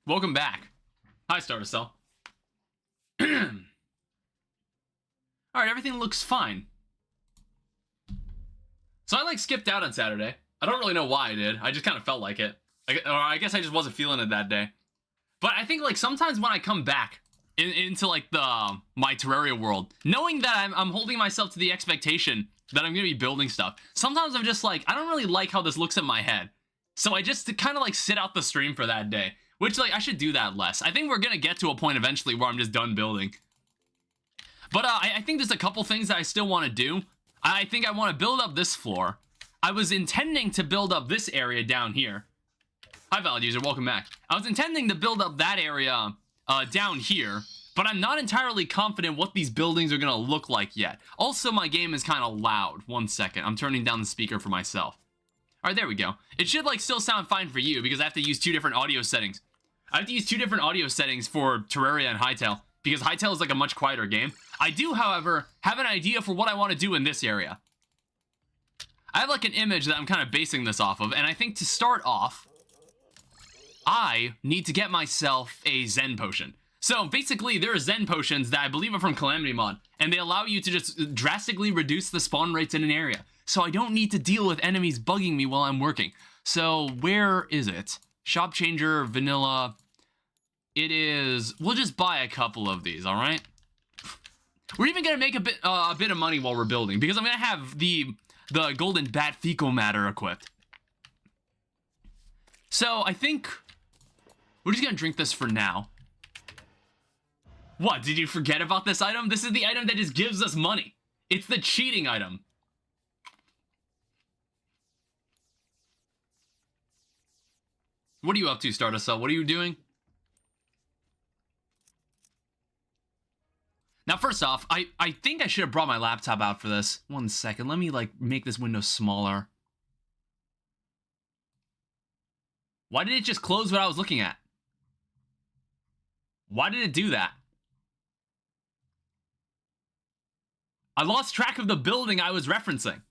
Welcome back. Hi, Starter Cell. Alright, everything looks fine. So I, skipped out on Saturday. I don't really know why I did. I just kind of felt like it. Or I guess I just wasn't feeling it that day. But I think, sometimes when I come back into, my Terraria world, knowing that I'm holding myself to the expectation that I'm going to be building stuff, sometimes I'm just I don't really like how this looks in my head. So I just kind of, sit out the stream for that day. Which, I should do that less. I think we're going to get to a point eventually where I'm just done building. But I think there's a couple things that I still want to do. I think I want to build up this floor. I was intending to build up this area down here. Hi, Valid User. Welcome back. I was intending to build up that area down here, but I'm not entirely confident what these buildings are going to look like yet. Also, my game is kind of loud. 1 second. I'm turning down the speaker for myself. All right, there we go. It should, still sound fine for you because I have to use two different audio settings. I have to use two different audio settings for Terraria and Hytale because Hytale is, a much quieter game. I do, however, have an idea for what I want to do in this area. I have, an image that I'm kind of basing this off of, and I think to start off, I need to get myself a Zen potion. So basically, there are Zen potions that I believe are from Calamity Mod, and they allow you to just drastically reduce the spawn rates in an area. So I don't need to deal with enemies bugging me while I'm working. So where is it? Shop changer, vanilla. It is. We'll just buy a couple of these, all right? We're even gonna make a bit of money while we're building because I'm gonna have the golden bat fecal matter equipped. So I think we're just gonna drink this for now. What, did you forget about this item? This is the item that just gives us money. It's the cheating item. What are you up to, Starter Cell? What are you doing? Now, first off, I think I should have brought my laptop out for this. 1 second. Let me, make this window smaller. Why did it just close what I was looking at? Why did it do that? I lost track of the building I was referencing.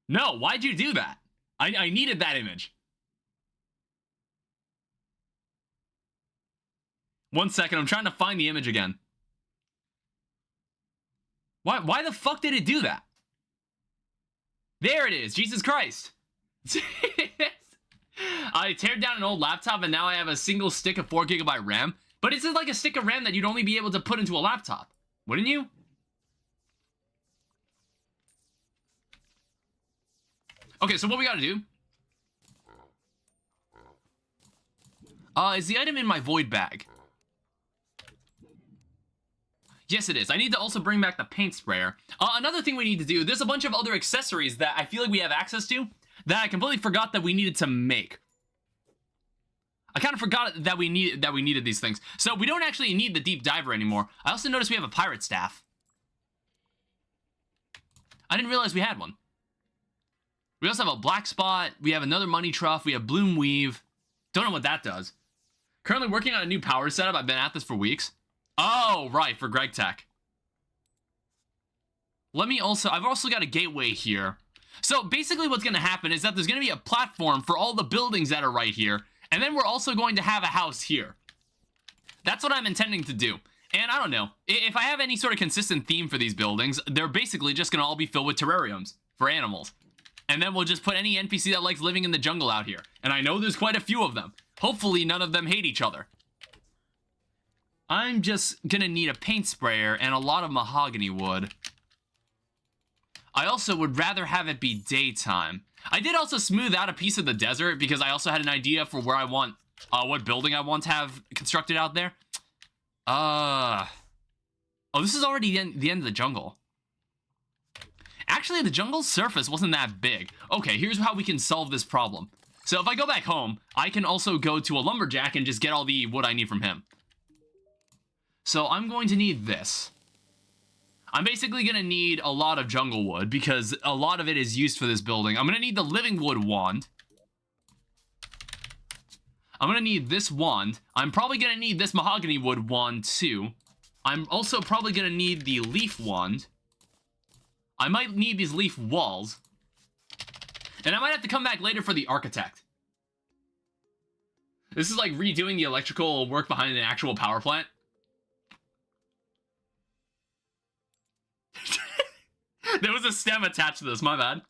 No, why'd you do that? I needed that image. 1 second, I'm trying to find the image again. Why the fuck did it do that? There it is, Jesus Christ. I teared down an old laptop and now I have a single stick of 4 GB RAM. But it's a stick of RAM that you'd only be able to put into a laptop. Wouldn't you? Okay, so what we gotta do is the item in my void bag. Yes, it is. I need to also bring back the paint sprayer. Another thing we need to do, there's a bunch of other accessories that I feel like we have access to that I completely forgot that we needed to make. I kind of forgot that we needed these things. So we don't actually need the deep diver anymore. I also noticed we have a pirate staff. I didn't realize we had one. We also have a black spot. We have another money trough. We have bloom weave. Don't know what that does. Currently working on a new power setup. I've been at this for weeks. Oh, right, for Greg Tech. I've also got a gateway here. So basically what's going to happen is that there's going to be a platform for all the buildings that are right here. And then we're also going to have a house here. That's what I'm intending to do. And I don't know. If I have any sort of consistent theme for these buildings, they're basically just going to all be filled with terrariums for animals. And then we'll just put any NPC that likes living in the jungle out here. And I know there's quite a few of them. Hopefully none of them hate each other. I'm just going to need a paint sprayer and a lot of mahogany wood. I also would rather have it be daytime. I did also smooth out a piece of the desert because I also had an idea for where I want, what building I want to have constructed out there. Oh, this is already the end of the jungle. Actually, the jungle's surface wasn't that big. Okay, here's how we can solve this problem. So if I go back home, I can also go to a lumberjack and just get all the wood I need from him. So I'm going to need this. I'm basically going to need a lot of jungle wood because a lot of it is used for this building. I'm going to need the living wood wand. I'm going to need this wand. I'm probably going to need this mahogany wood wand too. I'm also probably going to need the leaf wand. I might need these leaf walls. And I might have to come back later for the architect. This is like redoing the electrical work behind an actual power plant. There was a stem attached to this, my bad.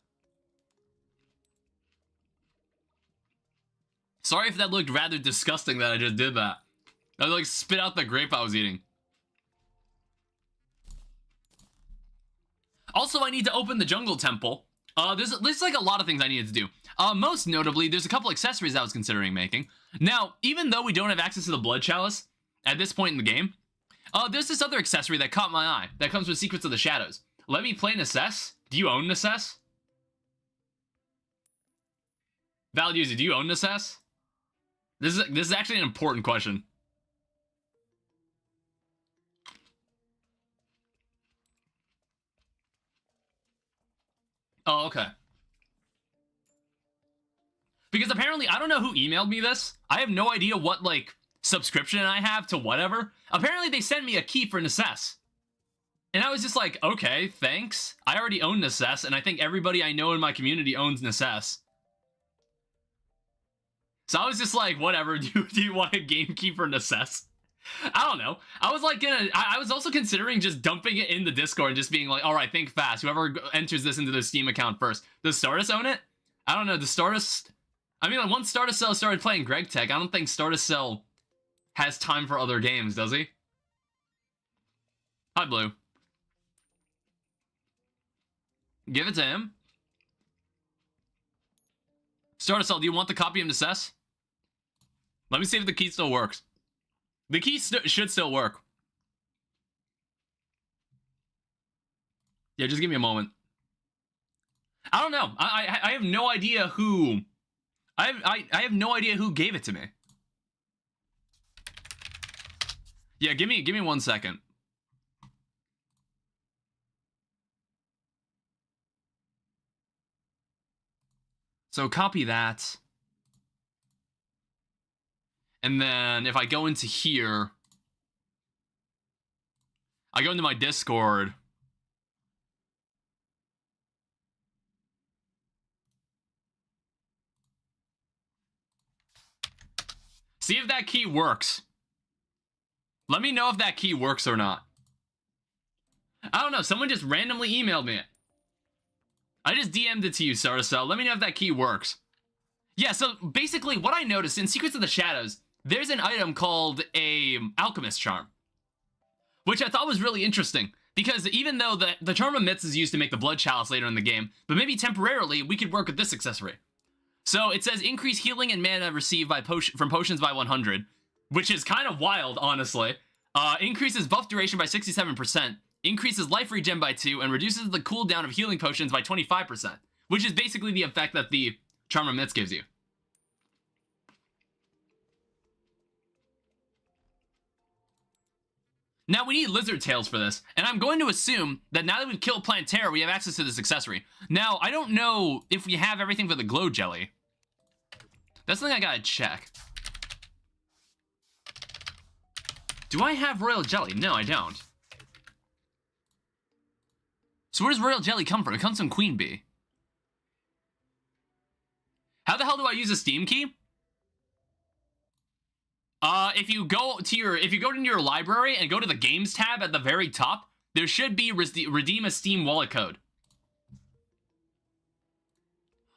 Sorry if that looked rather disgusting that I just did that. I like spit out the grape I was eating. Also, I need to open the jungle temple. There's like a lot of things I needed to do. Most notably, there's a couple accessories I was considering making. Now, even though we don't have access to the blood chalice at this point in the game, there's this other accessory that caught my eye that comes with Secrets of the Shadows. Let me play Necess. Do you own Necess? Values, do you own Necess? This is actually an important question. Oh, okay. Because apparently, I don't know who emailed me this. I have no idea what, like, subscription I have to whatever. Apparently, they sent me a key for Necess. And I was just like, okay, thanks. I already own Necess, and I think everybody I know in my community owns Necess. So I was just like, whatever, do you want a game key for Necess? I don't know. I was like, I was also considering just dumping it in the Discord and just being like, all right, think fast. Whoever enters this into their Steam account first. Does Stardust own it? I don't know. Does Stardust... I mean, like, once Stardust Cell started playing Greg Tech, I don't think Stardust Cell has time for other games, does he? Hi, Blue. Give it to him. Stardust Cell, do you want the copy of Necess? Let me see if the key still works. The key should still work. Yeah, just give me a moment. I don't know. I have no idea who... I have no idea who gave it to me. Yeah, give me 1 second. So copy that. And then if I go into here, I go into my Discord. See if that key works. Let me know if that key works or not. I don't know. Someone just randomly emailed me it. I just DM'd it to you, Saracel. Let me know if that key works. Yeah, so basically what I noticed in Secrets of the Shadows, there's an item called a Alchemist Charm, which I thought was really interesting. Because even though the Charm of Myths is used to make the Blood Chalice later in the game, but maybe temporarily we could work with this accessory. So it says increase healing and mana received from potions by 100, which is kind of wild, honestly. Increases buff duration by 67%, increases life regen by 2, and reduces the cooldown of healing potions by 25%, which is basically the effect that the Charm of Myths gives you. Now we need lizard tails for this, and I'm going to assume that now that we've killed Plantera, we have access to this accessory. Now, I don't know if we have everything for the glow jelly. That's something I gotta check. Do I have royal jelly? No, I don't. So where does royal jelly come from? It comes from Queen Bee. How the hell do I use a Steam key? If you go to your library and go to the games tab at the very top, there should be redeem a Steam wallet code.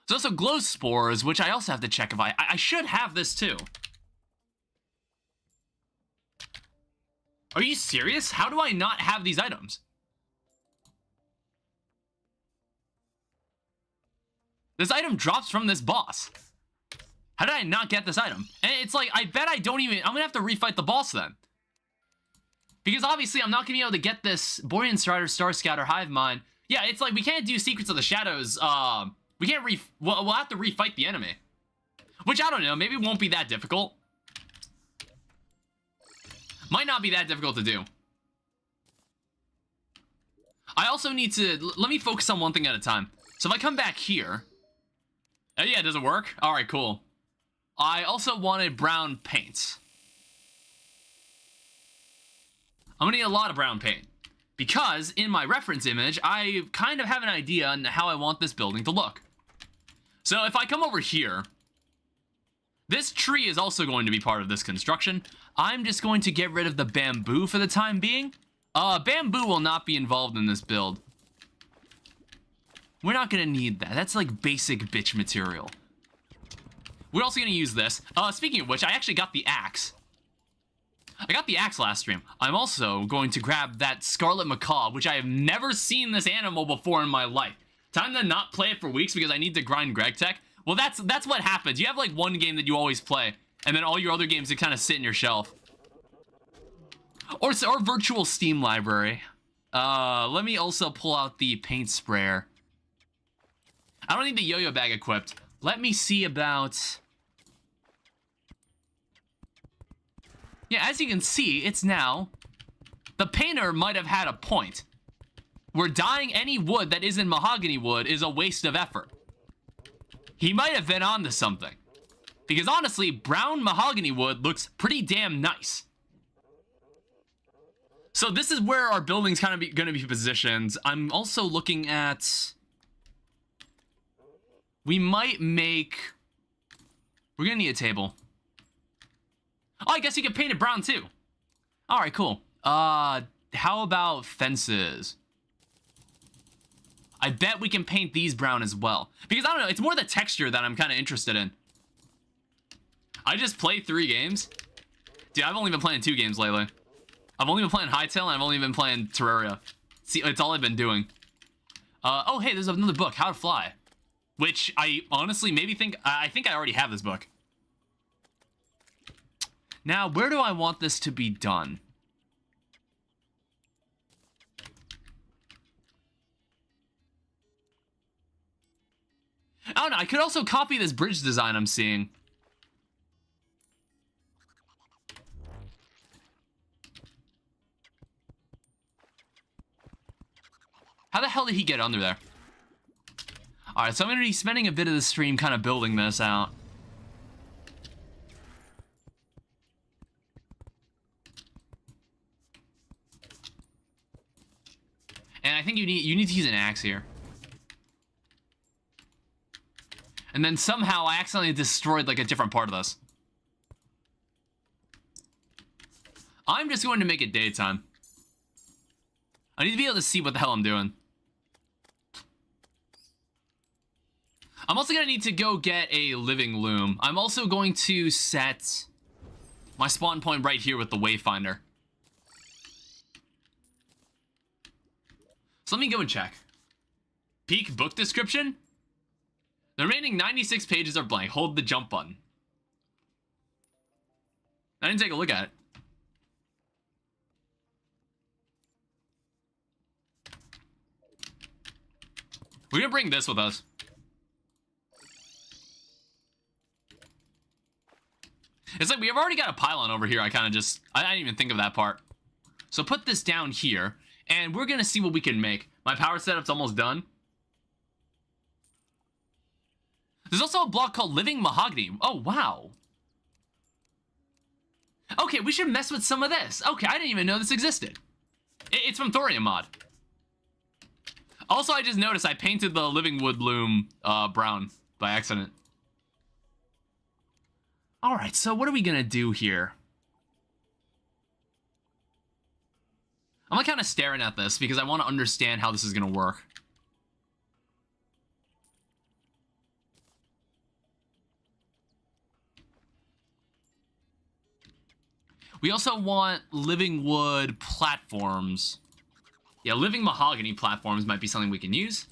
There's also glow spores, which I also have to check if I should have this too. Are you serious? How do I not have these items? This item drops from this boss. How did I not get this item? And it's like, I bet I don't even... I'm gonna have to refight the boss then. Because obviously I'm not gonna be able to get this Borean Strider, Star Scouter, Hive Mind. Yeah, it's like we can't do Secrets of the Shadows. We can't we'll have to refight the enemy. Which, I don't know, maybe won't be that difficult. Might not be that difficult to do. I also need to... Let me focus on one thing at a time. So if I come back here... Oh yeah, does it work? Alright, cool. I also wanted brown paint. I'm gonna need a lot of brown paint. Because in my reference image, I kind of have an idea on how I want this building to look. So if I come over here, This tree is also going to be part of this construction. I'm just going to get rid of the bamboo for the time being. Bamboo will not be involved in this build. We're not gonna need that. That's like basic bitch material. We're also gonna use this. Speaking of which, I actually got the axe. I got the axe last stream. I'm also going to grab that scarlet macaw, which I have never seen this animal before in my life. Time to not play it for weeks because I need to grind Greg Tech. Well, that's what happens. You have like one game that you always play, and then all your other games that kind of sit in your shelf. Or virtual Steam library. Let me also pull out the paint sprayer. I don't need the yo-yo bag equipped. Let me see about... Yeah, as you can see, it's now... The painter might have had a point. Where dyeing any wood that isn't mahogany wood is a waste of effort. He might have been onto something. Because honestly, brown mahogany wood looks pretty damn nice. So this is where our building's kind of going to be positioned. I'm also looking at... We might make... We're going to need a table. Oh, I guess you can paint it brown too. Alright, cool. How about fences? I bet we can paint these brown as well. Because I don't know, it's more the texture that I'm kind of interested in. I just played 3 games. Dude, I've only been playing 2 games lately. I've only been playing Hytale and I've only been playing Terraria. See, it's all I've been doing. Oh, hey, there's another book, How to Fly. Which I honestly maybe think, I think I already have this book. Now, where do I want this to be done? I don't know, I could also copy this bridge design I'm seeing. How the hell did he get under there? Alright, so I'm going to be spending a bit of the stream kind of building this out. And I think you need to use an axe here. And then somehow I accidentally destroyed like a different part of this. I'm just going to make it daytime. I need to be able to see what the hell I'm doing. I'm also going to need to go get a living loom. I'm also going to set my spawn point right here with the wayfinder. So let me go and check. Peak book description. The remaining 96 pages are blank. Hold the jump button. I didn't take a look at it. We're gonna bring this with us. It's like we have already got a pylon over here. I didn't even think of that part. So put this down here, and we're gonna see what we can make. My power setup's almost done. There's also a block called Living Mahogany. Oh, wow. Okay, we should mess with some of this. Okay, I didn't even know this existed. It's from Thorium mod. Also, I just noticed I painted the Living Wood Loom brown by accident. Alright, so what are we gonna do here? I'm like kind of staring at this because I want to understand how this is gonna work. We also want living wood platforms. Yeah, living mahogany platforms might be something we can use.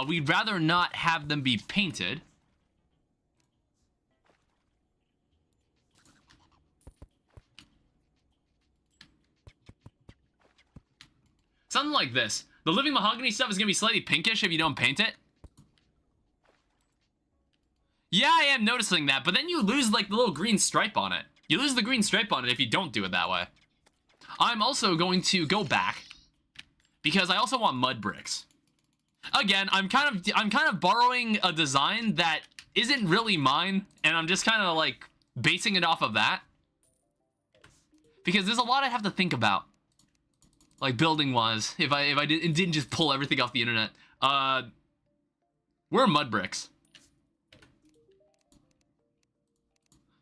We'd rather not have them be painted. Something like this. The living mahogany stuff is going to be slightly pinkish if you don't paint it. Yeah, I am noticing that, but then you lose, like, the little green stripe on it. You lose the green stripe on it if you don't do it that way. I'm also going to go back, because I also want mud bricks. Again, I'm kind of borrowing a design that isn't really mine, and I'm just kind of, like, basing it off of that. Because there's a lot I have to think about. Like, building-wise, if I didn't just pull everything off the internet. Where are mud bricks?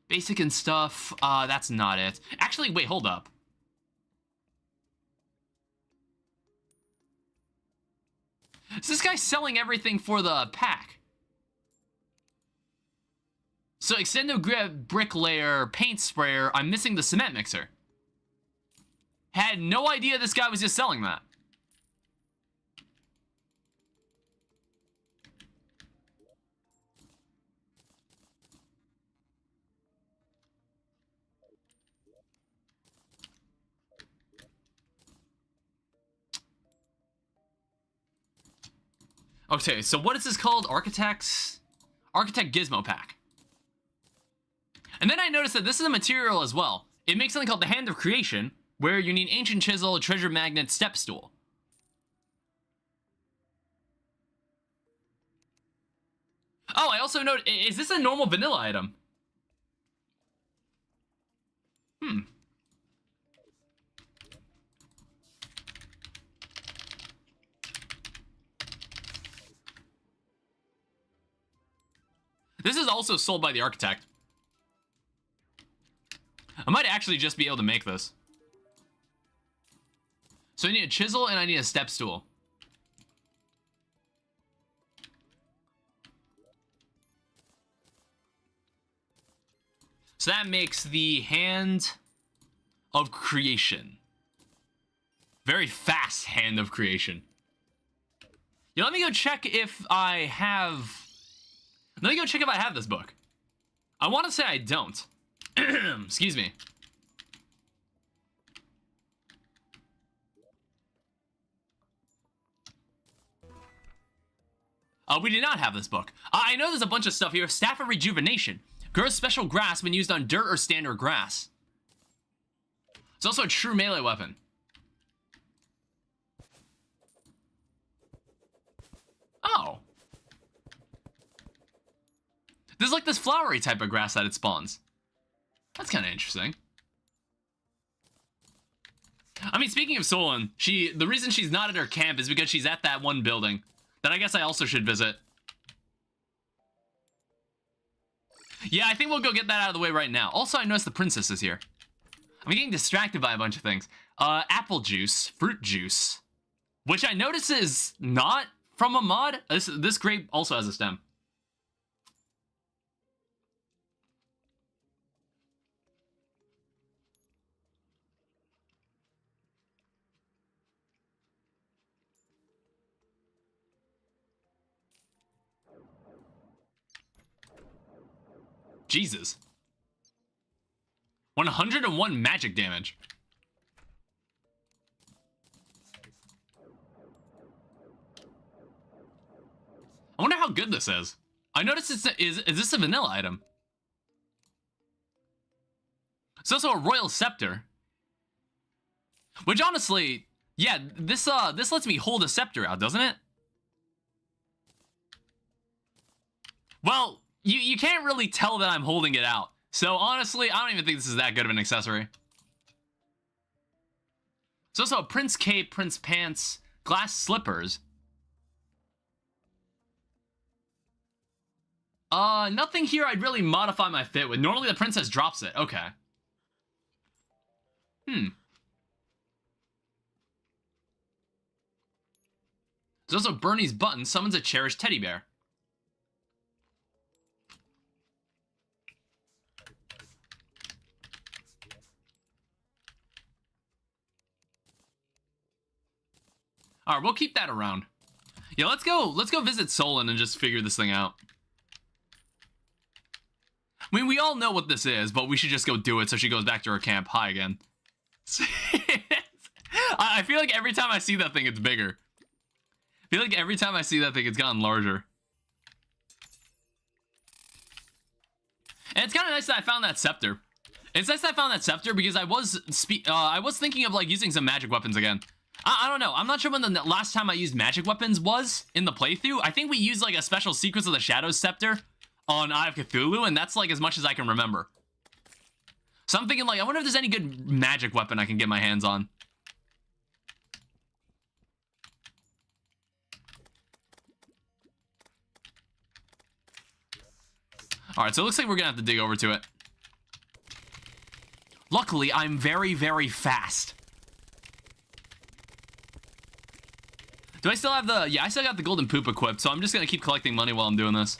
Basic and stuff. That's not it. Actually, wait, hold up. Is this guy selling everything for the pack? So extended grip, brick layer, paint sprayer. I'm missing the cement mixer. Had no idea this guy was just selling that. Okay, so what is this called? Architect Gizmo Pack. And then I noticed that this is a material as well. It makes something called the Hand of Creation, where you need Ancient Chisel, Treasure Magnet, Step Stool. Oh, I also note, is this a normal vanilla item? This is also sold by the architect. I might actually just be able to make this. So I need a chisel and I need a step stool. So that makes the Hand of Creation. Very fast Hand of Creation. Yeah, let me go check if I have... Let me go check if I have this book. I want to say I don't. Excuse me. We did not have this book. I know there's a bunch of stuff here. Staff of Rejuvenation. Grows special grass when used on dirt or standard grass. It's also a true melee weapon. Oh. There's like this flowery type of grass that it spawns. That's kind of interesting. I mean, speaking of Solon, the reason she's not at her camp is because she's at that one building that I guess I also should visit. Yeah, I think we'll go get that out of the way right now. Also, I noticed the princess is here. I'm getting distracted by a bunch of things. Apple juice, fruit juice, which I notice is not from a mod. This grape also has a stem. Jesus. 101 magic damage. I wonder how good this is. I noticed is this a vanilla item? It's also a royal scepter. Which honestly, yeah, this lets me hold a scepter out, doesn't it? Well, you can't really tell that I'm holding it out. So honestly, I don't even think this is that good of an accessory. It's also a prince cape, prince pants, glass slippers. Nothing here I'd really modify my fit with. Normally the princess drops it. Okay. There's also Bernie's button summons a cherished teddy bear. All right, we'll keep that around. Yeah, let's go visit Solon and just figure this thing out. I mean, we all know what this is, but we should just go do it so she goes back to her camp. Hi again. I feel like every time I see that thing, it's bigger. I feel like every time I see that thing, it's gotten larger. And it's kind of nice that I found that scepter. It's nice that I found that scepter because I was thinking of like using some magic weapons again. I don't know. I'm not sure when the last time I used magic weapons was in the playthrough. I think we used like a special Secrets of the Shadows scepter on Eye of Cthulhu, and that's like as much as I can remember. So I'm thinking like, I wonder if there's any good magic weapon I can get my hands on. Alright, so it looks like we're gonna have to dig over to it. Luckily, I'm very, very fast. Do I still have the... Yeah, I still got the golden poop equipped, so I'm just gonna keep collecting money while I'm doing this.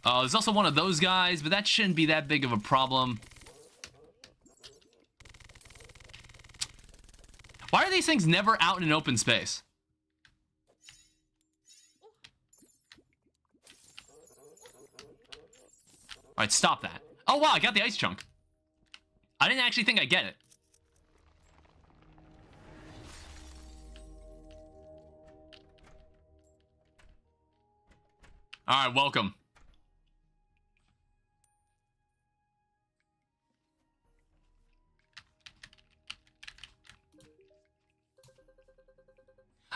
There's also one of those guys, but that shouldn't be that big of a problem. Why are these things never out in an open space? Alright, stop that. Oh, wow, I got the ice chunk. I didn't actually think I'd get it. Alright, welcome.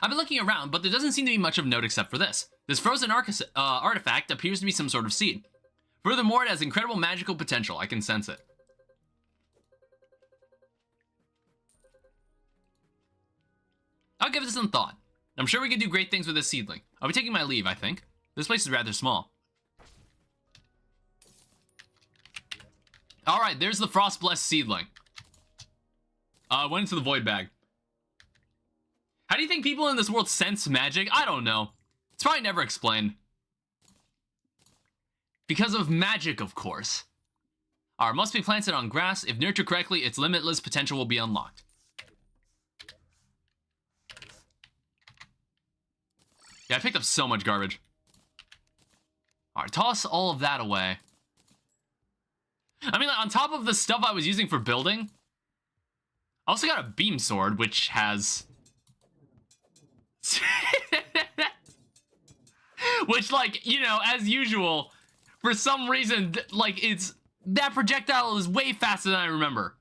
I've been looking around, but there doesn't seem to be much of note except for this. This frozen artifact appears to be some sort of seed. Furthermore, it has incredible magical potential. I can sense it. I'll give it some thought. I'm sure we can do great things with this seedling. I'll be taking my leave, I think. This place is rather small. Alright, there's the Frost-Blessed seedling. Went into the void bag. How do you think people in this world sense magic? I don't know. It's probably never explained. Because of magic, of course. Alright, must be planted on grass. If nurtured correctly, its limitless potential will be unlocked. Yeah, I picked up so much garbage. Alright, toss all of that away. I mean, like, on top of the stuff I was using for building, I also got a beam sword, which has... which, like, you know, as usual, for some reason, like, it's... That projectile is way faster than I remember.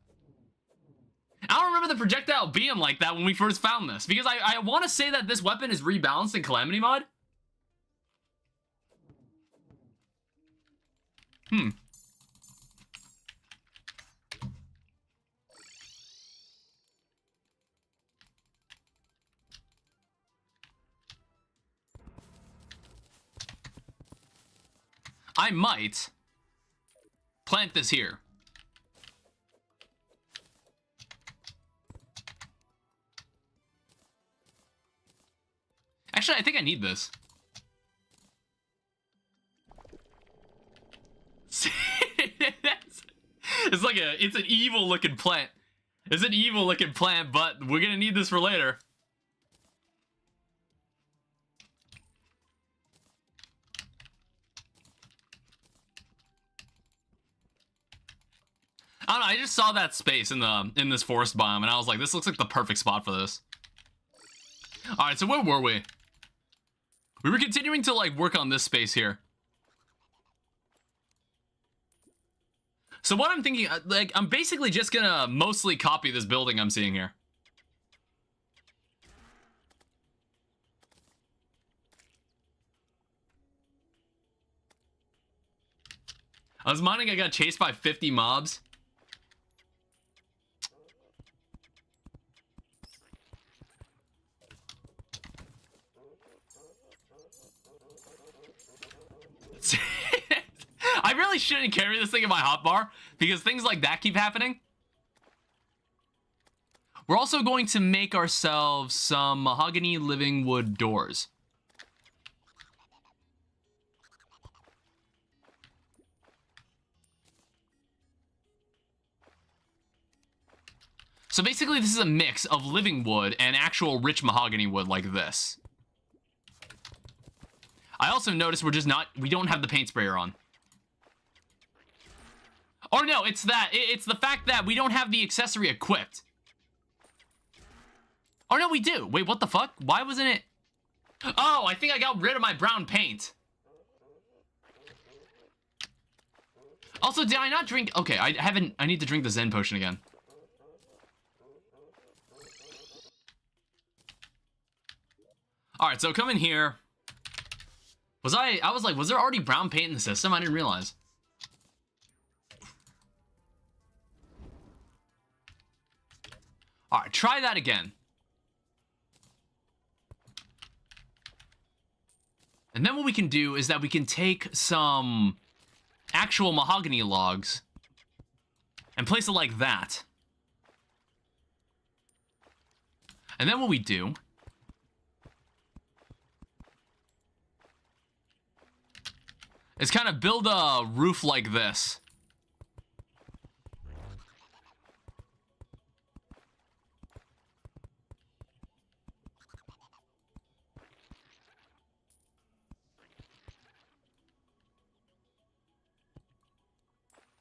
I don't remember the projectile being like that when we first found this, because I want to say that this weapon is rebalanced in Calamity mod. I might plant this here. Actually, I think I need this. It's like it's an evil looking plant. It's an evil looking plant, but we're gonna need this for later. I don't know, I just saw that space in this forest biome, and I was like, this looks like the perfect spot for this. Alright, so where were we? We were continuing to, like, work on this space here. So what I'm thinking, like, I'm basically just gonna mostly copy this building I'm seeing here. I was mining, I got chased by 50 mobs. I really shouldn't carry this thing in my hotbar because things like that keep happening. We're also going to make ourselves some mahogany living wood doors. So basically this is a mix of living wood and actual rich mahogany wood like this. I also noticed we don't have the paint sprayer on. Or no, it's the fact that we don't have the accessory equipped. Oh no, we do. Wait, what the fuck? Why wasn't it? Oh, I think I got rid of my brown paint. Also, did I not drink? Okay, I need to drink the Zen potion again. All right, so come in here. I was like, was there already brown paint in the system? I didn't realize. All right, try that again. And then what we can do is that we can take some actual mahogany logs and place it like that. And then what we do is kind of build a roof like this.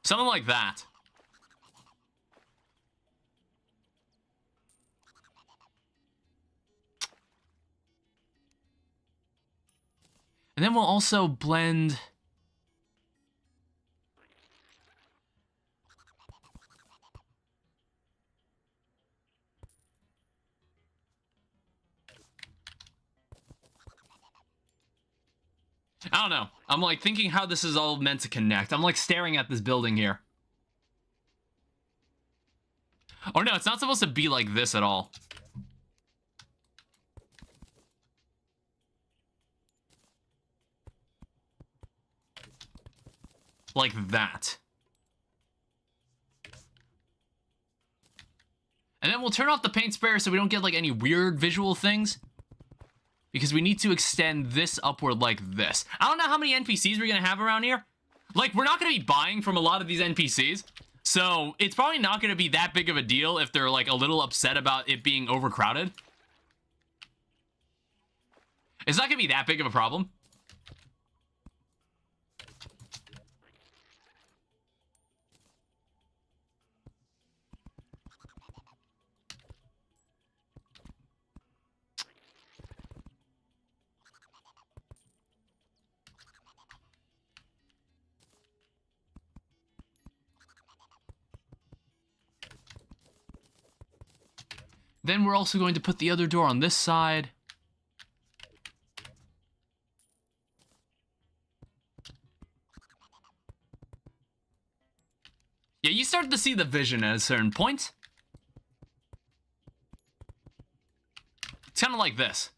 Something like that. And then we'll also blend... I don't know. I'm like thinking how this is all meant to connect. I'm like staring at this building here. Or no, it's not supposed to be like this at all. Like that. And then we'll turn off the paint sprayer so we don't get like any weird visual things. Because we need to extend this upward like this. I don't know how many NPCs we're gonna have around here. Like, we're not gonna be buying from a lot of these NPCs. So, it's probably not gonna be that big of a deal if they're like a little upset about it being overcrowded. It's not gonna be that big of a problem. Then we're also going to put the other door on this side. Yeah, you start to see the vision at a certain point. It's kind of like this.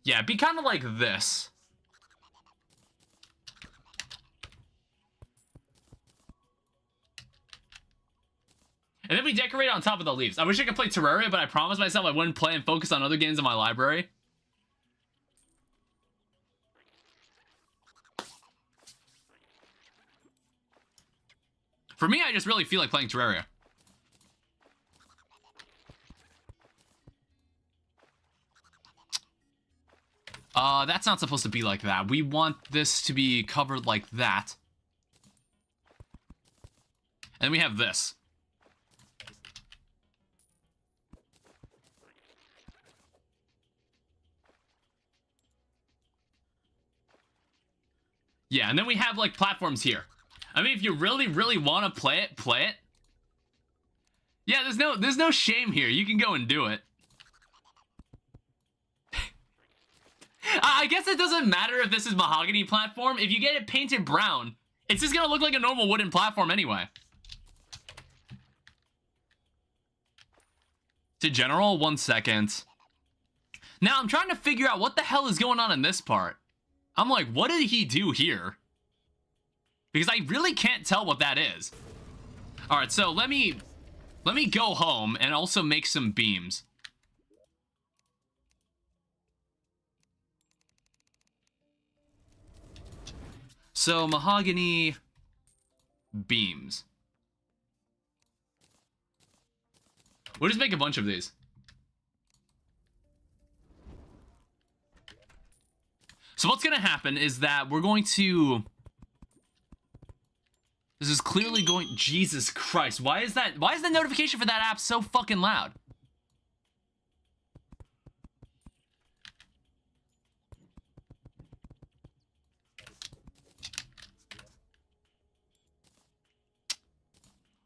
Yeah, be kind of like this. And then we decorate on top of the leaves. I wish I could play Terraria, but I promised myself I wouldn't play and focus on other games in my library. For me, I just really feel like playing Terraria. That's not supposed to be like that. We want this to be covered like that. And we have this. Yeah, and then we have like platforms here. I mean, if you really, really want to play it, play it. Yeah, there's no shame here. You can go and do it. I guess it doesn't matter if this is mahogany platform. If you get it painted brown, it's just gonna look like a normal wooden platform anyway. To general, 1 second. Now I'm trying to figure out what the hell is going on in this part. I'm like, what did he do here? Because I really can't tell what that is. All right, so let me go home and also make some beams. So, mahogany beams. We'll just make a bunch of these. So what's going to happen is that we're going to... This is clearly going... Jesus Christ, why is the notification for that app so fucking loud?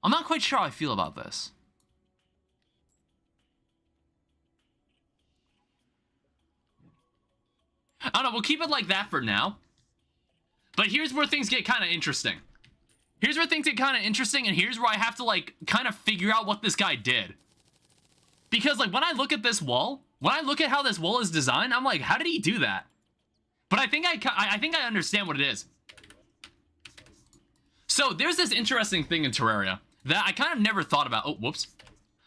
I'm not quite sure how I feel about this. I don't know, we'll keep it like that for now. But here's where things get kind of interesting. Here's where things get kind of interesting, and here's where I have to, like, kind of figure out what this guy did. Because, like, when I look at this wall, when I look at how this wall is designed, I'm like, how did he do that? But I think I understand what it is. So, there's this interesting thing in Terraria that I kind of never thought about. Oh, whoops.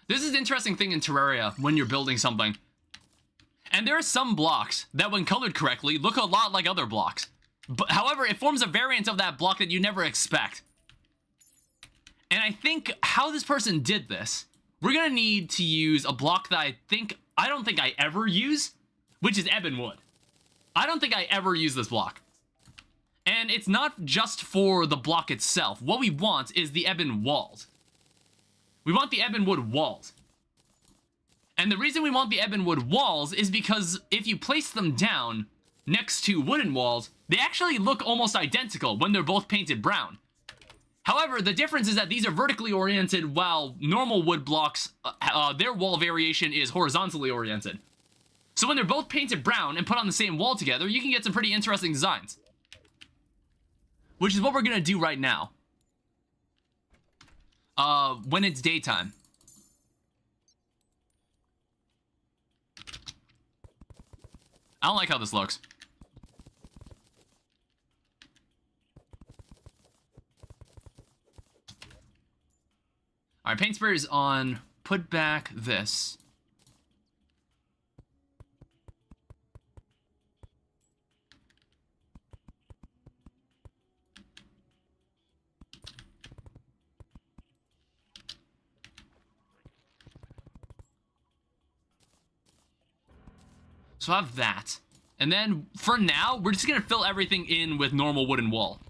This is an interesting thing in Terraria when you're building something. And there are some blocks that, when colored correctly, look a lot like other blocks. But, however, it forms a variant of that block that you never expect. And I think how this person did this, we're gonna need to use a block that I don't think I ever use, which is ebon wood. I don't think I ever use this block. And it's not just for the block itself. What we want is the ebon walls. We want the ebon wood walls. And the reason we want the ebon wood walls is because if you place them down next to wooden walls, they actually look almost identical when they're both painted brown. However, the difference is that these are vertically oriented while normal wood blocks, their wall variation is horizontally oriented. So when they're both painted brown and put on the same wall together, you can get some pretty interesting designs. Which is what we're gonna do right now. When it's daytime. I don't like how this looks. Alright, paint sprayer is on. Put back this. So I have that. And then, for now, we're just gonna fill everything in with normal wooden wall.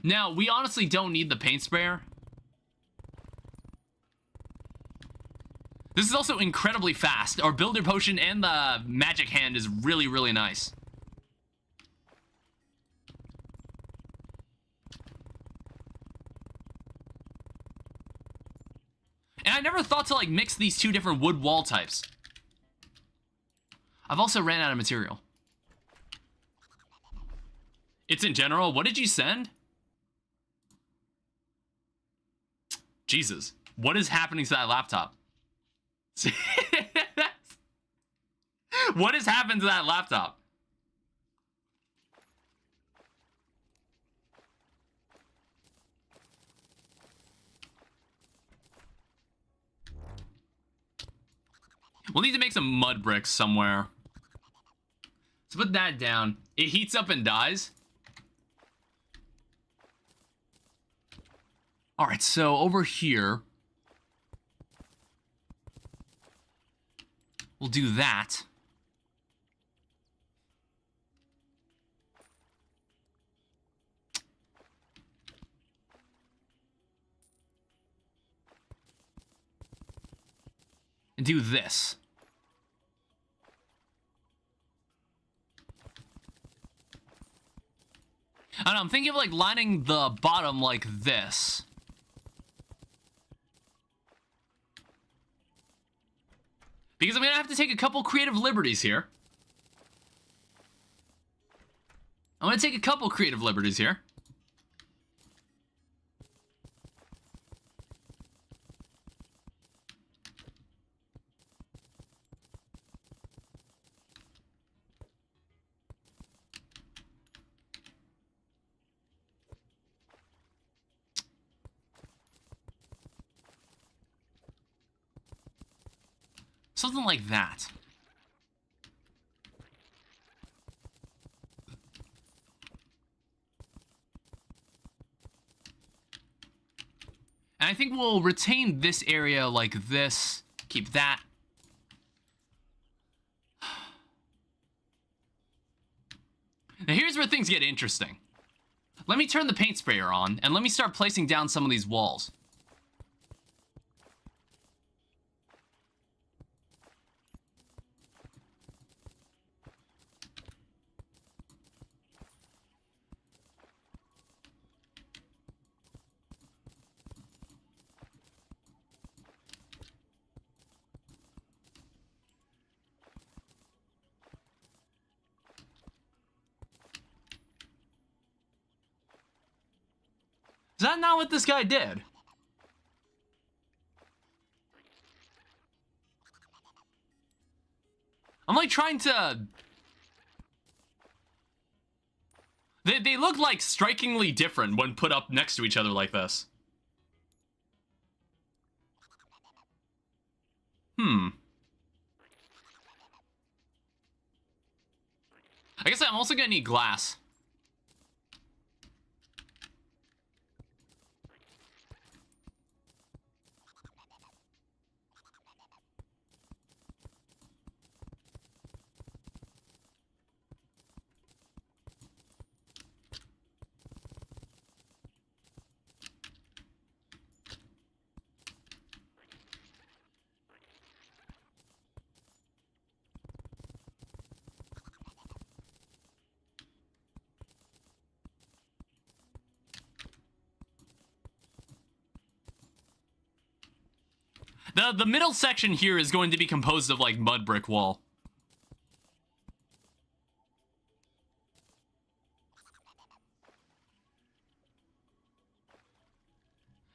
Now, we honestly don't need the paint sprayer. This is also incredibly fast. Our builder potion and the magic hand is really, really nice. And I never thought to, like, mix these two different wood wall types. I've also ran out of material. It's in general. What did you send? Jesus. What is happening to that laptop? What has happened to that laptop? We'll need to make some mud bricks somewhere. Let's put that down. It heats up and dies. Alright, so over here, we'll do that. And do this. I don't know, I'm thinking of, like, lining the bottom like this. Because I'm gonna have to take a couple creative liberties here. I'm gonna take a couple creative liberties here. Something like that. And I think we'll retain this area like this. Keep that. Now here's where things get interesting. Let me turn the paint sprayer on, and let me start placing down some of these walls. that not what this guy did? I'm like trying to... They look like strikingly different when put up next to each other like this. I guess I'm also gonna need glass. The middle section here is going to be composed of like mud brick wall.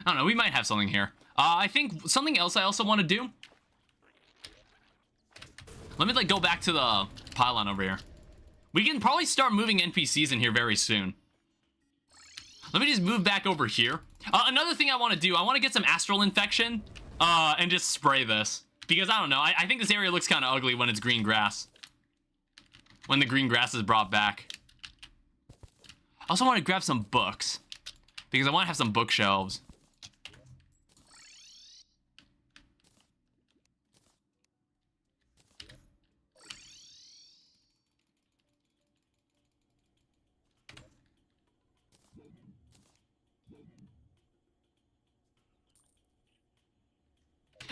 I don't know, we might have something here. I think something else I also want to do. Let me like go back to the pylon over here. We can probably start moving NPCs in here very soon. Let me just move back over here. Another thing I want to do, I want to get some astral infection and just spray this. Because I don't know, I think this area looks kind of ugly when it's green grass. When the green grass is brought back. I also want to grab some books. Because I want to have some bookshelves.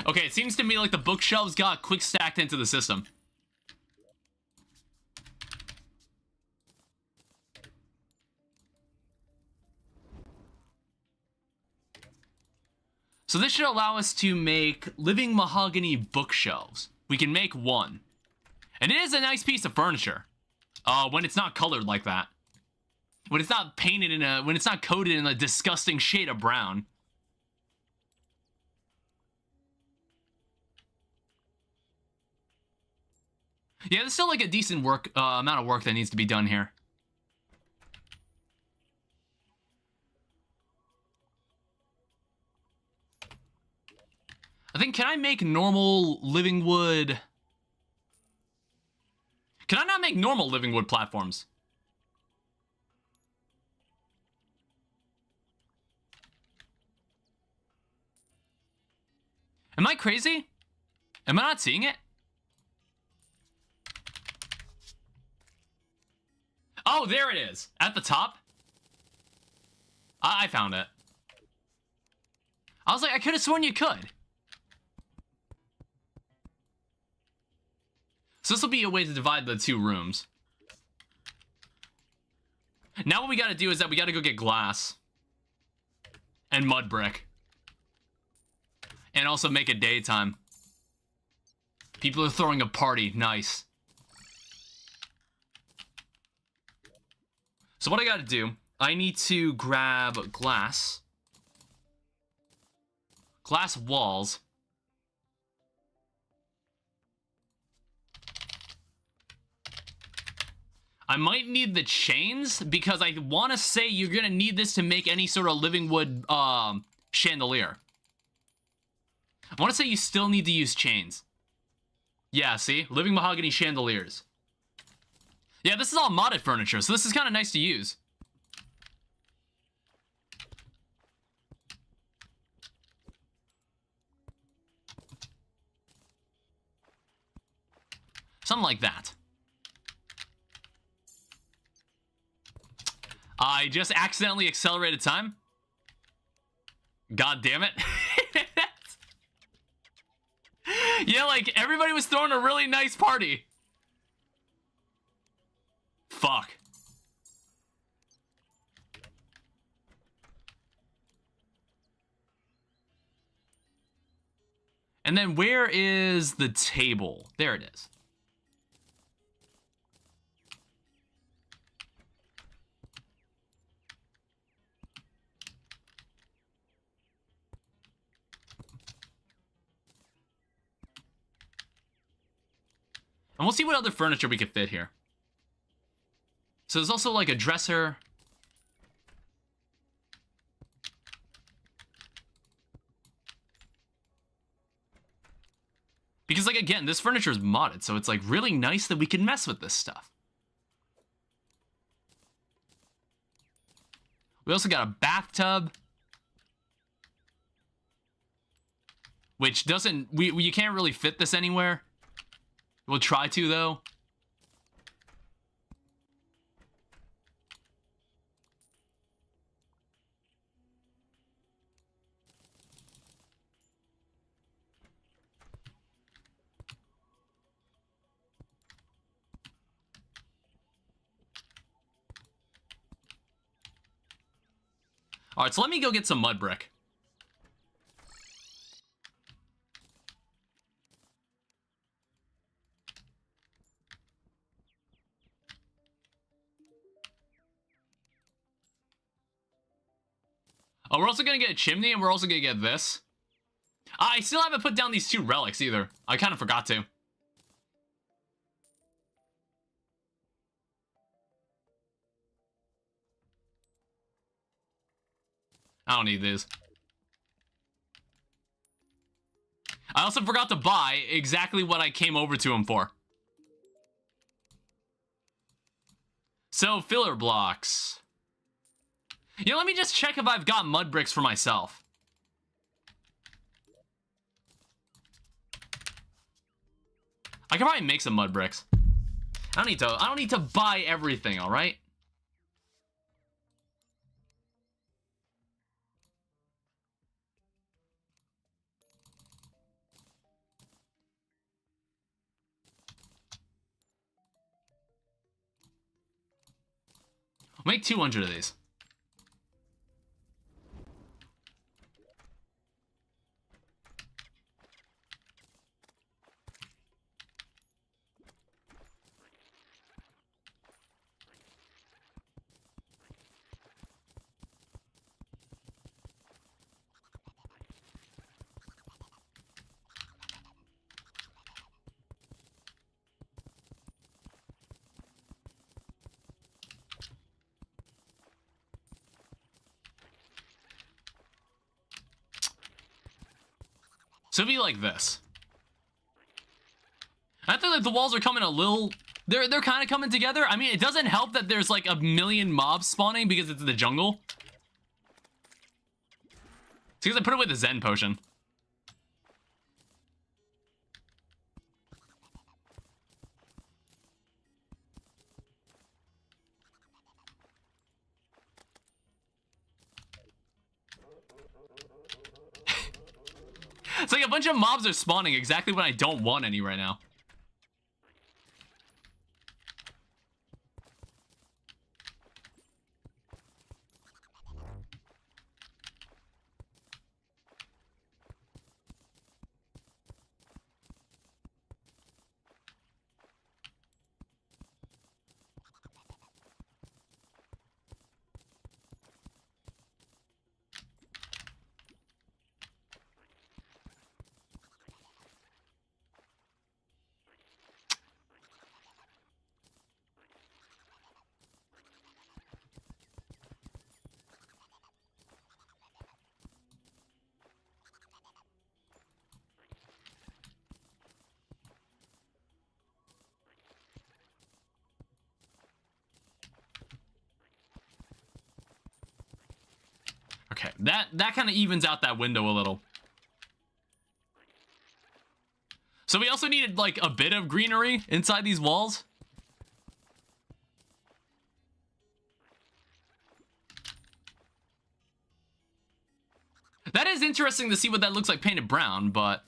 Okay, it seems to me like the bookshelves got quick stacked into the system. So this should allow us to make living mahogany bookshelves. We can make one. And it is a nice piece of furniture. When it's not colored like that. When it's not painted in a, when it's not coated in a disgusting shade of brown. Yeah, there's still like a decent amount of work that needs to be done here. I think, can I make normal living wood? Can I not make normal living wood platforms? Am I crazy? Am I not seeing it? Oh, there it is. At the top. I found it. I was like, I could have sworn you could. So this will be a way to divide the two rooms. Now what we gotta do is that we gotta go get glass. And mud brick. And also make it daytime. People are throwing a party. Nice. So what I gotta do, I need to grab glass. Glass walls. I might need the chains, because I want to say you're gonna need this to make any sort of living wood chandelier. I want to say you still need to use chains. Yeah, see? Living mahogany chandeliers. Yeah, this is all modded furniture, so this is kind of nice to use. Something like that. I just accidentally accelerated time. God damn it. Yeah, like, everybody was throwing a really nice party. Fuck. And then where is the table? There it is. And we'll see what other furniture we can fit here. So there's also like a dresser. Because, like, again, this furniture is modded, so it's, like, really nice that we can mess with this stuff. We also got a bathtub. Which doesn't... you can't really fit this anywhere. We'll try to, though. Alright, so let me go get some mud brick. Oh, we're also gonna get a chimney, and we're also gonna get this. I still haven't put down these 2 relics, either. I kind of forgot to. I don't need these. I also forgot to buy exactly what I came over to him for. So, filler blocks. You know, let me just check if I've got mud bricks for myself. I can probably make some mud bricks. I don't need to buy everything, all right? I'll make 200 of these. So it'd be like this. I think that the walls are coming a little... They're kind of coming together. I mean, it doesn't help that there's like a million mobs spawning because it's the jungle. It's because I put it with a Zen potion. It's like a bunch of mobs are spawning exactly when I don't want any right now. Okay, that kind of evens out that window a little. So we also needed like a bit of greenery inside these walls. That is interesting to see what that looks like painted brown, but...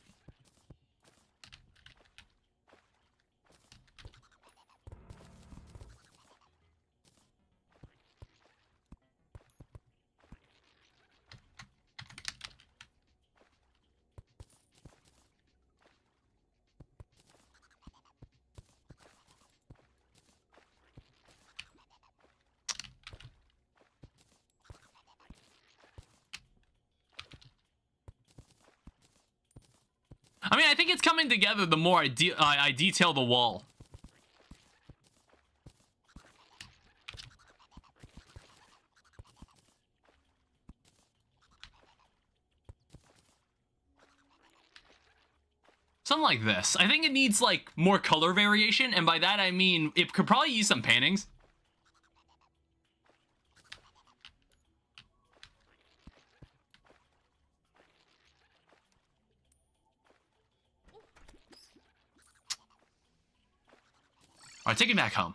I mean, I think it's coming together the more I detail the wall. Something like this. I think it needs, like, more color variation, and by that I mean it could probably use some paintings. Alright, take it back home.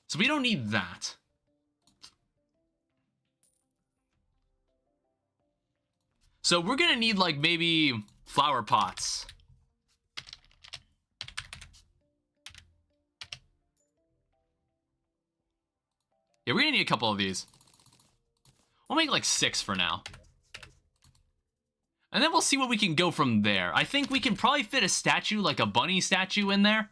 So we don't need that. So we're gonna need, like, maybe flower pots. Yeah, we're gonna need a couple of these. We'll make, like, 6 for now. And then we'll see what we can go from there. I think we can probably fit a statue, like a bunny statue in there.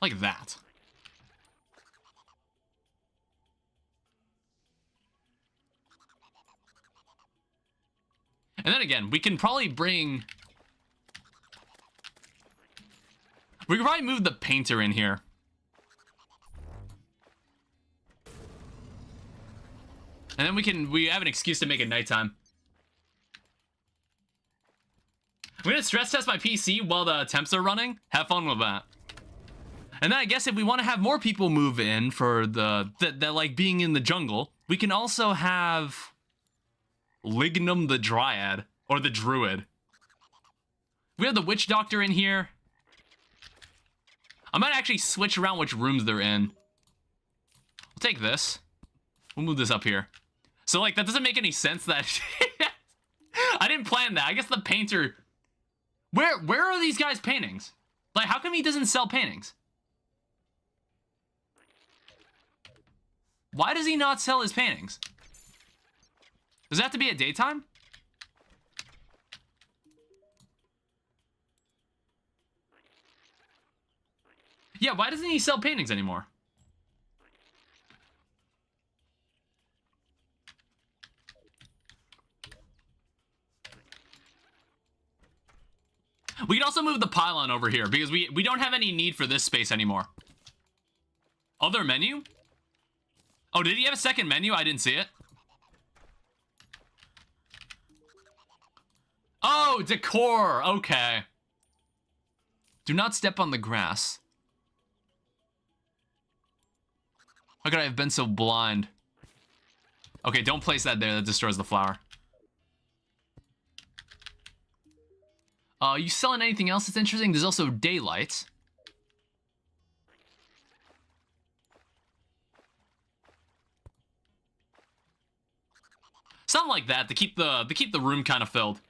Like that. And then again, we can probably bring... We can probably move the painter in here. And then we have an excuse to make it nighttime. I'm gonna stress test my PC while the temps are running. Have fun with that. And then I guess if we want to have more people move in for the like being in the jungle, we can also have Lignum the Dryad or the Druid. We have the Witch Doctor in here. I might actually switch around which rooms they're in. We'll take this. We'll move this up here. So like that doesn't make any sense that I didn't plan that. I guess the painter. Where are these guys' paintings? Like how come he doesn't sell paintings? Why does he not sell his paintings? Does that have to be at daytime? Yeah, why doesn't he sell paintings anymore? We can also move the pylon over here because we don't have any need for this space anymore. Other menu? Oh, did he have a second menu? I didn't see it. Oh, decor. Okay. Do not step on the grass. How could I have been so blind? Okay, don't place that there. That destroys the flower. You selling anything else that's interesting? There's also daylight. Something like that to keep the room kind of filled.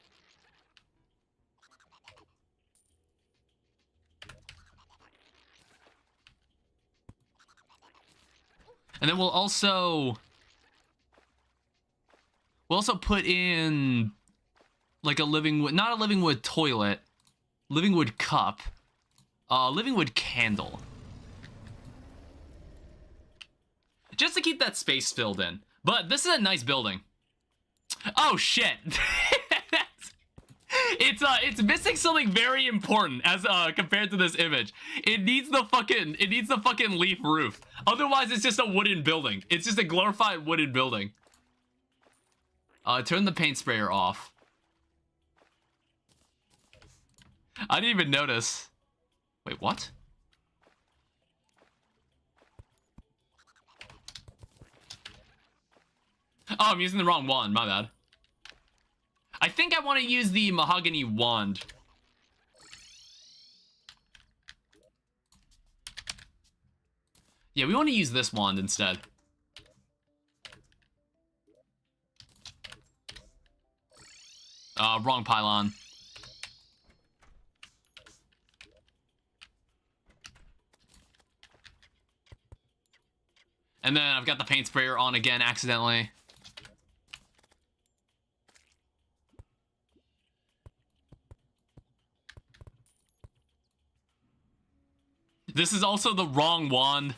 And then we'll also put in like a living wood, not a living wood toilet, living wood cup, living wood candle. Just to keep that space filled in. But this is a nice building. Oh shit. It's missing something very important as compared to this image. It needs the fucking leaf roof. Otherwise it's just a wooden building. It's just a glorified wooden building. Turn the paint sprayer off. I didn't even notice. Wait, what? Oh, I'm using the wrong wand, my bad. I think I want to use the mahogany wand. Yeah, we want to use this wand instead. Wrong pylon. And then I've got the paint sprayer on again accidentally. This is also the wrong wand.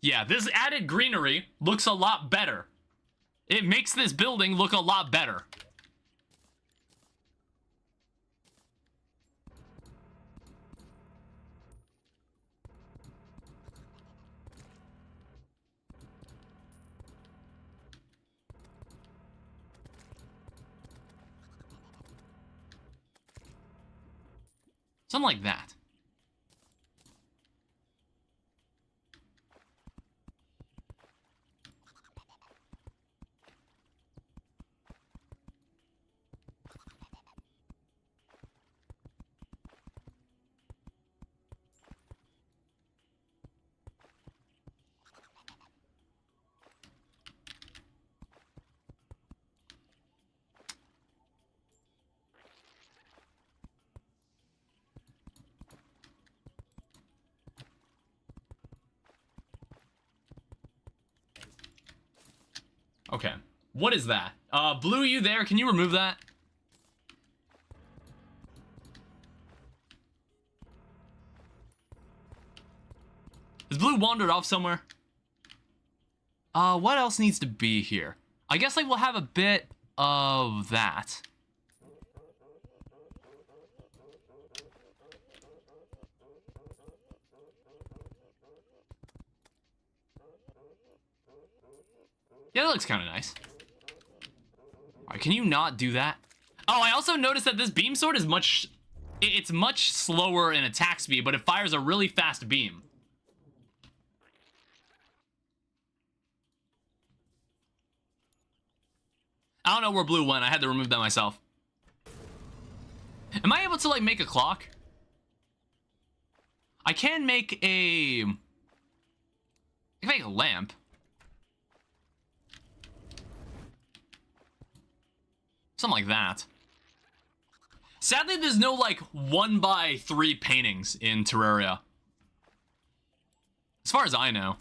Yeah, this added greenery looks a lot better. It makes this building look a lot better. Something like that. Okay. What is that? Blue, you there? Can you remove that? Is Blue wandered off somewhere? What else needs to be here? I guess, like, we'll have a bit of that. Yeah, that looks kind of nice. Alright, can you not do that? Oh, I also noticed that this beam sword is it's much slower in attack speed, but it fires a really fast beam. I don't know where Blue went. I had to remove that myself. Am I able to, like, make a clock? I can make a... I can make a lamp. Something like that. Sadly, there's no, like, 1x3 paintings in Terraria. As far as I know.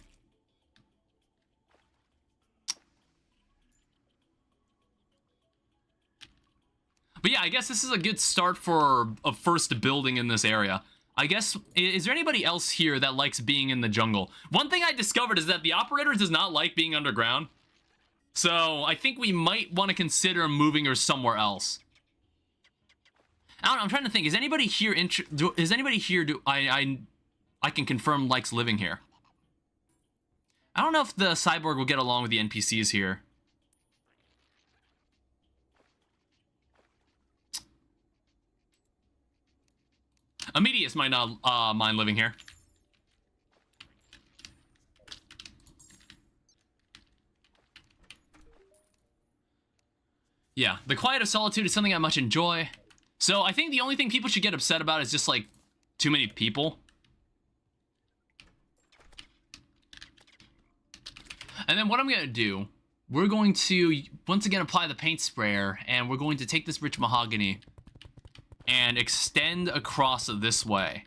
But yeah, I guess this is a good start for a first building in this area. I guess, is there anybody else here that likes being in the jungle? One thing I discovered is that the operator does not like being underground. So I think we might want to consider moving her somewhere else. I don't know, I'm trying to think. Is anybody here I can confirm likes living here? I don't know if the cyborg will get along with the NPCs here. Immedius might not mind living here. Yeah, the quiet of solitude is something I much enjoy. So I think the only thing people should get upset about is just, like, too many people. And then what I'm going to do, we're going to, once again, apply the paint sprayer, and we're going to take this rich mahogany and extend across this way.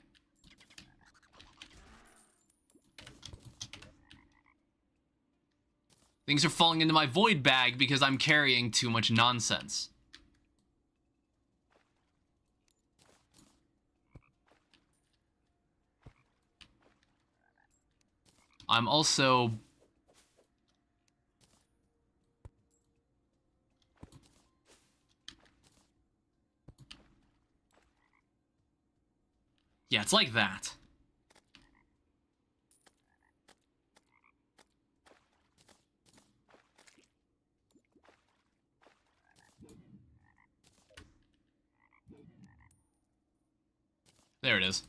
Things are falling into my void bag because I'm carrying too much nonsense. I'm also... Yeah, it's like that. there it is.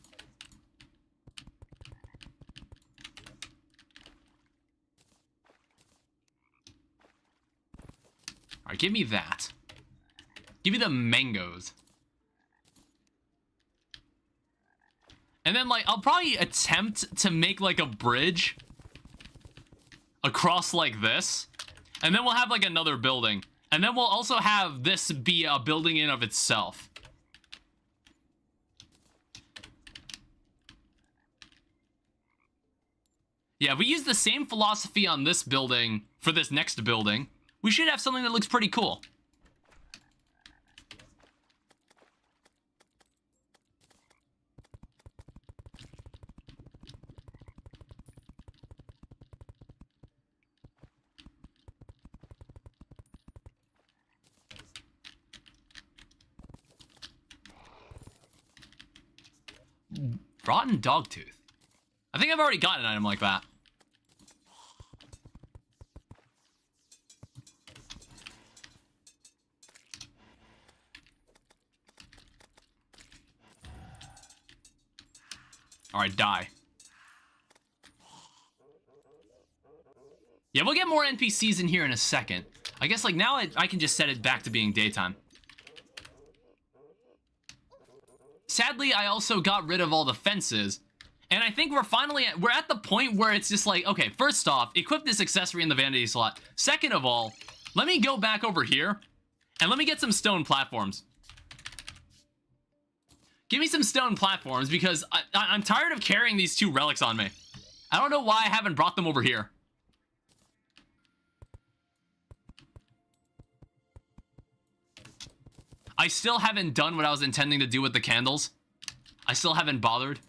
Alright, give me that. Give me the mangoes. And then, like, I'll probably attempt to make, like, a bridge across like this. And then we'll have, like, another building. And then we'll also have this be a building in of itself. Yeah, if we use the same philosophy on this building for this next building, we should have something that looks pretty cool. Rotten dogtooth. I think I've already gotten an item like that. Alright, die. Yeah, we'll get more NPCs in here in a second. I guess, like, now I can just set it back to being daytime. Sadly, I also got rid of all the fences, and I think we're at the point where it's just like, okay, first off, equip this accessory in the vanity slot. Second of all, let me go back over here, and let me get some stone platforms. Give me some stone platforms, because I'm tired of carrying these two relics on me. I don't know why I haven't brought them over here. I still haven't done what I was intending to do with the candles. I still haven't bothered.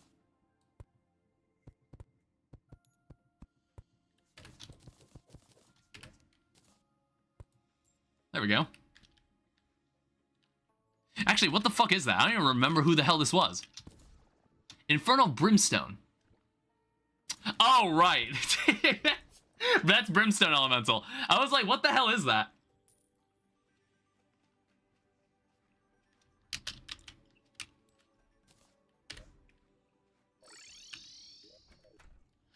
There we go. Actually, what the fuck is that? I don't even remember who the hell this was. Infernal Brimstone. Oh, right. That's Brimstone Elemental. I was like, what the hell is that?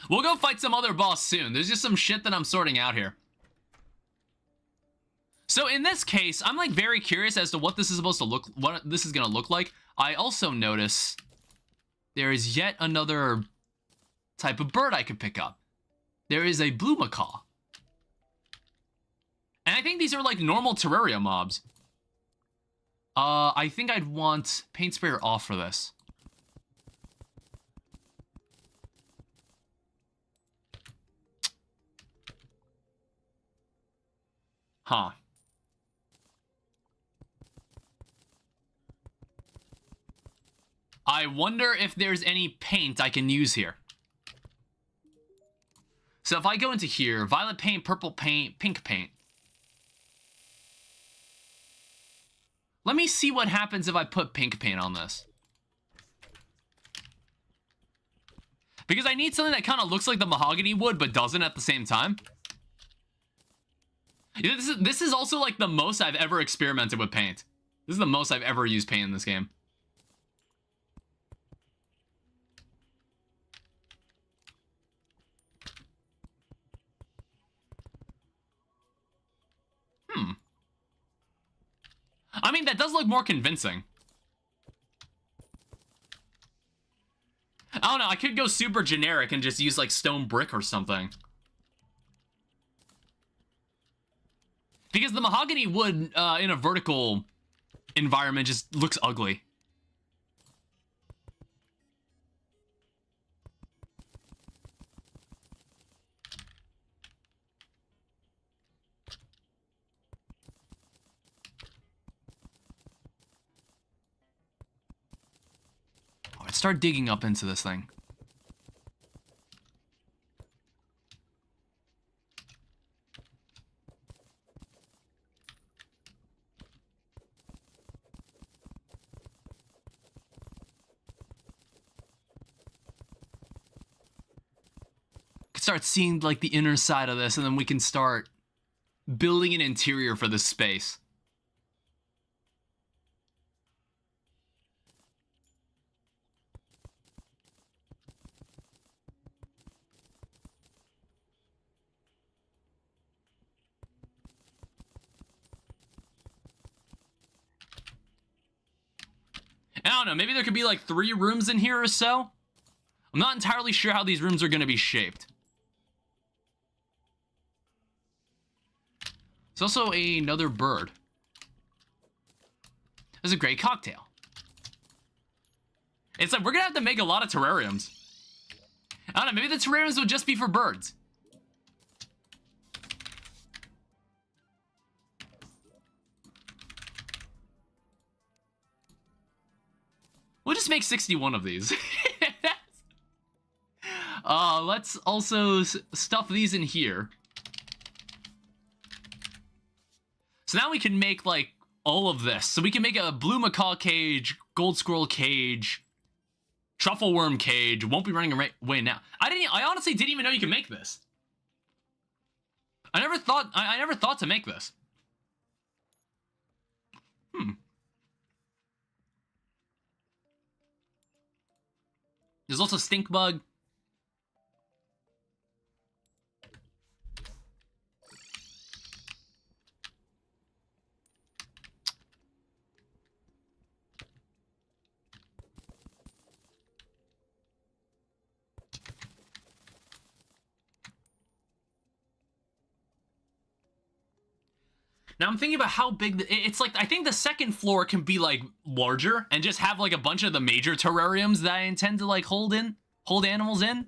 We'll go fight some other boss soon. There's just some shit that I'm sorting out here. So in this case, I'm like very curious as to what this is supposed to look, what this is gonna look like. I also notice there is yet another type of bird I could pick up. There is a blue macaw. And I think these are like normal Terraria mobs. I think I'd want paint sprayer off for this. Huh. I wonder if there's any paint I can use here. So if I go into here, violet paint, purple paint, pink paint. Let me see what happens if I put pink paint on this. Because I need something that kind of looks like the mahogany wood, but doesn't at the same time. This is also like the most I've ever experimented with paint. This is the most I've ever used paint in this game. I mean, that does look more convincing. I don't know, I could go super generic and just use like stone brick or something. Because the mahogany wood in a vertical environment just looks ugly. All right, start digging up into this thing. Start seeing like the inner side of this, and then we can start building an interior for this space. don't know, maybe there could be like 3 rooms in here or so. I'm not entirely sure how these rooms are going to be shaped. There's also another bird. There's a great cocktail. It's like, we're going to have to make a lot of terrariums. I don't know, maybe the terrariums would just be for birds. We'll just make 61 of these. Let's also stuff these in here. So now we can make, like, all of this. So we can make a blue macaw cage, gold squirrel cage, truffle worm cage. Won't be running away now. I honestly didn't even know you could make this. I never thought to make this. There's also stink bug. Now I'm thinking about how big it's like. I think the second floor can be like larger and just have like a bunch of the major terrariums that I intend to like hold animals in.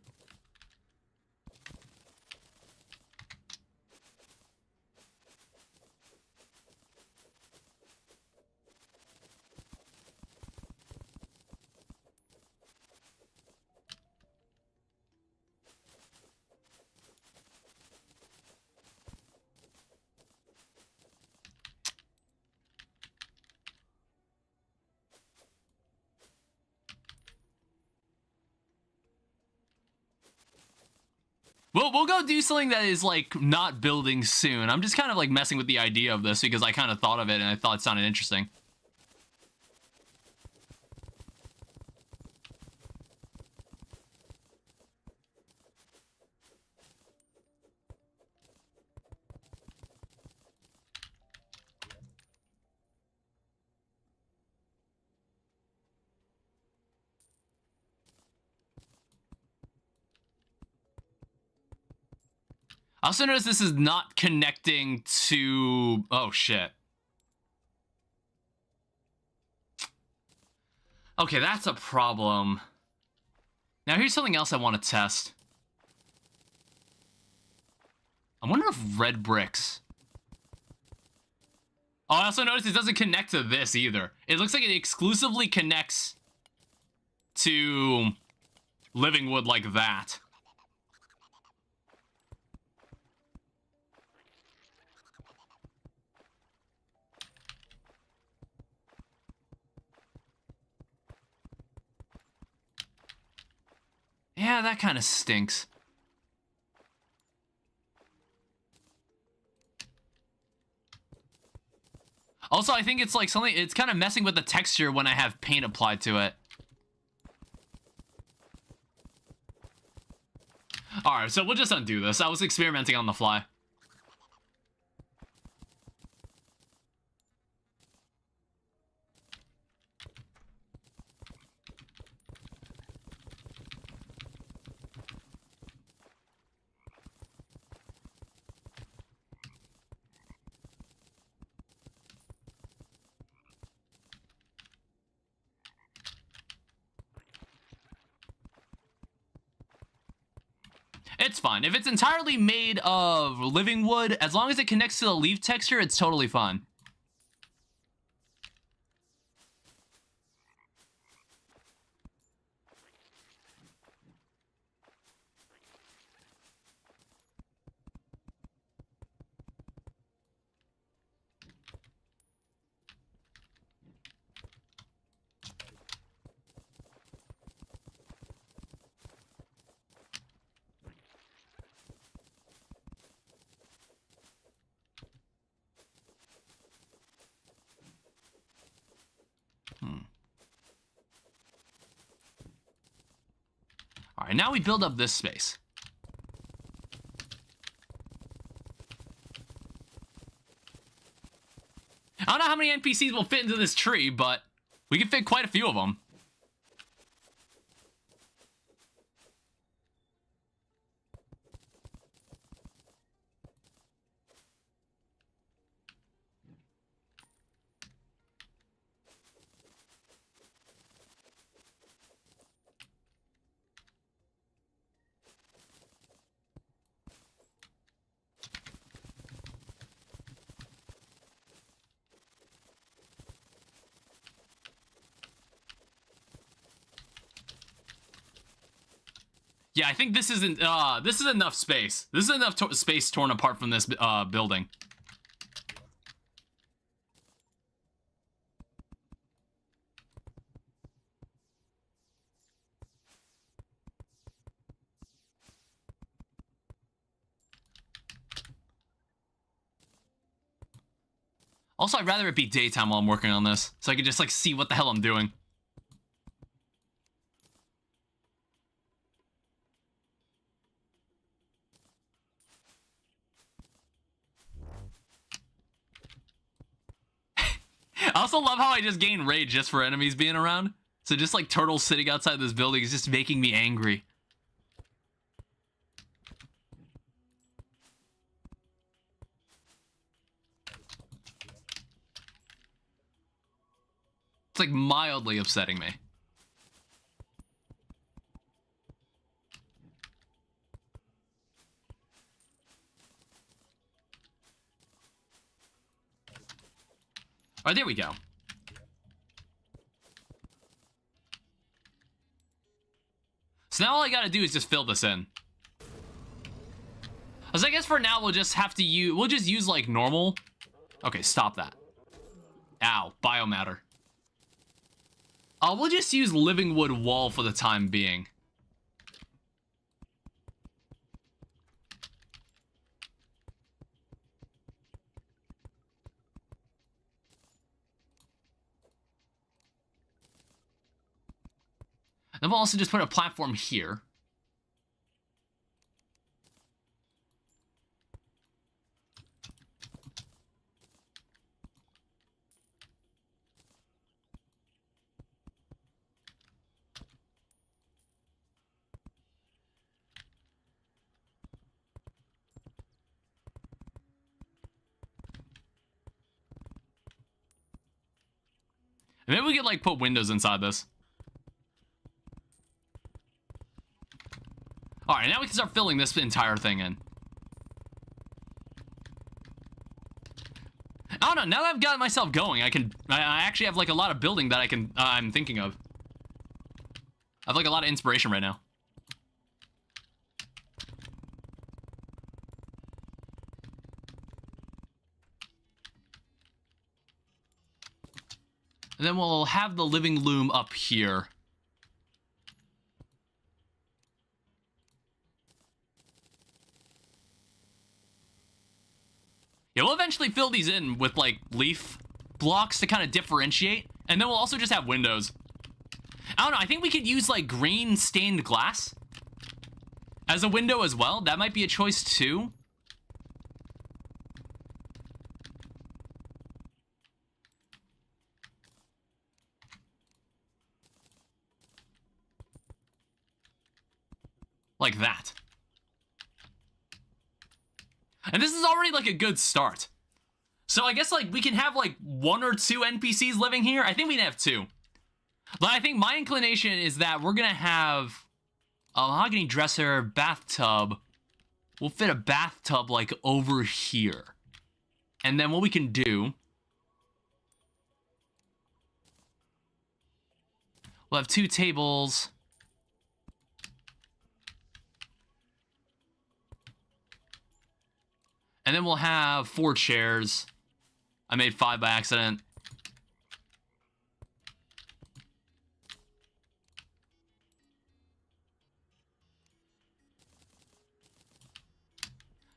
We'll go do something that is, like, not building soon. I'm just kind of, like, messing with the idea of this because I kind of thought of it and I thought it sounded interesting. I also noticed this is not connecting to... Oh, shit. Okay, that's a problem. Now, here's something else I want to test. I wonder if red bricks... Oh, I also noticed it doesn't connect to this either. It looks like it exclusively connects to living wood like that. Yeah, that kind of stinks. Also, I think it's like something, it's kind of messing with the texture when I have paint applied to it. Alright, so we'll just undo this. I was experimenting on the fly. It's fine. If it's entirely made of living wood, as long as it connects to the leaf texture, it's totally fine. Alright, now we build up this space. I don't know how many NPCs will fit into this tree, but we can fit quite a few of them. Yeah, I think this isn't, this is enough space. This is enough space torn apart from this, building. Also, I'd rather it be daytime while I'm working on this, so I can just, like, see what the hell I'm doing. I also love how I just gain rage just for enemies being around. So just, like, turtles sitting outside this building is just making me angry. It's, like, mildly upsetting me. Alright, there we go. So now all I gotta do is just fill this in. So I guess for now we'll just have to use, we'll just use like normal. Okay, stop that. Ow, biomatter. We'll just use living wood wall for the time being. Then we'll also just put a platform here. And maybe we could like put windows inside this. Alright, now we can start filling this entire thing in. I don't know, now that I've got myself going, I actually have like a lot of building that I'm thinking of. I have like a lot of inspiration right now. And then we'll have the living loom up here. Yeah, we'll eventually fill these in with, like, leaf blocks to kind of differentiate. And then we'll also just have windows. I don't know, I think we could use, like, green stained glass as a window as well. That might be a choice, too. Like that. And this is already, like, a good start. So I guess, like, we can have, like, 1 or 2 NPCs living here. I think we can have 2. But I think my inclination is that we're gonna have a mahogany dresser, bathtub. We'll fit a bathtub, like, over here. And then what we can do... we'll have 2 tables... and then we'll have 4 chairs. I made 5 by accident.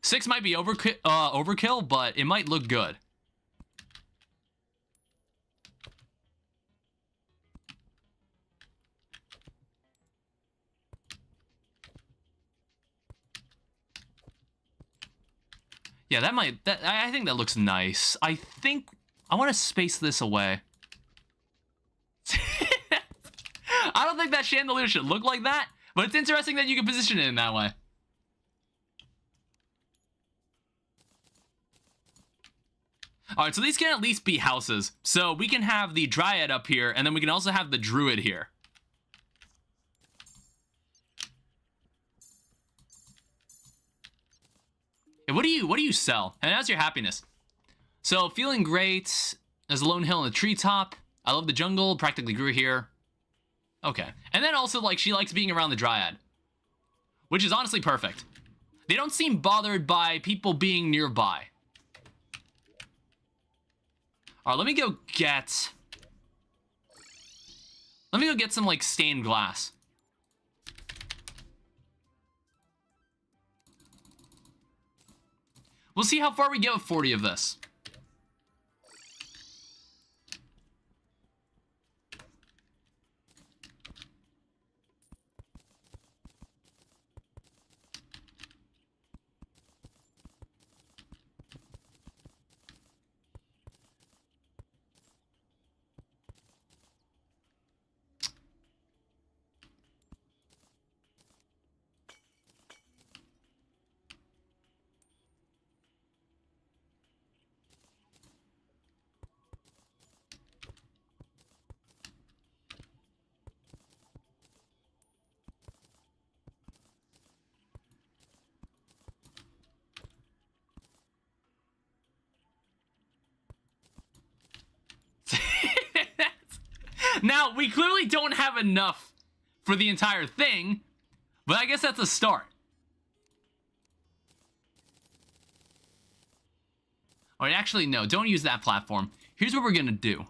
Six might be overkill, but it might look good. Yeah, I think that looks nice. I think I want to space this away. I don't think that chandelier should look like that, but it's interesting that you can position it in that way. Alright, so these can at least be houses. So we can have the Dryad up here, and then we can also have the Druid here. What do you sell? And how's your happiness? So, feeling great. There's a lone hill on the treetop. I love the jungle. Practically grew here. Okay. And then also, like, she likes being around the Dryad. which is honestly perfect. They don't seem bothered by people being nearby. All right, let me go get some, like, stained glass. We'll see how far we get with 40 of this. Now, we clearly don't have enough for the entire thing, but I guess that's a start. All right, actually, no, don't use that platform. Here's what we're gonna do.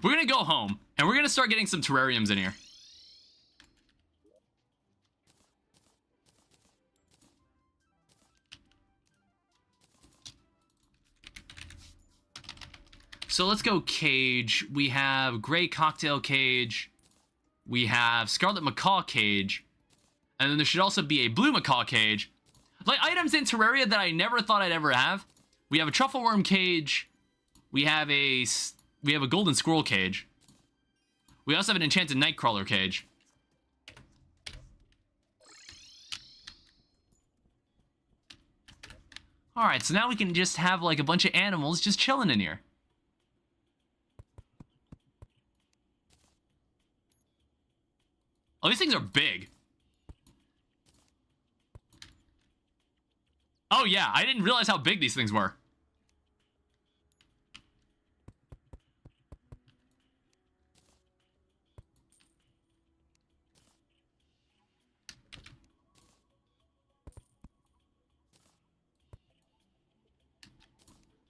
We're gonna go home, and we're gonna start getting some terrariums in here. So let's go cage. We have gray cocktail cage. We have scarlet macaw cage. And then there should also be a blue macaw cage. Like, items in Terraria that I never thought I'd ever have. We have a truffle worm cage. We have a golden squirrel cage. We also have an enchanted nightcrawler cage. Alright, so now we can just have, like, a bunch of animals just chilling in here. Oh, these things are big. Oh, yeah, I didn't realize how big these things were.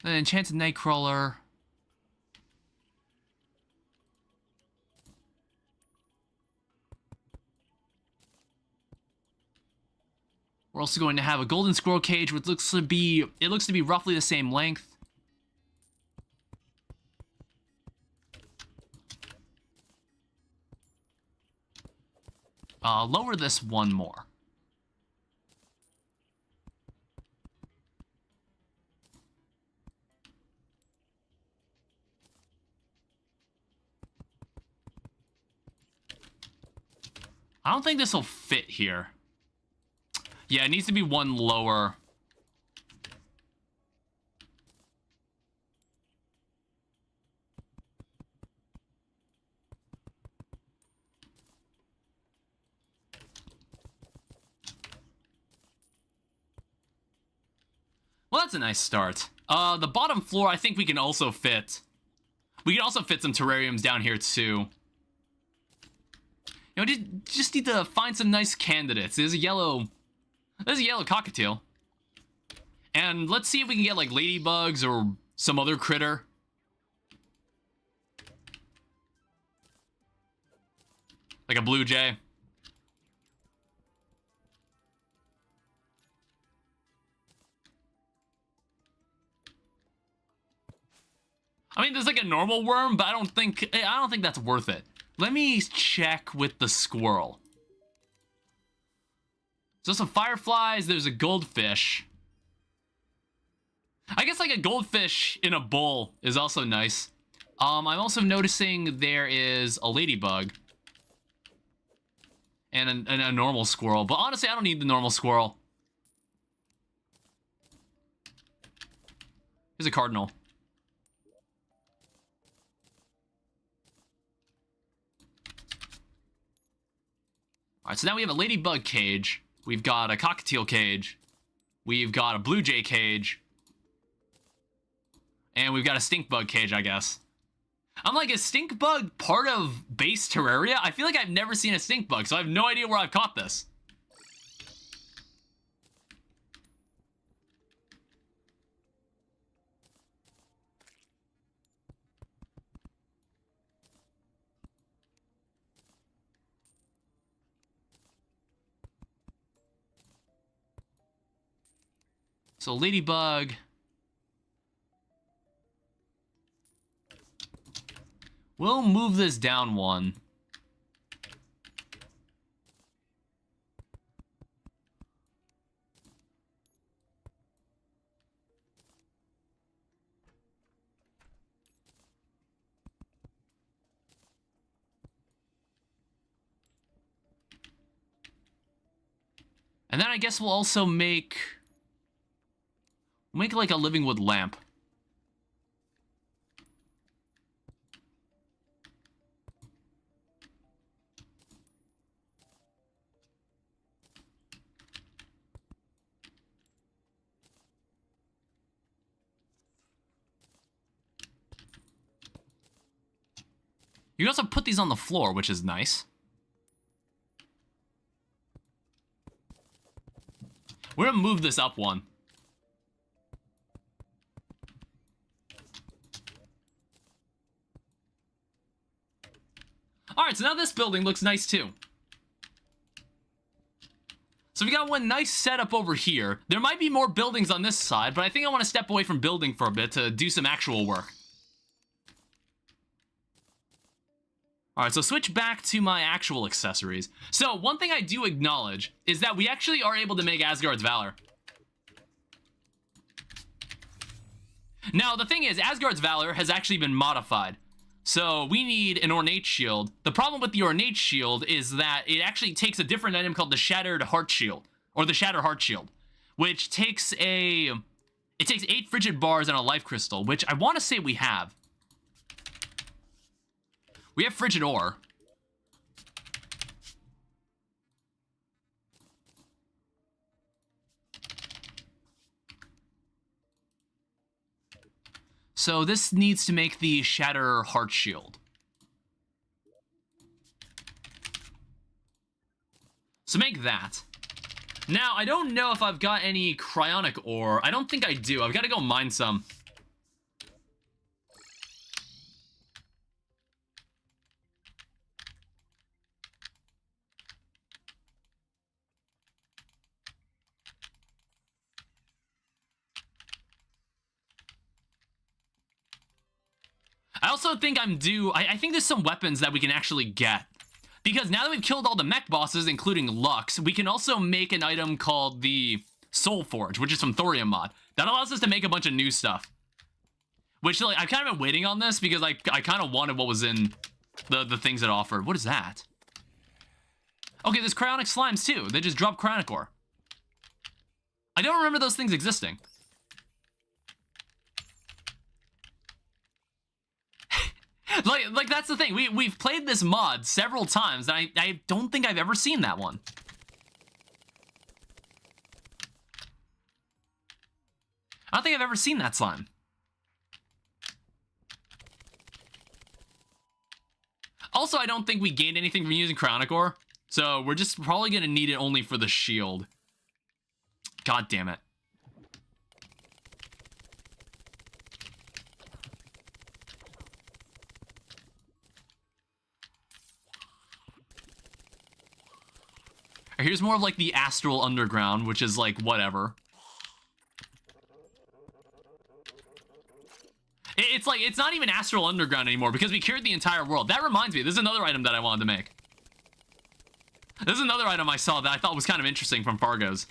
An enchanted nightcrawler. We're also going to have a golden squirrel cage, which looks to be roughly the same length. Lower this one more. I don't think this will fit here. Yeah, it needs to be one lower. Well, that's a nice start. The bottom floor, I think we can also fit. We can also fit some terrariums down here, too. You know, just need to find some nice candidates. There's a yellow cockatiel. And let's see if we can get, like, ladybugs or some other critter. Like a blue jay. I mean, there's like a normal worm, but I don't think that's worth it. Let me check with the squirrel. So some fireflies, there's a goldfish. I guess like a goldfish in a bowl is also nice. I'm also noticing there is a ladybug. And a normal squirrel. But honestly, I don't need the normal squirrel. Here's a cardinal. Alright, so now we have a ladybug cage. We've got a cockatiel cage. We've got a blue jay cage. And we've got a stink bug cage, I guess. I'm like, is stink bug part of base Terraria? I feel like I've never seen a stink bug, so I have no idea where I've caught this. So ladybug. We'll move this down one. And then I guess we'll also make like a living wood lamp. You can also put these on the floor, which is nice. We're gonna move this up one. Alright, so now this building looks nice too. So we got one nice setup over here. There might be more buildings on this side, but I think I want to step away from building for a bit to do some actual work. Alright, so switch back to my actual accessories. So, one thing I do acknowledge is that we actually are able to make Asgard's Valor. Now, the thing is, Asgard's Valor has actually been modified. So, we need an Ornate Shield. The problem with the Ornate Shield is that it actually takes a different item called the Shattered Heart Shield. Or the Shattered Heart Shield. Which takes it takes 8 Frigid Bars and a Life Crystal, which I want to say we have. We have Frigid Ore. So this needs to make the Shatter Heart Shield. So make that. Now, I don't know if I've got any Cryonic Ore. I don't think I do. I've got to go mine some. I also think I'm due... I think there's some weapons that we can actually get. Because now that we've killed all the mech bosses, including Lux, we can also make an item called the Soul Forge, which is from Thorium mod. That allows us to make a bunch of new stuff. Which, like, I've kind of been waiting on this because I kind of wanted what was in the things it offered. What is that? Okay, there's Cryonic Slimes, too. They just drop Cryonic Ore. I don't remember those things existing. Like that's the thing. We've played this mod several times, and I don't think I've ever seen that one. I don't think I've ever seen that slime. Also, I don't think we gained anything from using Cryonic Ore, so we're just probably gonna need it only for the shield. God damn it. Here's more of like the Astral Underground, which is like whatever. It's like, it's not even Astral Underground anymore because we cured the entire world. That reminds me, this is another item that I wanted to make. This is another item I saw that I thought was kind of interesting from Fargo's.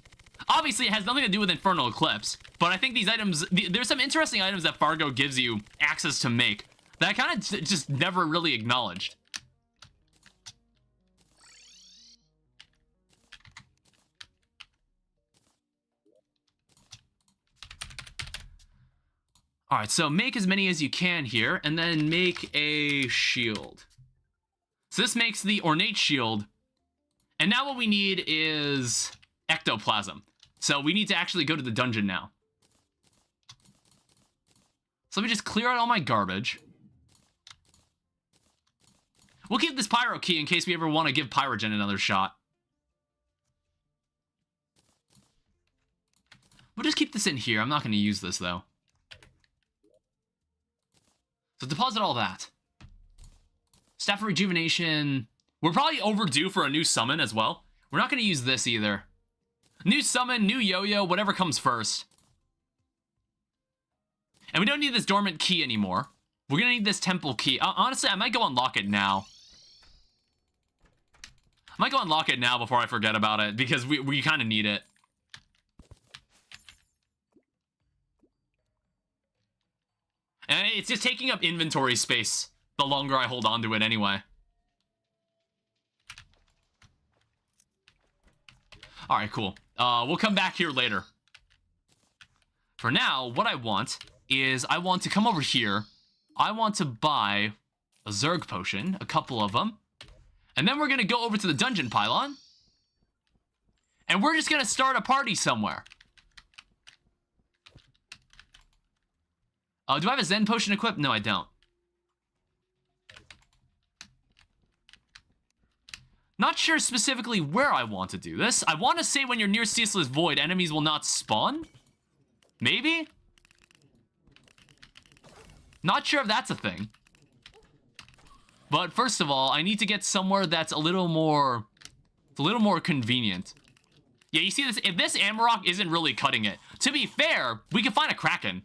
Obviously, it has nothing to do with Infernal Eclipse, but I think these items, there's some interesting items that Fargo gives you access to make that I kind of just never really acknowledged. Alright, so make as many as you can here, and then make a shield. So this makes the Ornate Shield, and now what we need is Ectoplasm. So we need to actually go to the dungeon now. So let me just clear out all my garbage. We'll keep this Pyro key in case we ever want to give Pyrogen another shot. We'll just keep this in here. I'm not going to use this, though. So deposit all that. Staff of Rejuvenation. We're probably overdue for a new summon as well. We're not going to use this either. New summon, new yo-yo, whatever comes first. And we don't need this dormant key anymore. We're going to need this temple key. Honestly, I might go unlock it now. I might go unlock it now before I forget about it, because we kind of need it. And it's just taking up inventory space the longer I hold on to it anyway. Alright, cool. We'll come back here later. For now, what I want is I want to come over here. I want to buy a Zerg potion, a couple of them. And then we're going to go over to the dungeon pylon. And we're just going to start a party somewhere. Do I have a Zen potion equipped? No, I don't. Not sure specifically where I want to do this. I want to say when you're near Ceaseless Void, enemies will not spawn. Maybe? Not sure if that's a thing. But first of all, I need to get somewhere that's a little more convenient. Yeah, you see this? If this Amarok isn't really cutting it, to be fair, we can find a Kraken.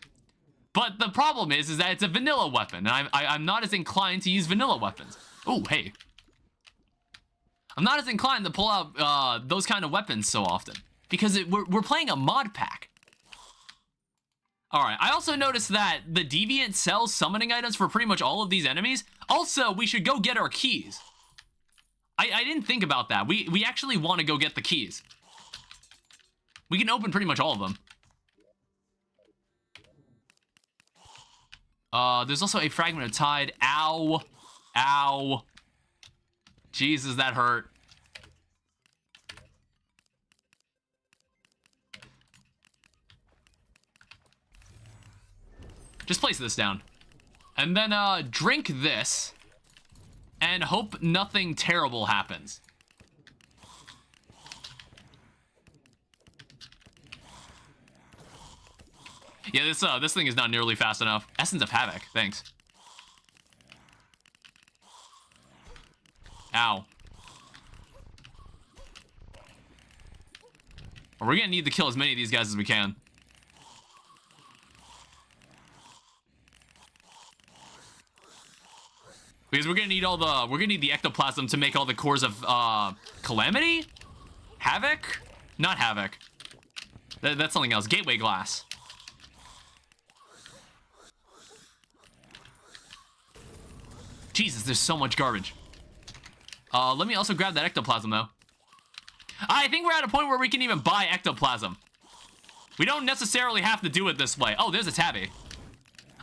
But the problem is that it's a vanilla weapon, and I'm not as inclined to use vanilla weapons. Oh, hey. I'm not as inclined to pull out those kind of weapons so often, because we're playing a mod pack. Alright, I also noticed that the Deviant sells summoning items for pretty much all of these enemies. Also, we should go get our keys. I didn't think about that. We actually want to go get the keys. We can open pretty much all of them. There's also a Fragment of Tide. Ow. Ow. Jesus, that hurt. Just place this down. And then, drink this. And hope nothing terrible happens. Yeah, this thing is not nearly fast enough. Essence of Havoc, thanks. Ow. We're gonna need to kill as many of these guys as we can. Because we're gonna need the ectoplasm to make all the cores of Calamity? Havoc? Not Havoc. That's something else. Gateway Glass. Jesus, there's so much garbage. Let me also grab that ectoplasm, though. I think we're at a point where we can even buy ectoplasm. We don't necessarily have to do it this way. Oh, there's a tabby.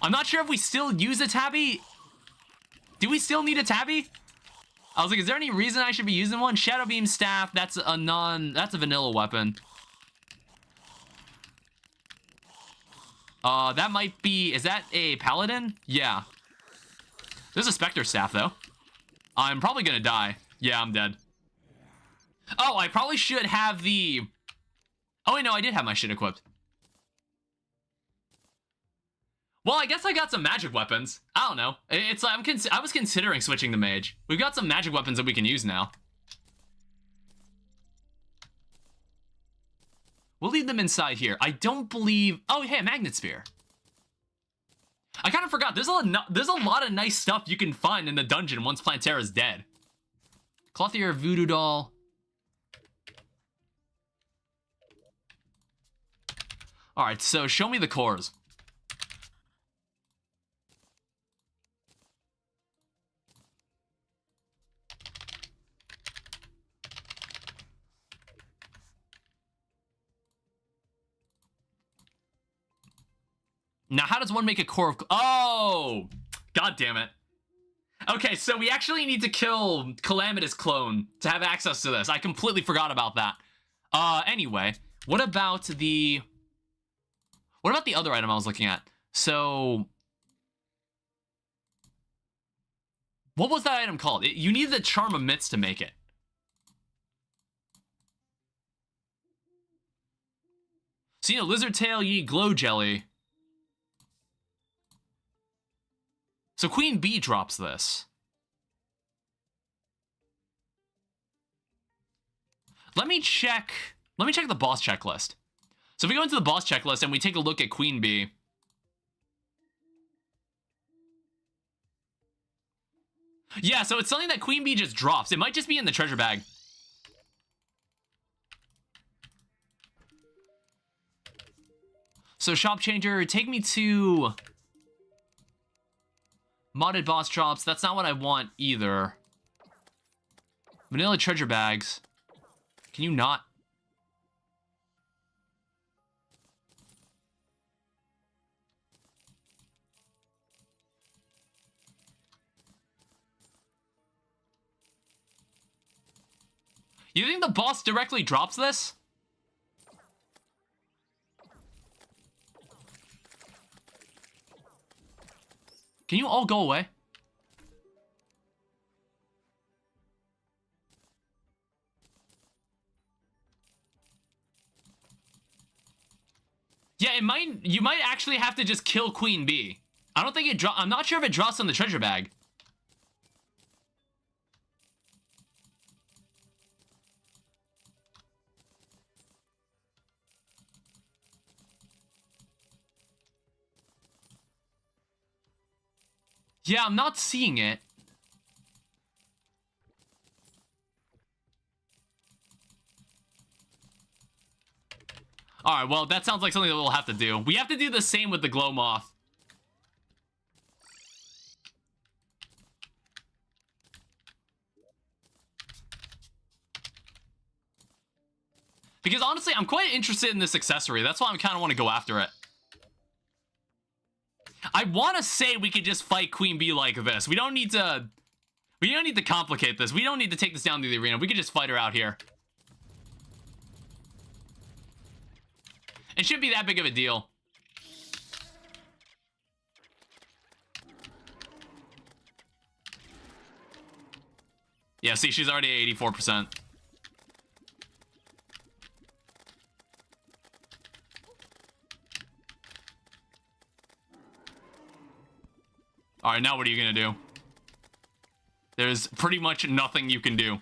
I'm not sure if we still use a tabby. Do we still need a tabby? I was like, is there any reason I should be using one? Shadow Beam Staff, that's a vanilla weapon. That might be, is that a paladin? Yeah. There's a Spectre Staff, though. I'm probably gonna die. Yeah, I'm dead. Oh, I probably should have the... Oh, wait, no, I did have my shit equipped. Well, I guess I got some magic weapons. I don't know. It's like I was considering switching the mage. We've got some magic weapons that we can use now. We'll leave them inside here. I don't believe... Oh, hey, a Magnet Sphere. I kind of forgot. There's a lot of nice stuff you can find in the dungeon once Plantera's dead. Clothier Voodoo Doll. Alright, so show me the cores. Now, how does one make a core of... Oh! God damn it. Okay, so we actually need to kill Calamitous Clone to have access to this. I completely forgot about that. Anyway, what about the other item I was looking at? So... What was that item called? You need the Charm Amidst to make it. So you need a Lizard Tail, you need Glow Jelly. So Queen Bee drops this. Let me check the boss checklist. So if we go into the boss checklist and we take a look at Queen Bee. Yeah, so it's something that Queen Bee just drops. It might just be in the treasure bag. So shop changer, take me to modded boss drops. That's not what I want either. Vanilla treasure bags. Can you not? You think the boss directly drops this? Can you all go away? Yeah, it might. You might actually have to just kill Queen Bee. I don't think it I'm not sure if it drops on the treasure bag. Yeah, I'm not seeing it. Alright, well, that sounds like something that we'll have to do. We have to do the same with the Glow Moth. Because honestly, I'm quite interested in this accessory. That's why I kind of want to go after it. I want to say we could just fight Queen Bee like this. We don't need to complicate this. We don't need to take this down to the arena. We could just fight her out here. It shouldn't be that big of a deal. Yeah, see, she's already at 84%. Alright, now what are you gonna do? There's pretty much nothing you can do.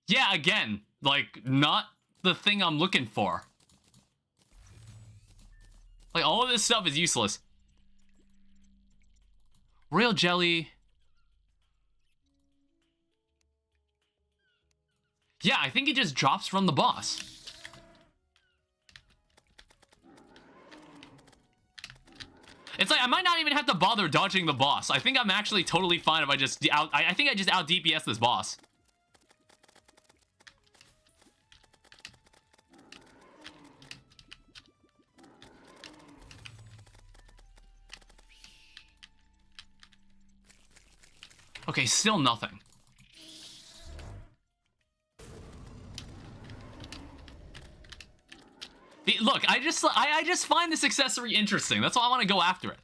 Yeah, again, like, not the thing I'm looking for. Like, all of this stuff is useless. Royal Jelly. Yeah, I think it just drops from the boss. It's like, I might not even have to bother dodging the boss. I think I'm actually totally fine if I just I think I just out DPS this boss. Okay, still nothing. Look, I just find this accessory interesting. That's why I want to go after it.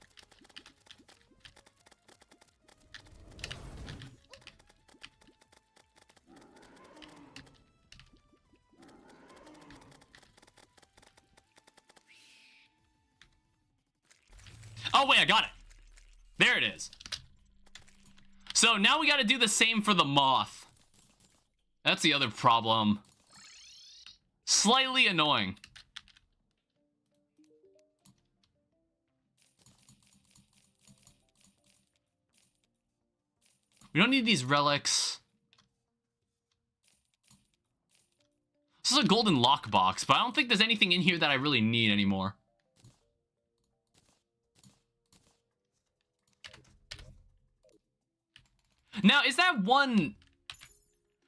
Oh wait, I got it. There it is. So now we got to do the same for the moth. That's the other problem. Slightly annoying. We don't need these relics. This is a golden lockbox, but I don't think there's anything in here that I really need anymore. Now, is that one...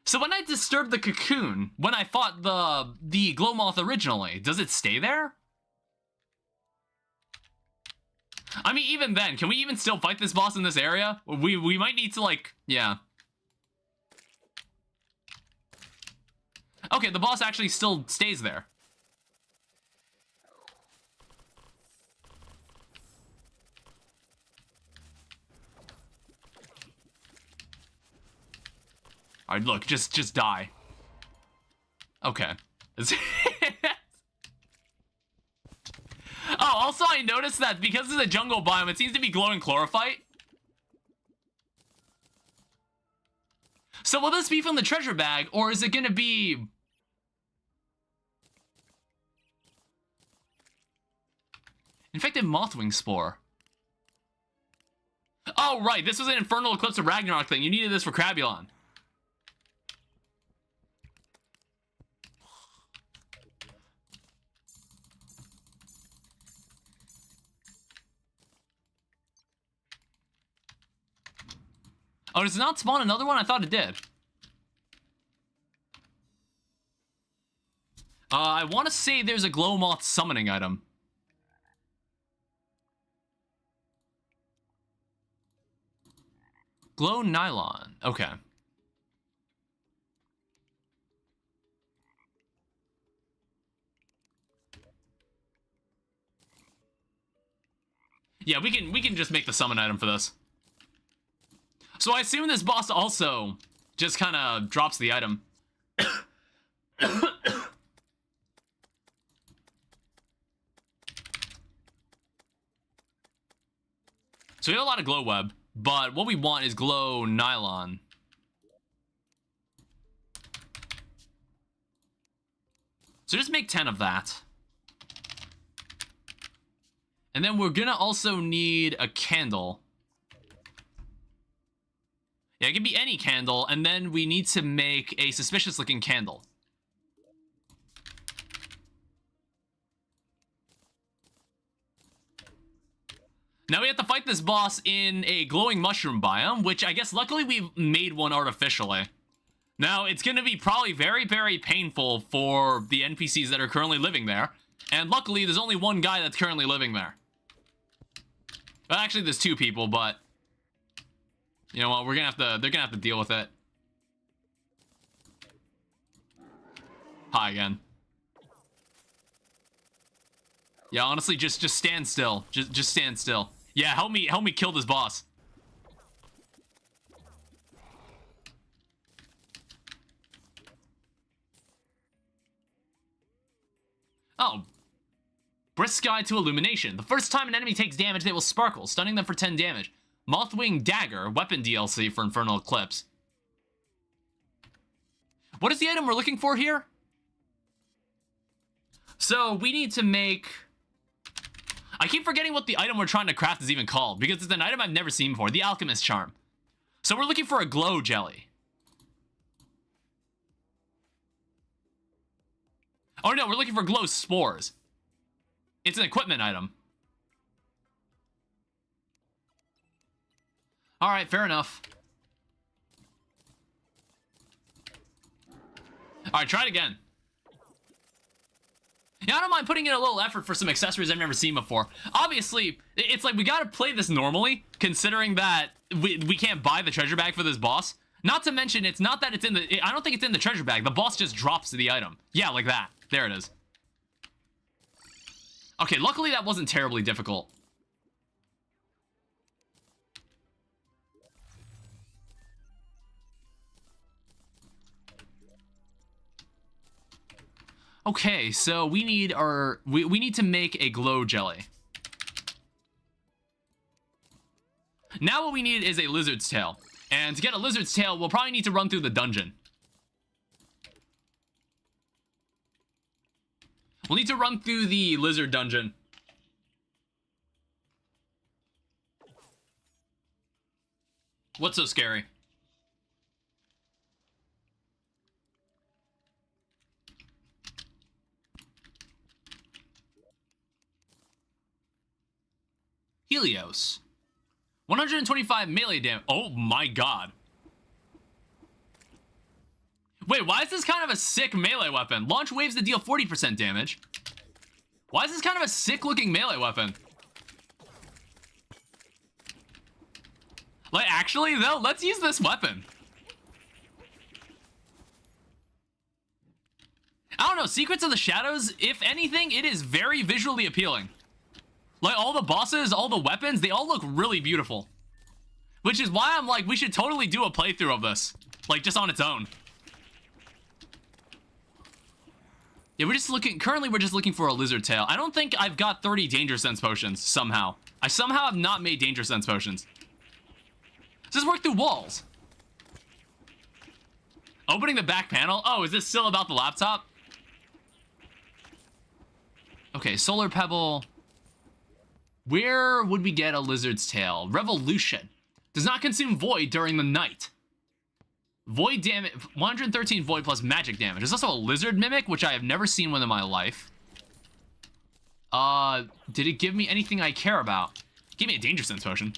So when I disturbed the cocoon, when I fought the glow moth originally, does it stay there? I mean, even then, can we even still fight this boss in this area? We might need to, like, yeah. Okay, the boss actually still stays there. Alright, look, just die. Okay. Oh, also I noticed that because of the jungle biome, it seems to be glowing chlorophyte. So will this be from the treasure bag, or is it gonna be... Infected Mothwing Spore. Oh, right, this was an Infernal Eclipse of Ragnarok thing. You needed this for Crabulon. Oh, does it not spawn another one? I thought it did. I want to say there's a glow moth summoning item. Glow nylon. Okay. Yeah, we can just make the summon item for this. So I assume this boss also just kind of drops the item. So we have a lot of glow web, but what we want is glow nylon. So just make 10 of that. And then we're gonna also need a candle. Yeah, it can be any candle, and then we need to make a suspicious looking candle. Now we have to fight this boss in a glowing mushroom biome, which I guess luckily we've made one artificially. Now, it's going to be probably very, very painful for the NPCs that are currently living there. And luckily, there's only one guy that's currently living there. Well, actually, there's two people, but... You know what, they're gonna have to deal with it. Hi again. Yeah, honestly, just stand still. Just stand still. Yeah, help me kill this boss. Oh. Brisk Guide to Illumination. The first time an enemy takes damage, they will sparkle, stunning them for 10 damage. Mothwing Dagger, weapon DLC for Infernal Eclipse. What is the item we're looking for here? So, we need to make... I keep forgetting what the item we're trying to craft is even called, because it's an item I've never seen before, the Alchemist Charm. So we're looking for a glow jelly. Oh no, we're looking for glow spores. It's an equipment item. Alright, fair enough. Alright, try it again. Yeah, I don't mind putting in a little effort for some accessories I've never seen before. Obviously, it's like we gotta play this normally, considering that we can't buy the treasure bag for this boss. Not to mention, it's not that it's in the... I don't think it's in the treasure bag. The boss just drops the item. Yeah, like that. There it is. Okay, luckily that wasn't terribly difficult. Okay, so we need our... We need to make a glow jelly. Now what we need is a lizard's tail. And to get a lizard's tail, we'll probably need to run through the dungeon. We'll need to run through the lizard dungeon. What's so scary? Helios. 125 melee damage. Oh my god. Wait, why is this kind of a sick melee weapon? Launch waves that deal 40% damage. Why is this kind of a sick looking melee weapon? Like, actually, though, let's use this weapon. I don't know, Secrets of the Shadows, if anything, it is very visually appealing. Like, all the bosses, all the weapons, they all look really beautiful. Which is why I'm like, we should totally do a playthrough of this. Like, just on its own. Yeah, we're just looking... Currently, we're just looking for a lizard tail. I don't think I've got 30 danger sense potions, somehow. I somehow have not made danger sense potions. Does this work through walls? Opening the back panel? Oh, is this still about the laptop? Okay, solar pebble. Where would we get a lizard's tail? Revolution. Does not consume void during the night. Void damage, 113 void plus magic damage. There's also a lizard mimic, which I have never seen one in my life. Did it give me anything I care about? Give me a danger sense potion.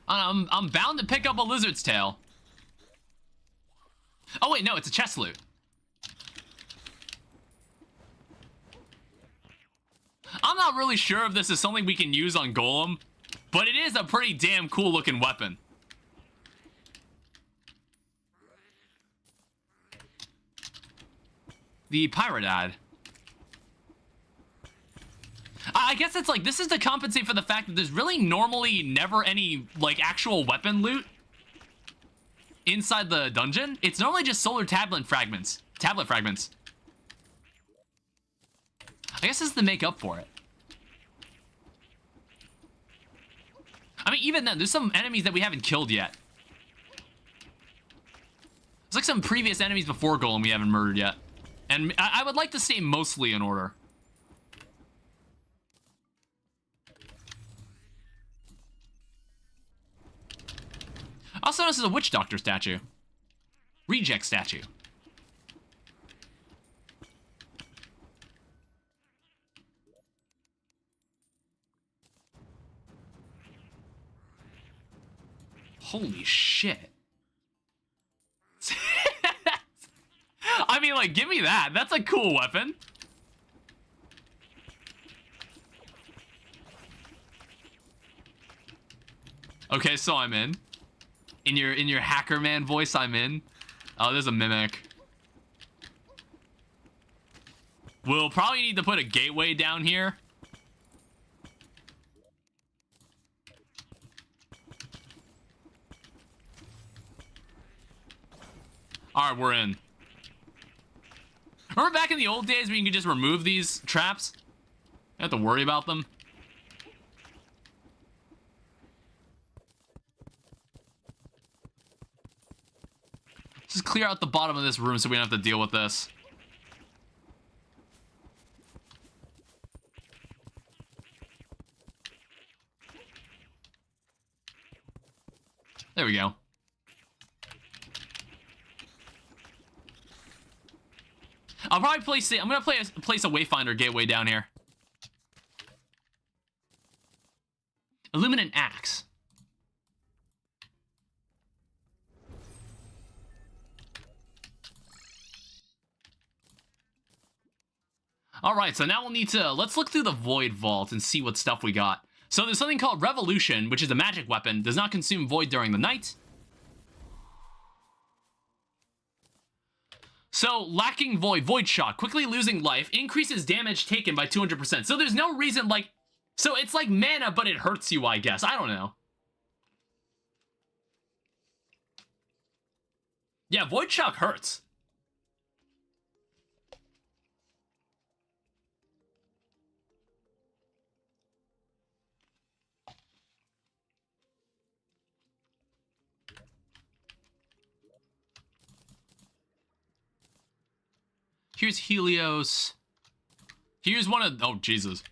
I'm bound to pick up a lizard's tail. Oh wait, no, it's a chest loot. I'm not really sure if this is something we can use on Golem, but it is a pretty damn cool looking weapon. The Pyrodad. I guess it's like, this is to compensate for the fact that there's really normally never any, like, actual weapon loot inside the dungeon. It's normally just solar tablet fragments. I guess this is to make up for it. I mean, even then, there's some enemies that we haven't killed yet. There's like some previous enemies before Golem we haven't murdered yet. And I would like to stay mostly in order. Also, this is a witch doctor statue. Reject statue. Holy shit. I mean, like, give me that. That's a cool weapon. Okay, so I'm in. In your hacker man voice, I'm in. Oh, there's a mimic. We'll probably need to put a gateway down here. Alright, we're in. Remember back in the old days when you could just remove these traps? You don't have to worry about them. Just clear out the bottom of this room so we don't have to deal with this. There we go. I'll probably place it. I'm gonna place a Wayfinder gateway down here. Illuminant axe. All right, so now we'll need to let's look through the Void Vault and see what stuff we got. So there's something called Revolution, which is a magic weapon. Does not consume void during the night. So, lacking void, void shock, quickly losing life, increases damage taken by 200%. So there's no reason, like, so it's like mana, but it hurts you, I guess. I don't know. Yeah, void shock hurts. Here's Helios. Here's one of... Oh, Jesus.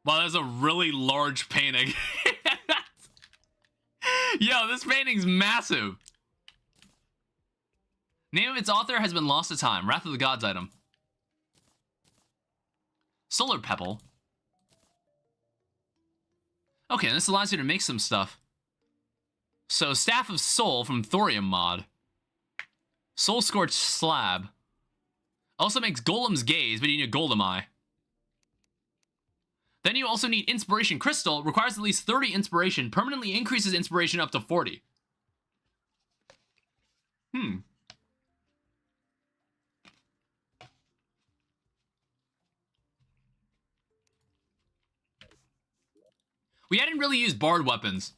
Wow, that's a really large painting. Yo, this painting's massive. Name of its author has been lost to time. Wrath of the Gods item. Solar Pebble. Okay, and this allows you to make some stuff. So, Staff of Soul from Thorium mod. Soul Scorched Slab. Also makes Golem's Gaze, but you need a Golem Eye. Then you also need Inspiration Crystal. Requires at least 30 Inspiration. Permanently increases Inspiration up to 40. We hadn't really used bard weapons.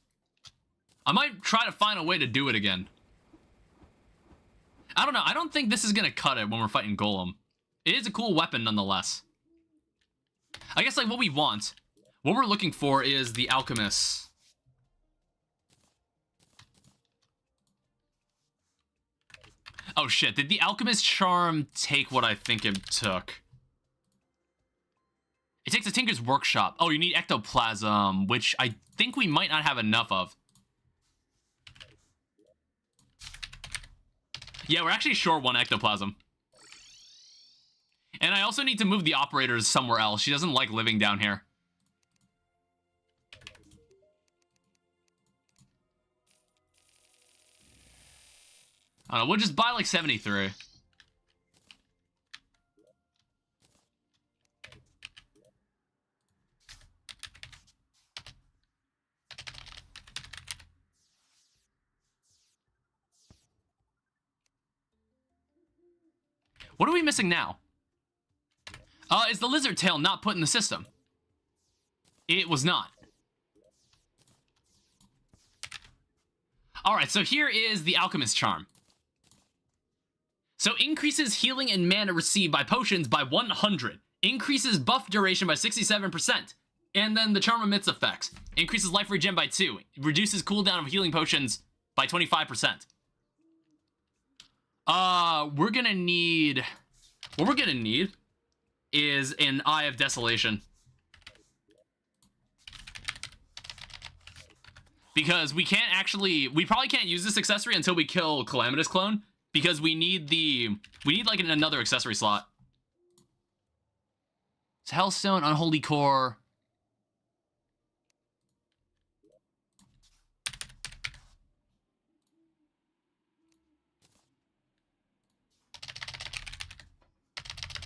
I might try to find a way to do it again. I don't know. I don't think this is going to cut it when we're fighting Golem. It is a cool weapon nonetheless. I guess like what we're looking for is the Alchemist. Oh shit, did the Alchemist Charm take what I think it took? It takes a Tinker's Workshop. Oh, you need Ectoplasm, which I think we might not have enough of. Yeah, we're actually short 1 Ectoplasm. And I also need to move the operators somewhere else. She doesn't like living down here. I don't know, we'll just buy like 73. What are we missing now? Is the lizard tail not put in the system? It was not. Alright, so here is the Alchemist Charm. So increases healing and mana received by potions by 100. Increases buff duration by 67%. And then the charm emits effects. Increases life regen by 2. Reduces cooldown of healing potions by 25%. We're gonna need... What we're gonna need is an Eye of Desolation. Because we can't actually... We probably can't use this accessory until we kill Calamitous Clone. Because we need like another accessory slot. It's Hellstone, Unholy Core.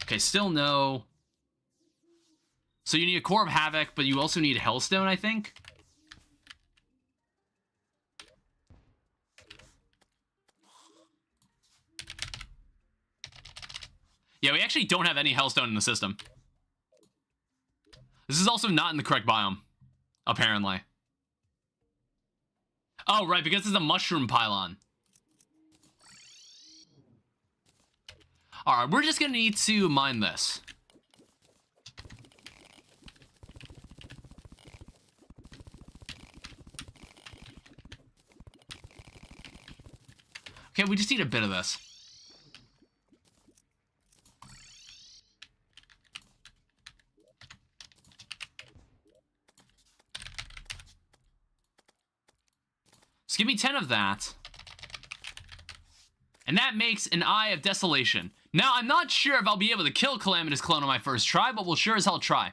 Okay, still no. So you need a Core of Havoc, but you also need Hellstone, I think. Yeah, we actually don't have any Hellstone in the system. This is also not in the correct biome, apparently. Oh, right, because it's a mushroom pylon. Alright, we're just gonna need to mine this. Okay, we just need a bit of this. Just give me 10 of that. And that makes an Eye of Desolation. Now, I'm not sure if I'll be able to kill Calamitous Clone on my first try, but we'll sure as hell try.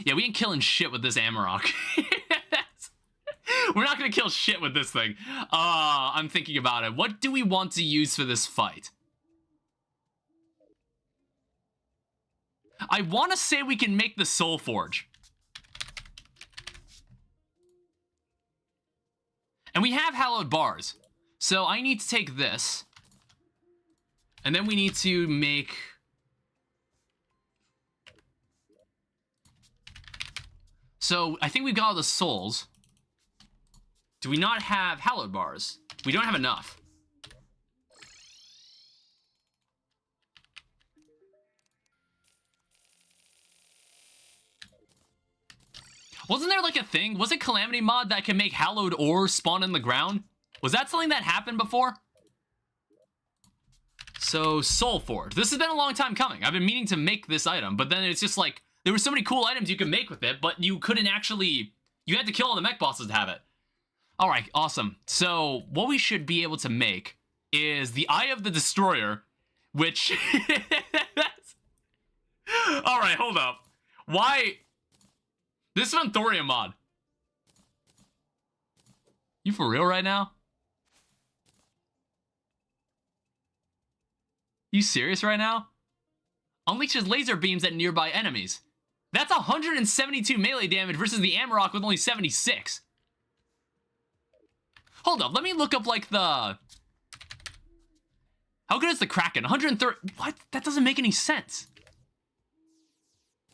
Yeah, we ain't killing shit with this Amarok. We're not gonna kill shit with this thing. I'm thinking about it. What do we want to use for this fight? I want to say we can make the Soul Forge. And we have hallowed bars. So I need to take this. And then we need to make... So I think we've got all the souls. Do we not have hallowed bars? We don't have enough. Wasn't there like a thing? Was it Calamity mod that can make hallowed ore spawn in the ground? Was that something that happened before? So, Soul Forge. This has been a long time coming. I've been meaning to make this item, but then it's just like, there were so many cool items you could make with it, but you couldn't actually, you had to kill all the mech bosses to have it. Alright, awesome. So, what we should be able to make is the Eye of the Destroyer, which... Alright, hold up. Why... This is on Thorium mod. You for real right now? You serious right now? Unleashes laser beams at nearby enemies. That's 172 melee damage versus the Amarok with only 76. Hold up, let me look up like the... How good is the Kraken? 130... What? That doesn't make any sense.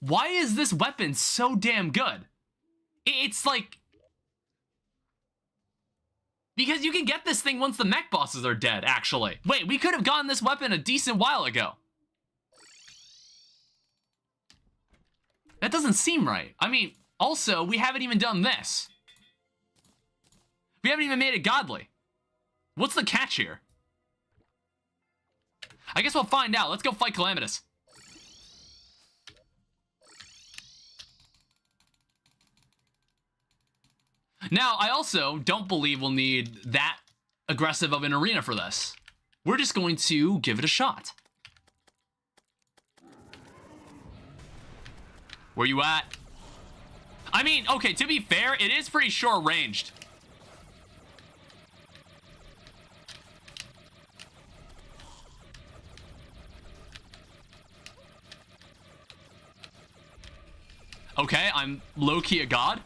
Why is this weapon so damn good? It's like... Because you can get this thing once the mech bosses are dead, actually. Wait, we could have gotten this weapon a decent while ago. That doesn't seem right. I mean, also, we haven't even done this. We haven't even made it godly. What's the catch here? I guess we'll find out. Let's go fight Calamitous. Now, I also don't believe we'll need that aggressive of an arena for this. We're just going to give it a shot. Where you at? I mean, okay, to be fair, it is pretty short-ranged. Okay, I'm low-key a god.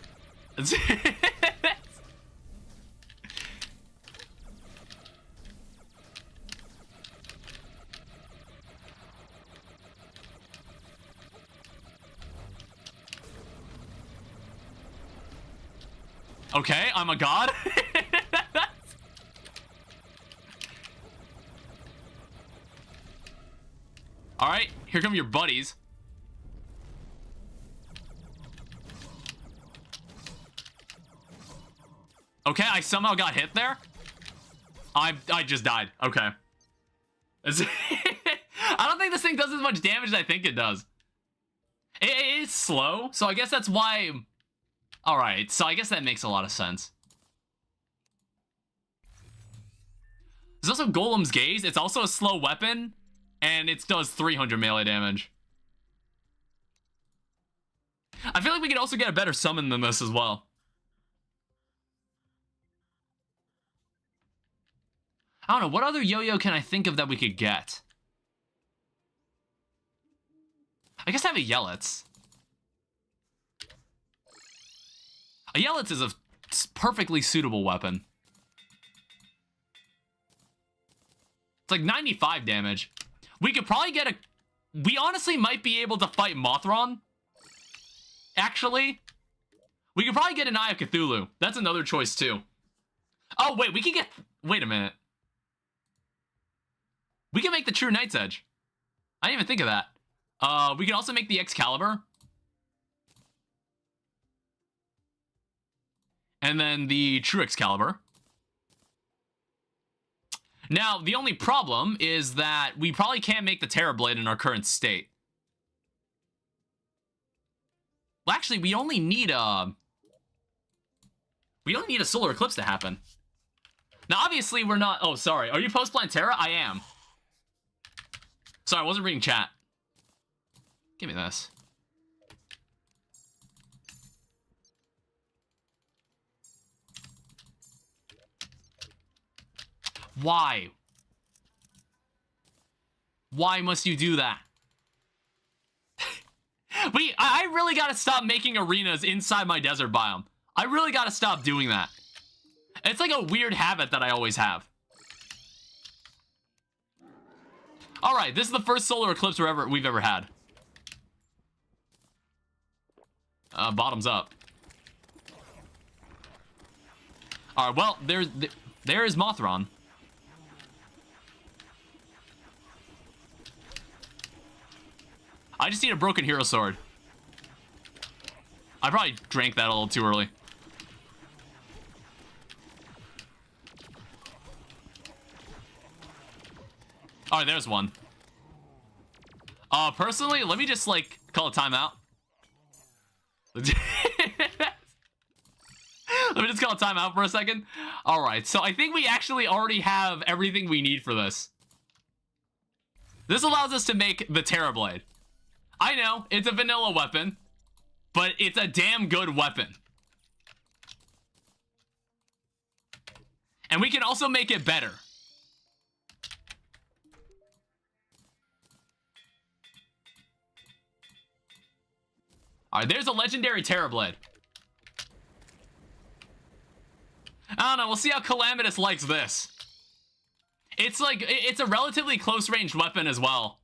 Okay, I'm a god. Alright, here come your buddies. Okay, I somehow got hit there. I just died. Okay. I don't think this thing does as much damage as I think it does. It's slow, so I guess that's why... Alright, so I guess that makes a lot of sense. There's also Golem's Gaze. It's also a slow weapon, and it does 300 melee damage. I feel like we could also get a better summon than this as well. I don't know, what other yo-yo can I think of that we could get? I guess I have a Yelitz. A Yelitz is a perfectly suitable weapon. It's like 95 damage. We could probably get a... We honestly might be able to fight Mothron. Actually. We could probably get an Eye of Cthulhu. That's another choice too. Oh, wait, we could get... Wait a minute. We can make the True Knight's Edge. I didn't even think of that. We can also make the Excalibur. And then the True Excalibur. Now, the only problem is that we probably can't make the Terrorblade in our current state. Well, actually, we only need a solar eclipse to happen. Now, obviously, we're not... Oh, sorry. Are you post-Plantera? I am. Sorry, I wasn't reading chat. Give me this. Why? Why must you do that? I really gotta stop making arenas inside my desert biome. I really gotta stop doing that. It's like a weird habit that I always have. Alright, this is the first solar eclipse we've ever had. Bottoms up. Alright, well, there is Mothron. I just need a broken hero sword. I probably drank that a little too early. All right, there's one. Personally, let me just, like, call a timeout. Let me just call a timeout for a second. All right, so I think we actually already have everything we need for this. This allows us to make the Terrorblade. I know, it's a vanilla weapon, but it's a damn good weapon. And we can also make it better. Alright, there's a legendary Terrorblade. I don't know, we'll see how Calamitous likes this. It's like, it's a relatively close-ranged weapon as well.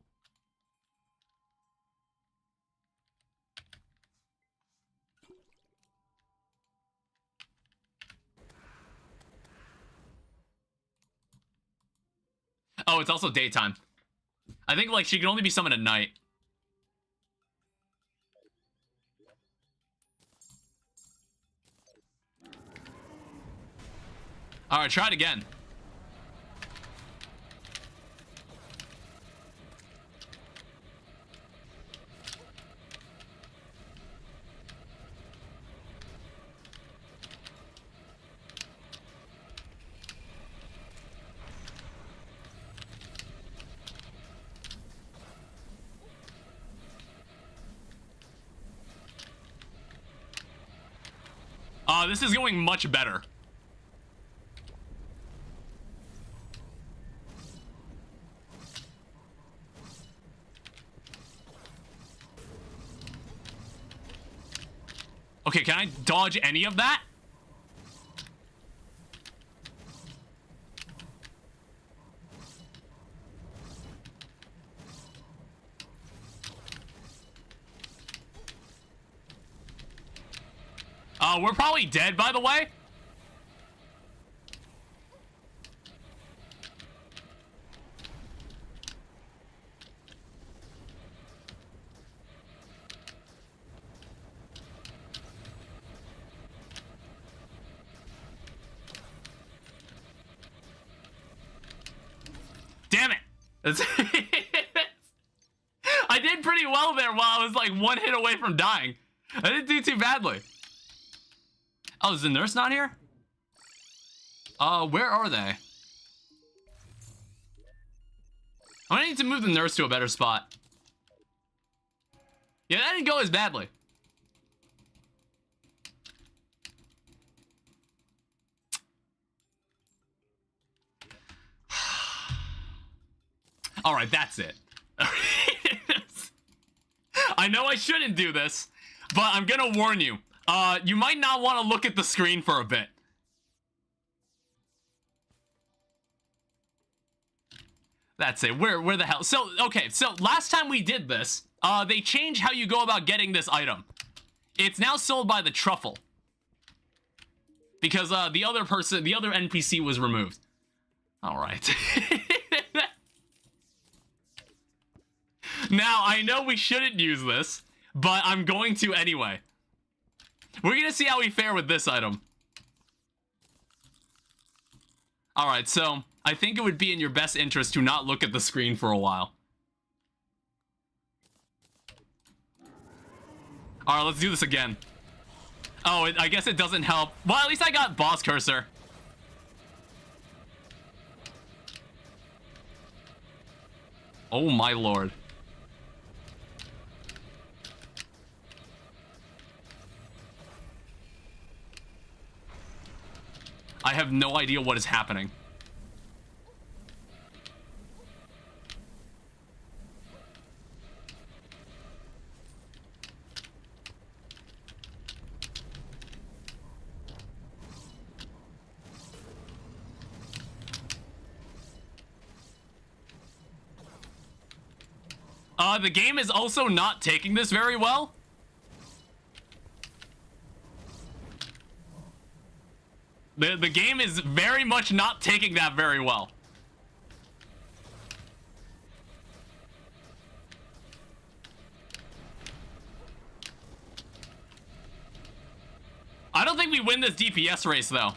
Oh, it's also daytime. I think, like, she can only be summoned at night. Alright, try it again. This is going much better. Okay, can I dodge any of that? We're probably dead, by the way. Damn it. I did pretty well there while I was like one hit away from dying. I didn't do too badly. Oh, is the nurse not here? Where are they? I'm gonna need to move the nurse to a better spot. Yeah, that didn't go as badly. All right, that's it. I know I shouldn't do this, but I'm gonna warn you. You might not want to look at the screen for a bit. That's it. Where the hell? So, okay, so last time we did this, they changed how you go about getting this item. It's now sold by the truffle. Because, the other NPC was removed. Alright. Now, I know we shouldn't use this, but I'm going to anyway. We're gonna see how we fare with this item. Alright, so I think it would be in your best interest to not look at the screen for a while. Alright, let's do this again. Oh, I guess it doesn't help. Well, at least I got boss cursor. Oh my lord. I have no idea what is happening. The game is also not taking this very well. The game is very much not taking that very well. I don't think we win this DPS race, though.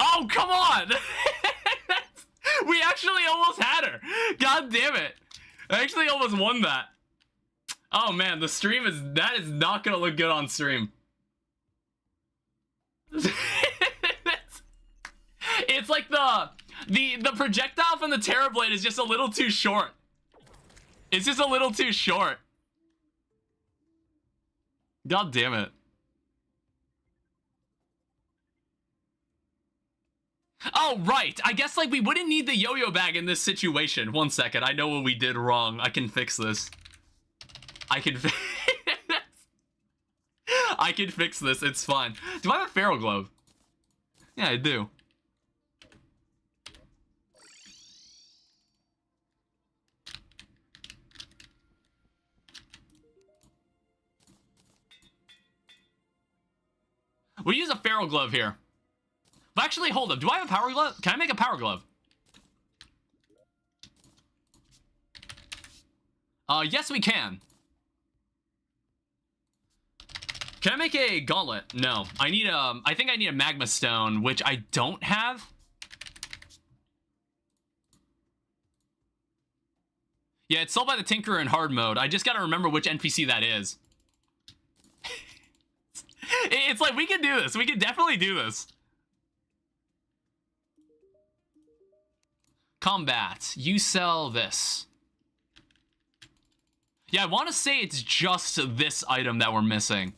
Oh, come on! We actually almost had her! God damn it! I actually almost won that. Oh man, the stream that is not gonna look good on stream. It's like the projectile from the Terrorblade is just a little too short. It's just a little too short. God damn it. Oh, right. I guess, like, we wouldn't need the yo-yo bag in this situation. 1 second. I know what we did wrong. I can fix this. I can I can fix this. It's fine. Do I have a Feral Glove? Yeah, I do. We'll use a Feral Glove here. But actually, hold up. Do I have a Power Glove? Can I make a Power Glove? Yes, we can. Can I make a Gauntlet? No. I need I think I need a Magma Stone, which I don't have. Yeah, it's sold by the Tinkerer in hard mode. I just gotta remember which NPC that is. It's like, we can do this. We can definitely do this. Combat. You sell this. Yeah, I want to say it's just this item that we're missing.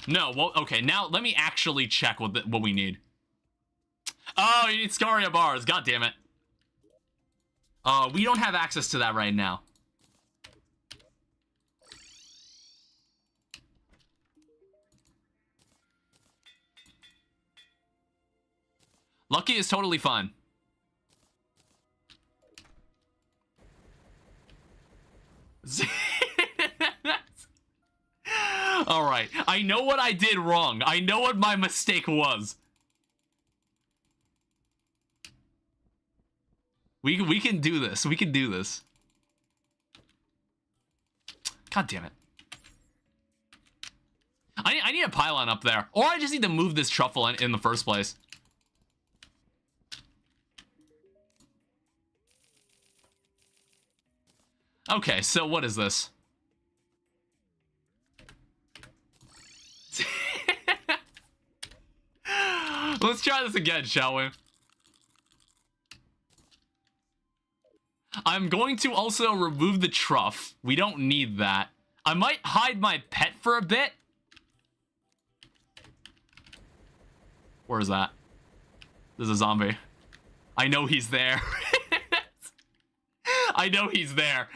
No, well, okay, now let me actually check what we need. Oh, you need Scaria bars. God damn it. We don't have access to that right now. Lucky is totally fine. All right, I know what I did wrong. I know what my mistake was. We can do this. We can do this. God damn it. I need a pylon up there. Or I just need to move this truffle in the first place. Okay, so what is this? Let's try this again, shall we? I'm going to also remove the truff. We don't need that. I might hide my pet for a bit. Where is that? There's a zombie. I know he's there. I know he's there.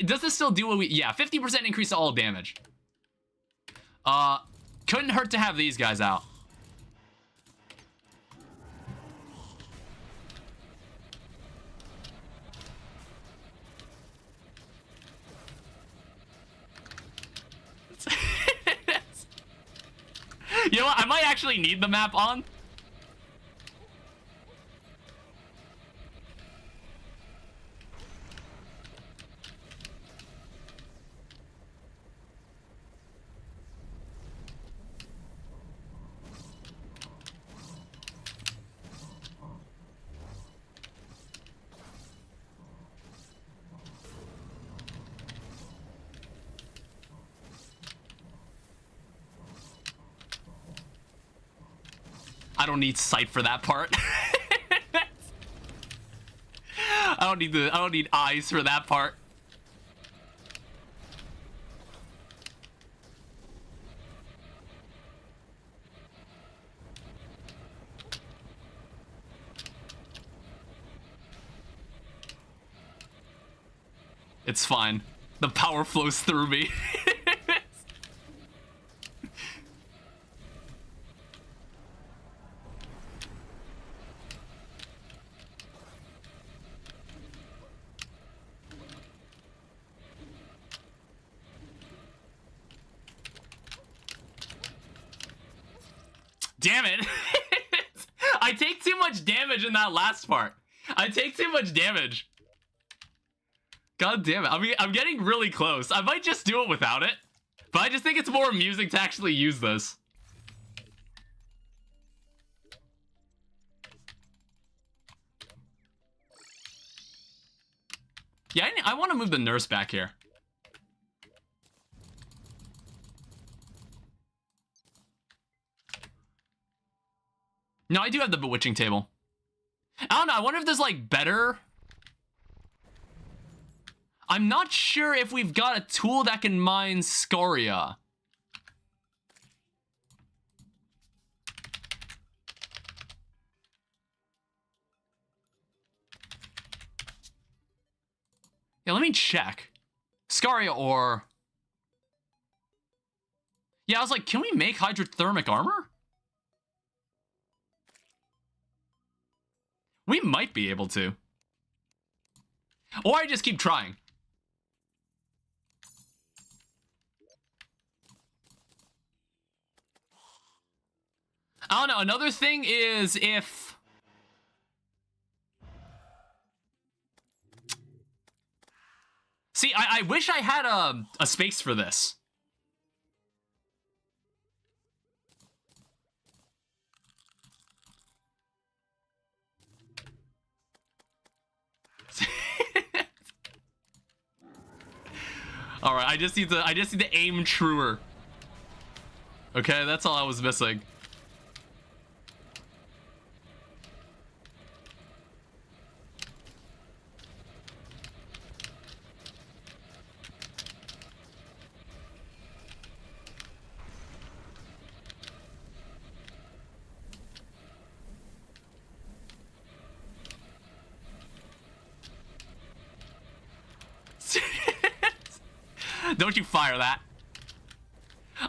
Does this still do what we... Yeah, 50% increase to all damage. Couldn't hurt to have these guys out. You know what? I might actually need the map on. I don't need sight for that part. I don't need eyes for that part. It's fine. The power flows through me. Damn it. I take too much damage in that last part. I take too much damage. God damn it. I mean, I'm getting really close. I might just do it without it. But I just think it's more amusing to actually use this. Yeah, I want to move the nurse back here. No, I do have the bewitching table. I don't know. I wonder if there's, like, better... I'm not sure if we've got a tool that can mine Scaria. Yeah, let me check. Scaria or... Yeah, I was like, can we make hydrothermic armor? We might be able to. Or I just keep trying. I don't know. Another thing is if... See, I wish I had a space for this. All right, I just need to aim truer. Okay, that's all I was missing. Don't you fire that.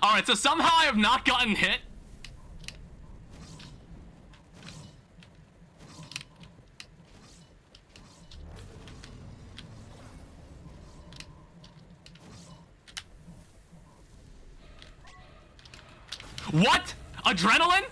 Alright, so somehow I have not gotten hit. What? Adrenaline?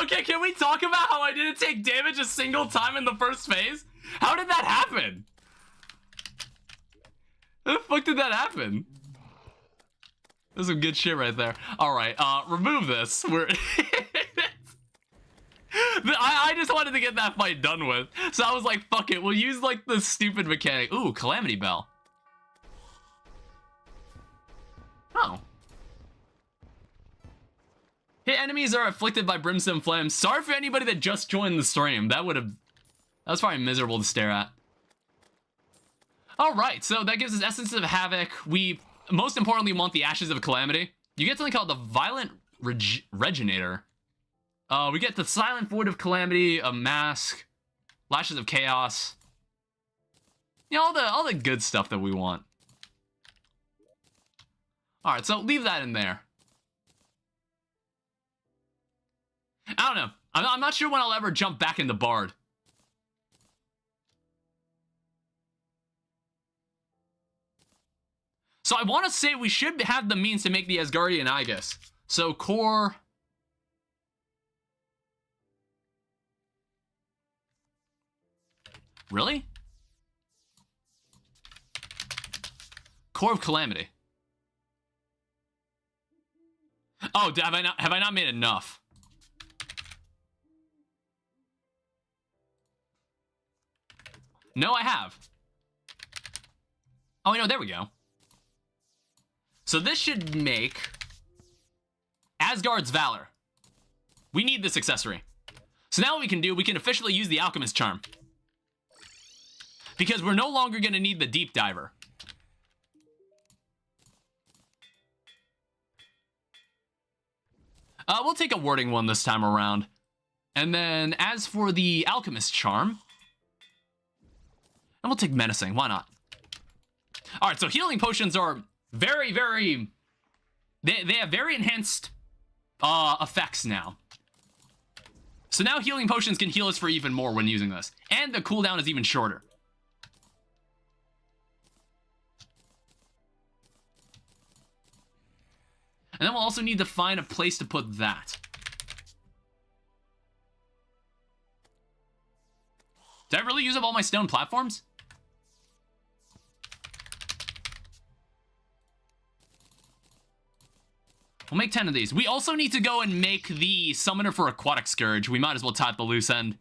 Okay, can we talk about how I didn't take damage a single time in the first phase? How did that happen? How the fuck did that happen? There's some good shit right there. Alright, remove this. I just wanted to get that fight done with. So I was like, fuck it, we'll use like the stupid mechanic. Ooh, Calamity Bell. Oh. Hit enemies are afflicted by brimstone flames. Sorry for anybody that just joined the stream. That was probably miserable to stare at. Alright, so that gives us Essence of Havoc. We, most importantly, want the Ashes of Calamity. You get something called the Violent Regenator. We get the Silent Void of Calamity, a Mask, Lashes of Chaos. You know, all the good stuff that we want. Alright, so leave that in there. I don't know. I'm not sure when I'll ever jump back into Bard. So I want to say we should have the means to make the Asgardian Aegis. So core... Really? Core of Calamity. Oh, have I not made enough? No, I have. Oh, no, there we go. So this should make Asgard's Valor. We need this accessory. So now what we can do, we can officially use the Alchemist Charm. Because we're no longer going to need the Deep Diver. We'll take a wording one this time around. And then as for the Alchemist Charm... And we'll take Menacing, why not? Alright, so healing potions are very, very... They have very enhanced effects now. So now healing potions can heal us for even more when using this. And the cooldown is even shorter. And then we'll also need to find a place to put that. Did I really use up all my stone platforms? We'll make 10 of these. We also need to go and make the Summoner for Aquatic Scourge. We might as well tie up the loose end.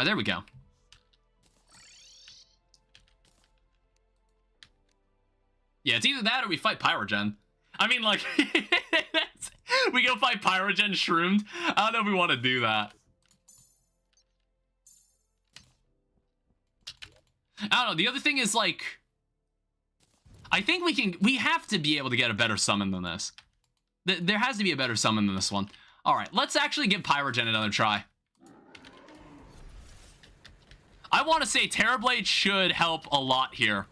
Alright, there we go. Yeah, it's either that or we fight Pyrogen. I mean, like, we go fight Pyrogen shroomed. I don't know if we want to do that. I don't know. The other thing is, like, I think we have to be able to get a better summon than this. There has to be a better summon than this one. All right, let's actually give Pyrogen another try. I want to say Terrorblade should help a lot here.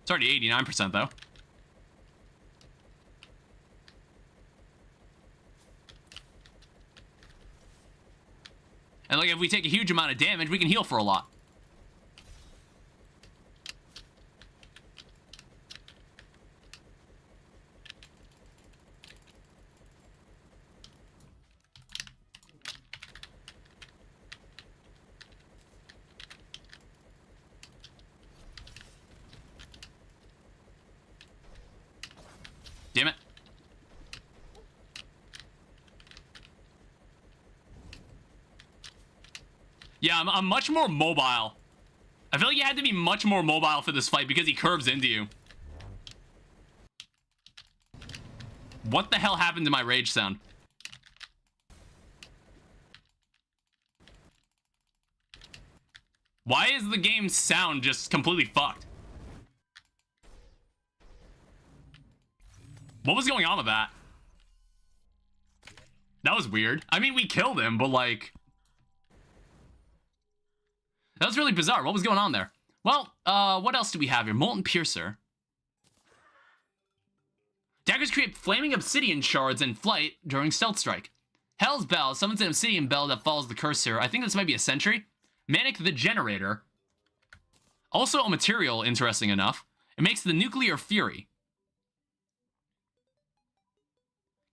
It's already 89% though. And like, if we take a huge amount of damage, we can heal for a lot. Damn it. Yeah, I'm much more mobile. I feel like you had to be much more mobile for this fight because he curves into you. What the hell happened to my rage sound? Why is the game's sound just completely fucked? What was going on with that? That was weird. I mean, we killed him, but like... that was really bizarre. What was going on there? Well, what else do we have here? Molten Piercer. Daggers create flaming obsidian shards in flight during stealth strike. Hell's Bell summons an obsidian bell that follows the cursor. I think this might be a sentry. Manic the Generator. Also a material, interesting enough. It makes the Nuclear Fury.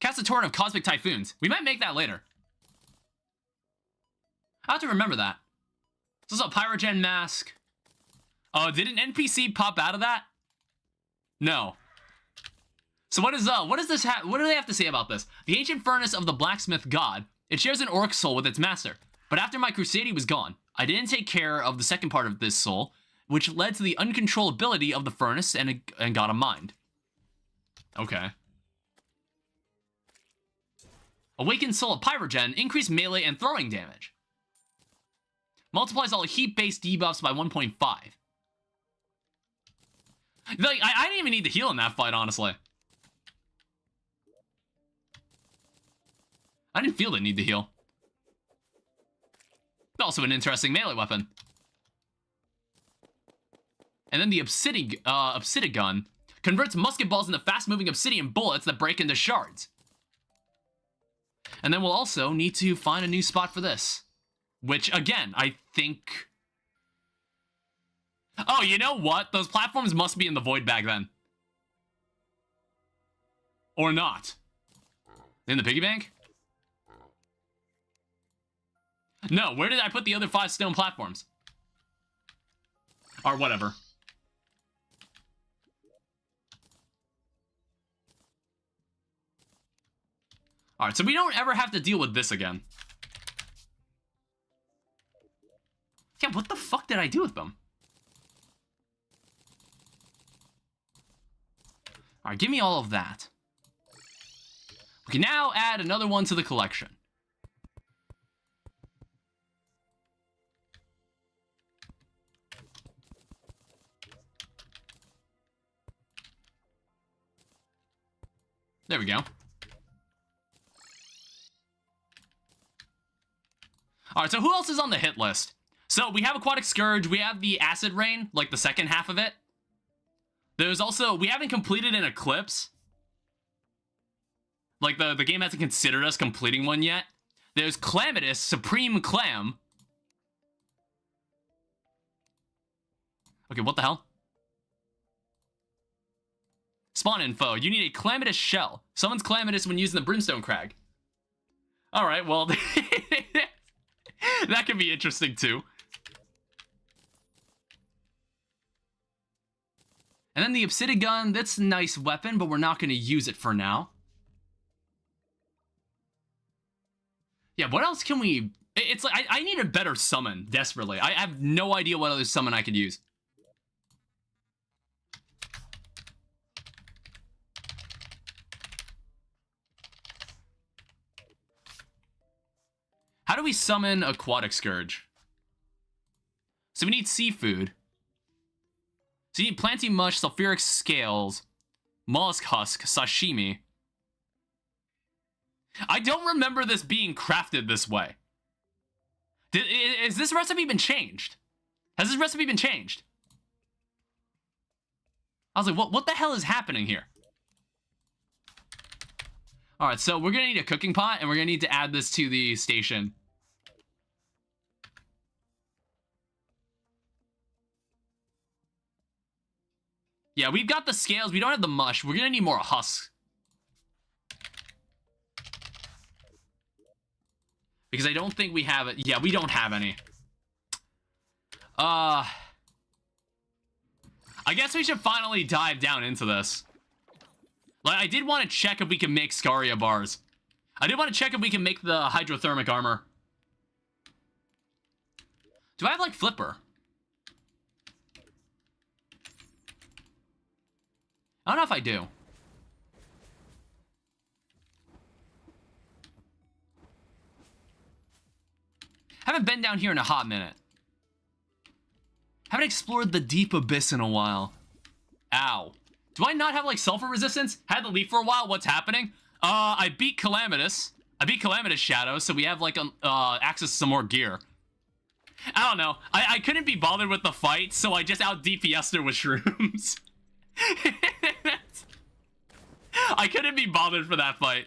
Cast a torrent of Cosmic Typhoons. We might make that later. I have to remember that. This is a Pyrogen mask. Oh, did an NPC pop out of that? No. So what does this what do they have to say about this? The ancient furnace of the blacksmith god. It shares an orc soul with its master. But after my crusade, he was gone. I didn't take care of the second part of this soul, which led to the uncontrollability of the furnace and got a mind. Okay. Awakened Soul of Pyrogen, increased melee and throwing damage. Multiplies all heat-based debuffs by 1.5. Like, I didn't even need to heal in that fight, honestly. I didn't feel the need to heal. Also an interesting melee weapon. And then the Obsidigun converts musket balls into fast-moving obsidian bullets that break into shards. And then we'll also need to find a new spot for this. Which, again, I think... oh, you know what? Those platforms must be in the void bag then. Or not. In the piggy bank? No, where did I put the other 5 stone platforms? Or whatever. Alright, so we don't ever have to deal with this again. Yeah, what the fuck did I do with them? Alright, give me all of that. We can now add another one to the collection. There we go. Alright, so who else is on the hit list? So, we have Aquatic Scourge, we have the Acid Rain, like the second half of it. There's also, we haven't completed an Eclipse. Like, the game hasn't considered us completing one yet. There's Calamitous, Supreme Clam. Okay, what the hell? Spawn info, you need a Calamitous Shell. Summons Calamitous when using the Brimstone Crag. Alright, well, that could be interesting too. And then the Obsidigun, that's a nice weapon, but we're not going to use it for now. Yeah, what else can we... It's like, I need a better summon, desperately. I have no idea what other summon I could use. How do we summon Aquatic Scourge? So we need seafood. So you need Planty Mush, Sulfuric Scales, Mollusk Husk, Sashimi. I don't remember this being crafted this way. Has this recipe been changed? Has this recipe been changed? I was like, what the hell is happening here? Alright, so we're gonna need a cooking pot, and we're gonna need to add this to the station. Yeah, we've got the scales. We don't have the mush. We're gonna need more husks. Because I don't think we have it. Yeah, we don't have any. I guess we should finally dive down into this. Like, I did want to check if we can make Scaria bars. I did want to check if we can make the hydrothermic armor. Do I have, like, Flipper? I don't know if I do. Haven't been down here in a hot minute. Haven't explored the deep abyss in a while. Ow. Do I not have, like, sulfur resistance? Had to leave for a while. What's happening? I beat Calamitous. I beat Calamitous Shadow, so we have, like, access to some more gear. I don't know. I couldn't be bothered with the fight, so I just out-DPS'd her with shrooms. I couldn't be bothered for that fight.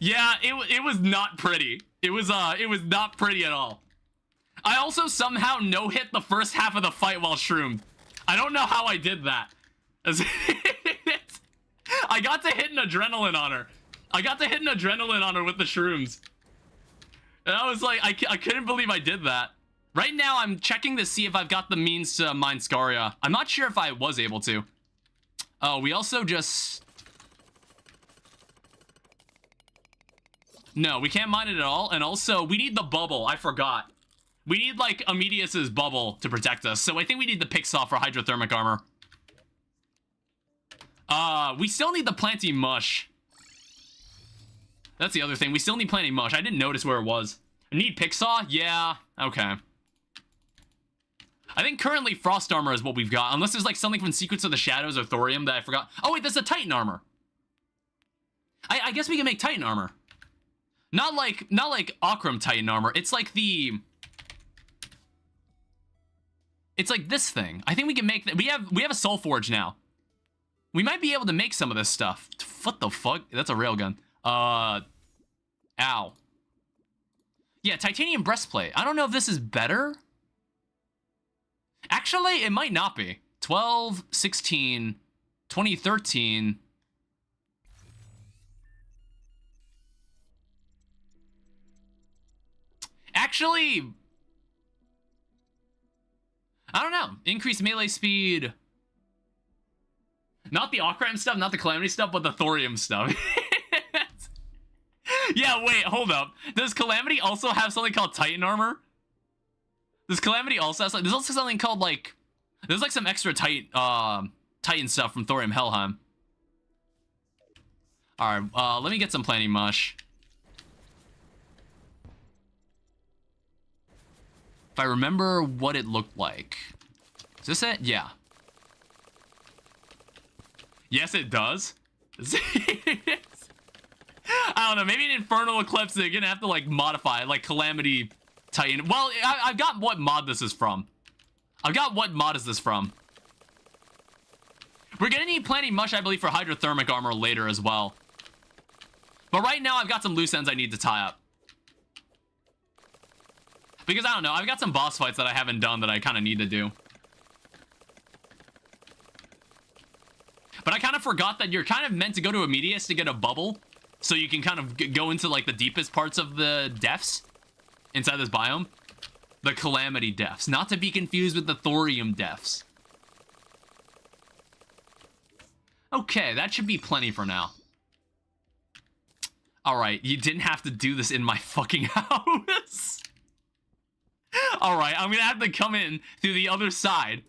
Yeah, it was not pretty. It was not pretty at all. I also somehow no-hit the first half of the fight while shroomed. I don't know how I did that. I got to hit an adrenaline on her. I got to hit an adrenaline on her with the shrooms. And I was like, I couldn't believe I did that. Right now, I'm checking to see if I've got the means to mine Scaria. I'm not sure if I was able to. Oh, we also just... No, we can't mine it at all. And also, we need the bubble. I forgot. We need, like, Amedius's bubble to protect us. So I think we need the Pixoff for hydrothermic armor. We still need the Planty Mush. That's the other thing. We still need Planty Mush. I didn't notice where it was. I need Pixaw? Yeah. Okay. I think currently Frost Armor is what we've got. Unless there's, like, something from Secrets of the Shadows or Thorium that I forgot. Oh, wait, there's a Titan Armor. I guess we can make Titan Armor. Not like Akram Titan Armor. It's like the... It's like this thing. I think we can make that. We have a Soul Forge now. We might be able to make some of this stuff. What the fuck? That's a railgun. Ow. Yeah, titanium breastplate. I don't know if this is better. Actually, it might not be. 12, 16, 2013. Actually, I don't know. Increased melee speed. Not the Okram stuff, not the Calamity stuff, but the Thorium stuff. Yeah, wait, hold up. Does Calamity also have something called Titan Armor? Does Calamity also have something? There's also something called, like... There's, like, some extra Titan stuff from Thorium Helheim. Alright, let me get some Planty Mush. If I remember what it looked like. Is this it? Yeah. Yes, it does. I don't know. Maybe in Infernal Eclipse, they're gonna have to, like, modify it, like Calamity Titan. Well, I've got what mod this is from. I've got what mod is this from. We're gonna need Planty Mush, I believe, for hydrothermic armor later as well. But right now, I've got some loose ends I need to tie up. Because, I don't know, I've got some boss fights that I haven't done that I kind of need to do. But I kind of forgot that you're kind of meant to go to Amedius to get a bubble. So you can kind of go into, like, the deepest parts of the depths inside this biome. The Calamity depths. Not to be confused with the Thorium depths. Okay, that should be plenty for now. All right, you didn't have to do this in my fucking house. All right, I'm gonna have to come in through the other side.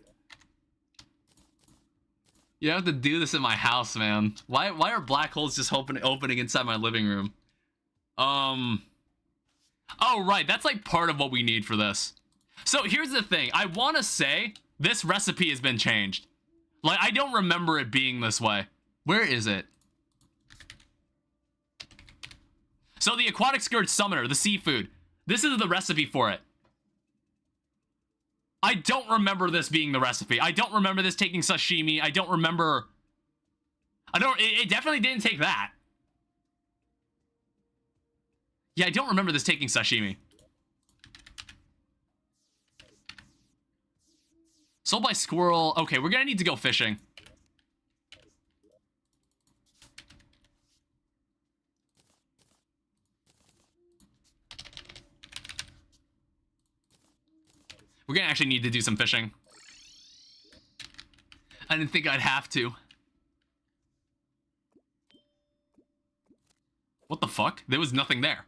You have to do this in my house, man. Why are black holes just opening inside my living room? Oh, right, that's like part of what we need for this. So here's the thing. I want to say this recipe has been changed. Like, I don't remember it being this way. Where is it? So the aquatic scourge summoner, the seafood. This is the recipe for it. I don't remember this being the recipe. I don't remember this taking sashimi. I don't remember... It definitely didn't take that. Yeah, I don't remember this taking sashimi. Sold by squirrel. Okay, we're gonna need to go fishing. We're gonna actually need to do some fishing. I didn't think I'd have to. What the fuck? There was nothing there.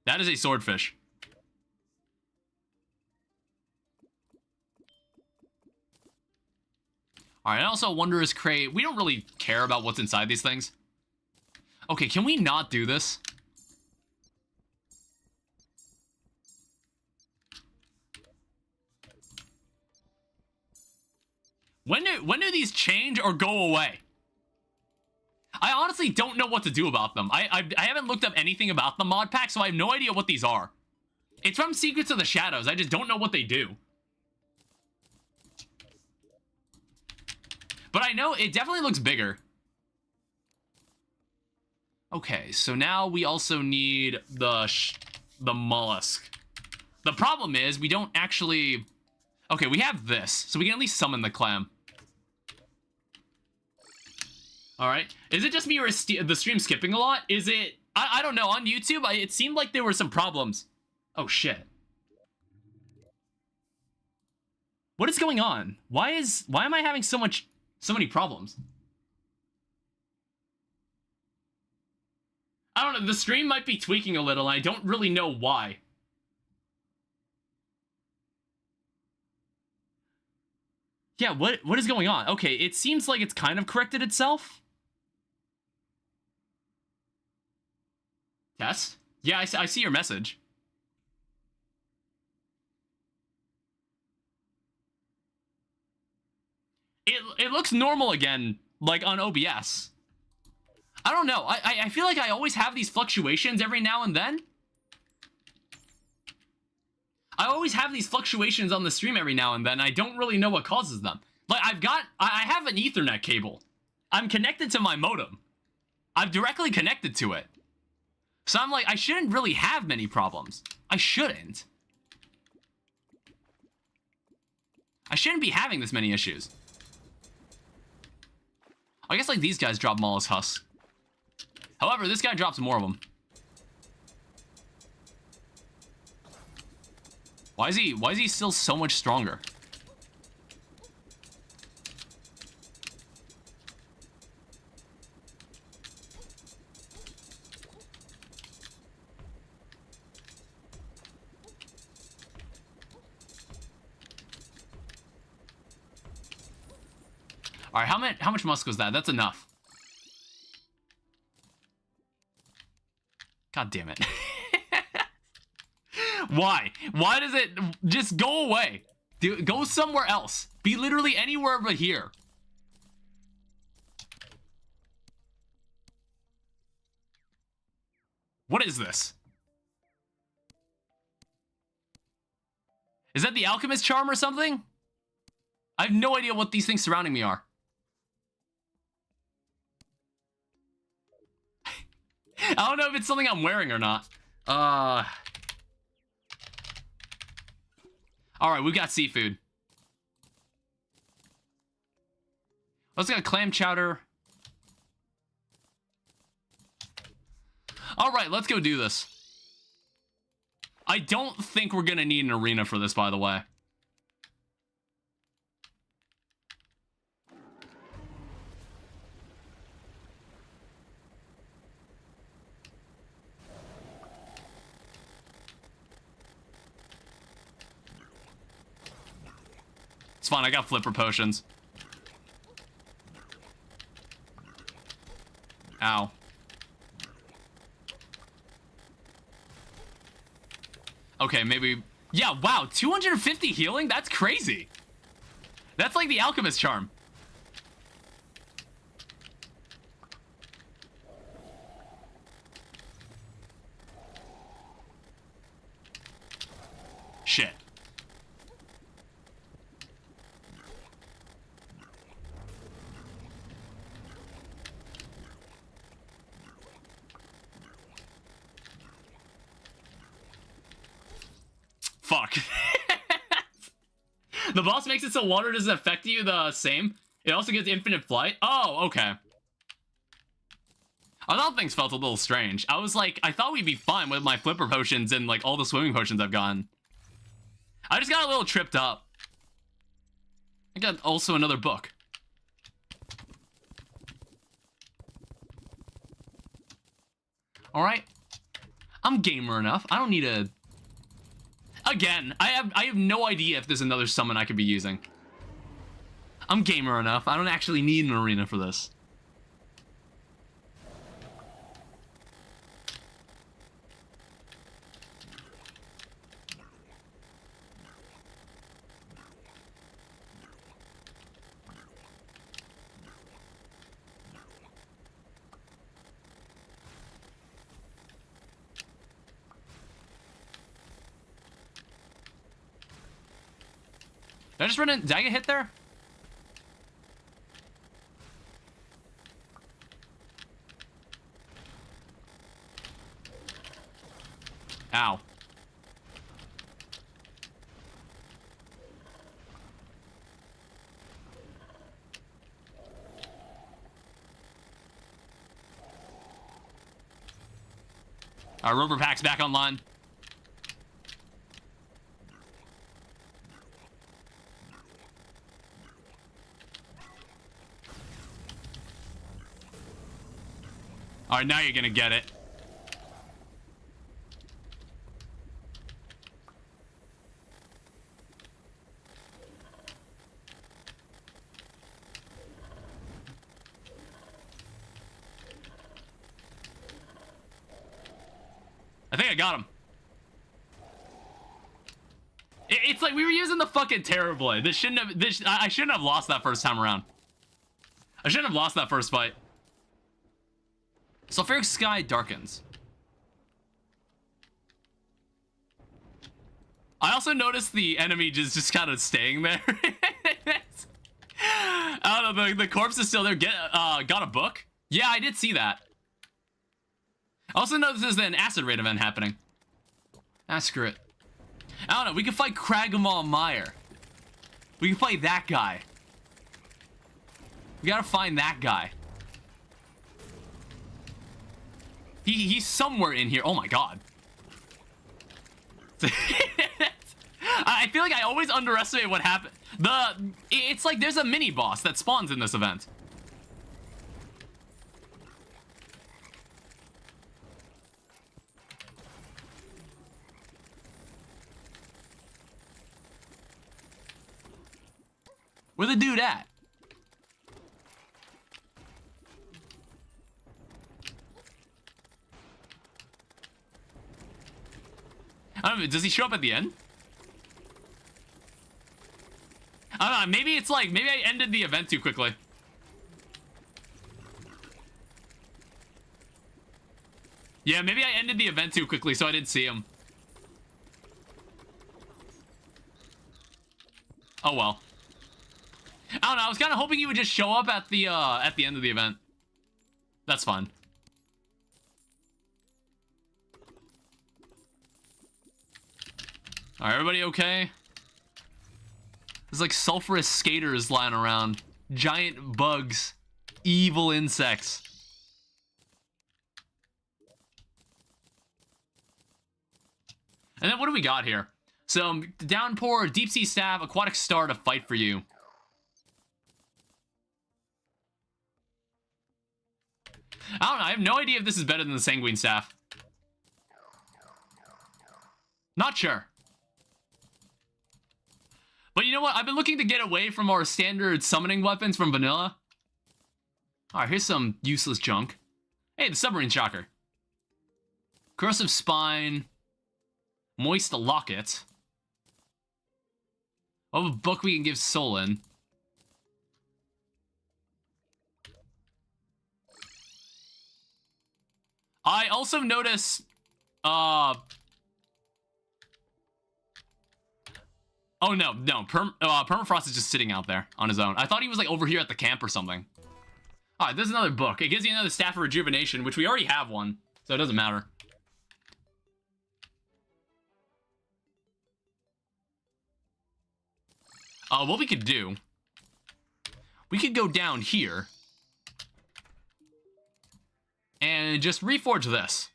That is a swordfish. Alright, and also Wondrous Crate. We don't really care about what's inside these things. Okay, can we not do this? When do these change or go away? I honestly don't know what to do about them. I haven't looked up anything about the mod pack, so I have no idea what these are. It's from Secrets of the Shadows. I just don't know what they do. But I know it definitely looks bigger. Okay, so now we also need the mollusk. The problem is we don't actually... Okay, we have this, so we can at least summon the clam. Alright. Is it just me or is the stream skipping a lot? Is it... I don't know. On YouTube, it seemed like there were some problems. Oh, shit. What is going on? Why am I having so many problems? I don't know. The stream might be tweaking a little, and I don't really know why. Yeah, what is going on? Okay, it seems like it's kind of corrected itself. Test? Yeah, I see your message. It looks normal again, like on OBS. I don't know. I feel like I always have these fluctuations every now and then. I always have these fluctuations on the stream every now and then. I don't really know what causes them. Like, I have an Ethernet cable. I'm connected to my modem. I'm directly connected to it. So I'm like, I shouldn't really have many problems. I shouldn't. I shouldn't be having this many issues. I guess, like, these guys drop mollusk husks. However, this guy drops more of them. Why is he still so much stronger? All right, how much musk was that? That's enough. God damn it. Why? Why does it just go away? Go somewhere else. Be literally anywhere but here. What is this? Is that the alchemist charm or something? I have no idea what these things surrounding me are. I don't know if it's something I'm wearing or not. Alright, we've got seafood. Let's get a clam chowder. Alright, let's go do this. I don't think we're gonna need an arena for this, by the way. It's fine, I got flipper potions. Ow. Okay, maybe... Yeah, wow, 250 healing? That's crazy. That's like the Alchemist charm. Shit. Fuck. The boss makes it so water doesn't affect you the same. It also gets infinite flight. Oh, okay. I thought things felt a little strange. I was like, I thought we'd be fine with my flipper potions and like all the swimming potions I've gotten. I just got a little tripped up. I got also another book. All right. I'm gamer enough. I don't need a... Again, I have no idea if there's another summon I could be using. I'm gamer enough. I don't actually need an arena for this. Did I just run in? Did I get hit there? Ow. Our rubber pack's back online. All right, now you're gonna get it. I think I got him. It's like we were using the fucking Terror Blade. This shouldn't have. I shouldn't have lost that first time around. I shouldn't have lost that first fight. Sulfuric sky darkens. I also noticed the enemy just kind of staying there. I don't know, the corpse is still there. Got a book? Yeah, I did see that. I also noticed there's an acid raid event happening. Ah, screw it. I don't know, we can fight Kragamal Meyer. We can fight that guy. We gotta find that guy. He's somewhere in here. Oh my god. I feel like I always underestimate what happened. It's like there's a mini boss that spawns in this event. Where the dude at? I don't know, does he show up at the end? I don't know, maybe it's like, maybe I ended the event too quickly. Yeah, maybe I ended the event too quickly, so I didn't see him. Oh well. I don't know, I was kind of hoping he would just show up at the end of the event. That's fun. Alright, everybody okay? There's like sulfurous skaters lying around. Giant bugs. Evil insects. And then what do we got here? So, downpour, deep sea staff, aquatic star to fight for you. I don't know, I have no idea if this is better than the sanguine staff. Not sure. But you know what? I've been looking to get away from our standard summoning weapons from vanilla. Alright, here's some useless junk. Hey, the submarine shocker. Corrosive spine. Moist locket. Oh, a book we can give soul in. I also notice, oh no, Permafrost is just sitting out there on his own. I thought he was like over here at the camp or something. All right, there's another book. It gives you another Staff of Rejuvenation, which we already have one, so it doesn't matter. What we could do, we could go down here and just reforge this.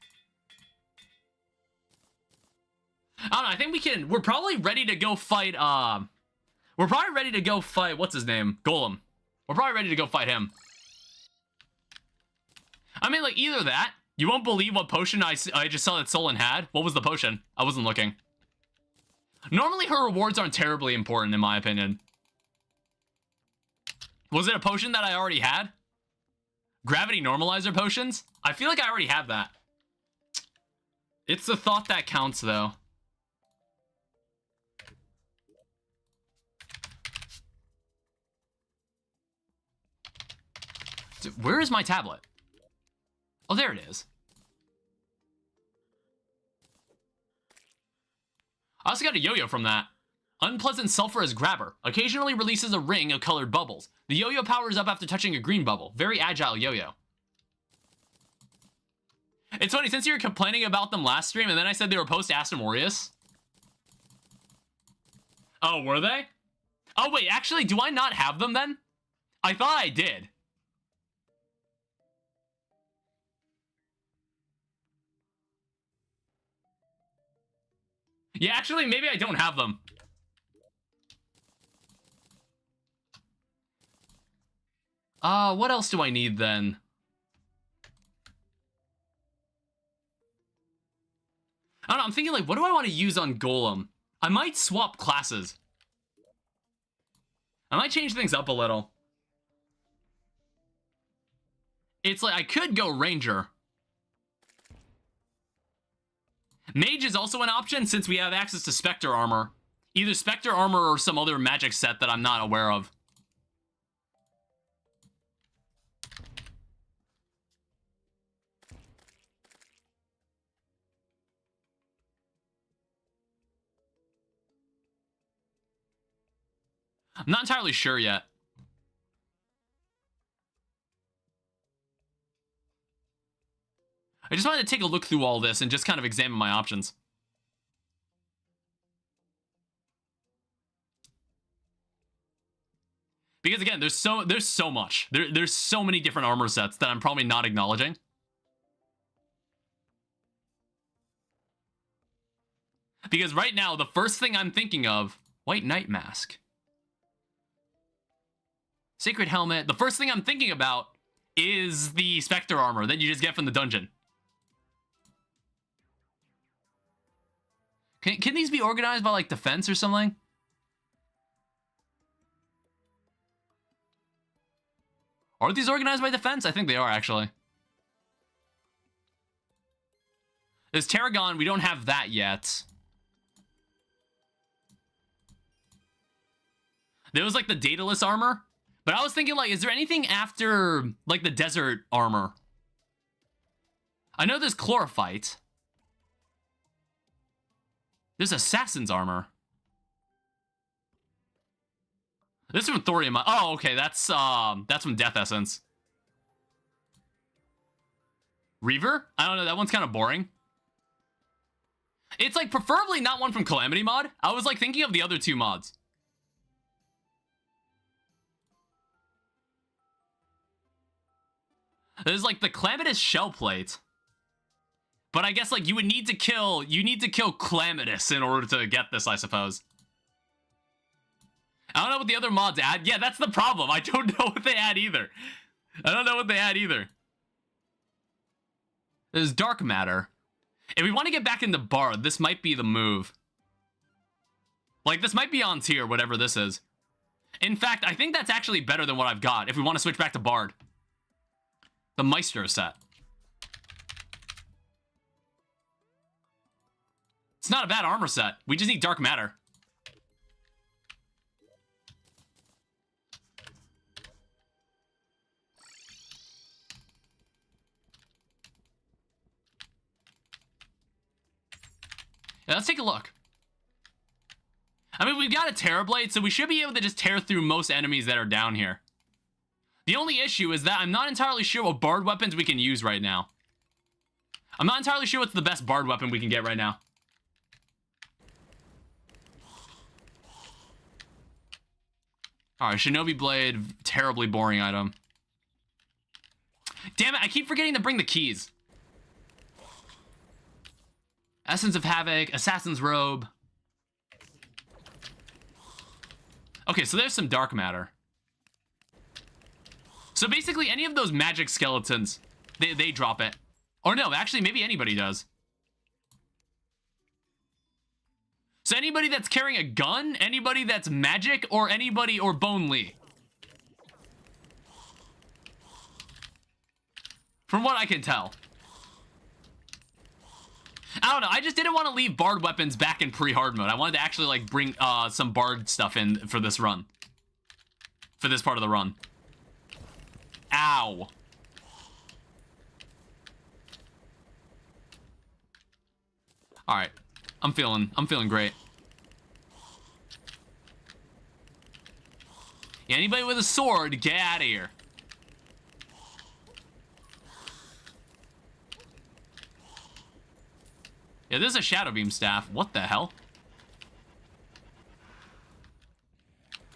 I don't know, I think we can, we're probably ready to go fight, what's his name? Golem. We're probably ready to go fight him. I mean, like, either that, you won't believe what potion I just saw that Solon had. What was the potion? I wasn't looking. Normally, her rewards aren't terribly important, in my opinion. Was it a potion that I already had? Gravity normalizer potions? I feel like I already have that. It's the thought that counts, though. Where is my tablet? Oh, there it is. I also got a yo-yo from that. Unpleasant sulfur as grabber. Occasionally releases a ring of colored bubbles. The yo-yo powers up after touching a green bubble. Very agile yo-yo. It's funny, since you were complaining about them last stream, and then I said they were post-Aston Aureus. Oh, were they? Oh, wait, actually, do I not have them then? I thought I did. Yeah, actually, maybe I don't have them. What else do I need then? I don't know, I'm thinking like, what do I want to use on Golem? I might swap classes. I might change things up a little. It's like, I could go Ranger. Mage is also an option since we have access to Spectre armor. Either Spectre armor or some other magic set that I'm not aware of. I'm not entirely sure yet. I just wanted to take a look through all this and just kind of examine my options. Because again, there's so much. There's so many different armor sets that I'm probably not acknowledging. Because right now, the first thing I'm thinking of, White Knight Mask. Sacred Helmet. The first thing I'm thinking about is the Spectre armor that you just get from the dungeon. Can these be organized by, like, defense or something? Are these organized by defense? I think they are, actually. There's Tarragon. We don't have that yet. There was, like, the Daedalus armor. But I was thinking, like, is there anything after, like, the desert armor? I know there's Chlorophyte. There's Assassin's armor. This is from Thorium. Oh, okay, that's from Death Essence. Reaver? I don't know, that one's kind of boring. It's, like, preferably not one from Calamity mod. I was, like, thinking of the other two mods. There's, like, the Calamitous Shell Plate. But I guess, like, you need to kill Calamitous in order to get this, I suppose. I don't know what the other mods add. Yeah, that's the problem. I don't know what they add either. There's Dark Matter. If we want to get back into Bard, this might be the move. Like, this might be on tier, whatever this is. In fact, I think that's actually better than what I've got, if we want to switch back to Bard. The Maestro set. It's not a bad armor set. We just need Dark Matter. Yeah, let's take a look. I mean, we've got a Terrorblade, so we should be able to just tear through most enemies that are down here. The only issue is that I'm not entirely sure what Bard weapons we can use right now. I'm not entirely sure what's the best Bard weapon we can get right now. Alright, Shinobi Blade, terribly boring item. Damn it, I keep forgetting to bring the keys. Essence of Havoc, Assassin's Robe. Okay, so there's some Dark Matter. So basically, any of those magic skeletons, they drop it. Or no, actually, maybe anybody does. So anybody that's carrying a gun, anybody that's magic, or anybody, or Bone Lee. From what I can tell. I don't know, I just didn't want to leave Bard weapons back in pre-hard mode. I wanted to actually, like, bring some Bard stuff in for this run. For this part of the run. Ow. Alright. I'm feeling great. Yeah, anybody with a sword, get out of here. Yeah, there's a Shadow Beam staff. What the hell?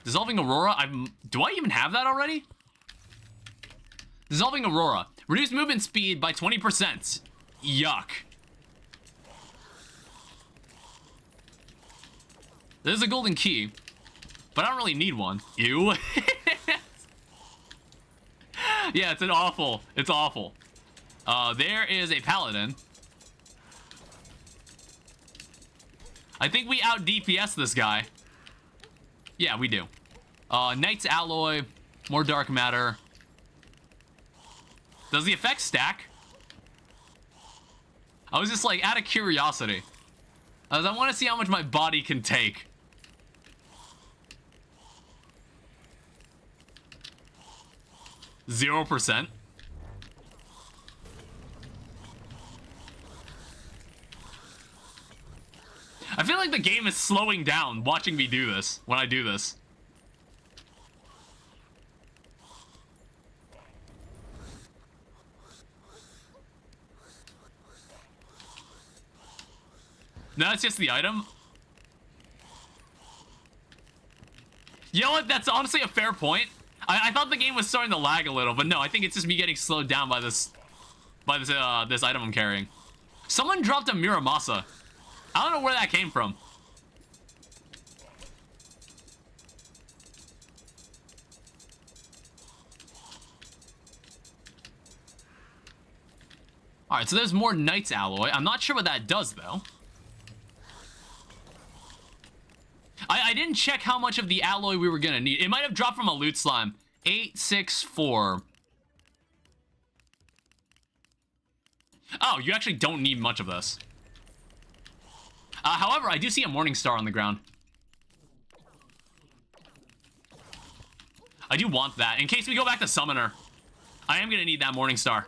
Dissolving Aurora? Do I even have that already? Dissolving Aurora. Reduce movement speed by 20%. Yuck. There's a golden key, but I don't really need one. Ew. Yeah, it's awful. It's awful. There is a paladin. I think we out DPS this guy. Yeah, we do. Knight's Alloy, more Dark Matter. Does the effect stack? I was just like, out of curiosity. I want to see how much my body can take. 0%. I feel like the game is slowing down watching me do this, when I do this. No, it's just the item. You know what? That's honestly a fair point. I thought the game was starting to lag a little, but no, I think it's just me getting slowed down by this item I'm carrying. Someone dropped a Muramasa. I don't know where that came from. Alright, so there's more Knight's Alloy. I'm not sure what that does, though. I didn't check how much of the alloy we were gonna need. It might have dropped from a loot slime. 864. Oh, you actually don't need much of this. However, I do see a Morning Star on the ground. I do want that. In case we go back to Summoner, I am gonna need that Morning Star.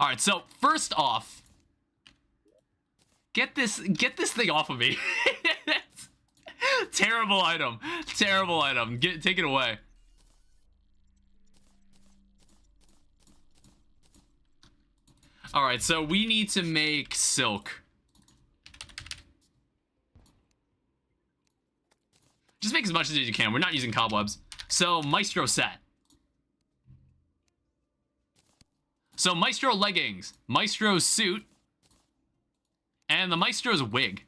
Alright, so first off, get this thing off of me. Terrible item. Terrible item. Take it away. Alright, so we need to make silk. Just make as much as you can. We're not using cobwebs. So, Maestro set. So, Maestro leggings, Maestro suit, and the Maestro's wig.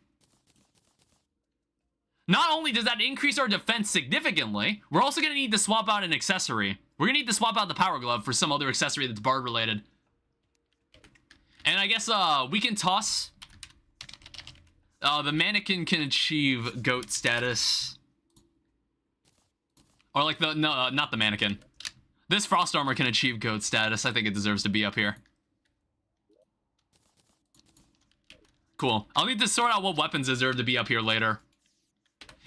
Not only does that increase our defense significantly, we're also going to need to swap out an accessory. We're going to need to swap out the Power Glove for some other accessory that's Bard related. And I guess we can toss. The mannequin can achieve goat status. Or like the, no, not the mannequin. This frost armor can achieve goat status. I think it deserves to be up here. Cool. I'll need to sort out what weapons deserve to be up here later.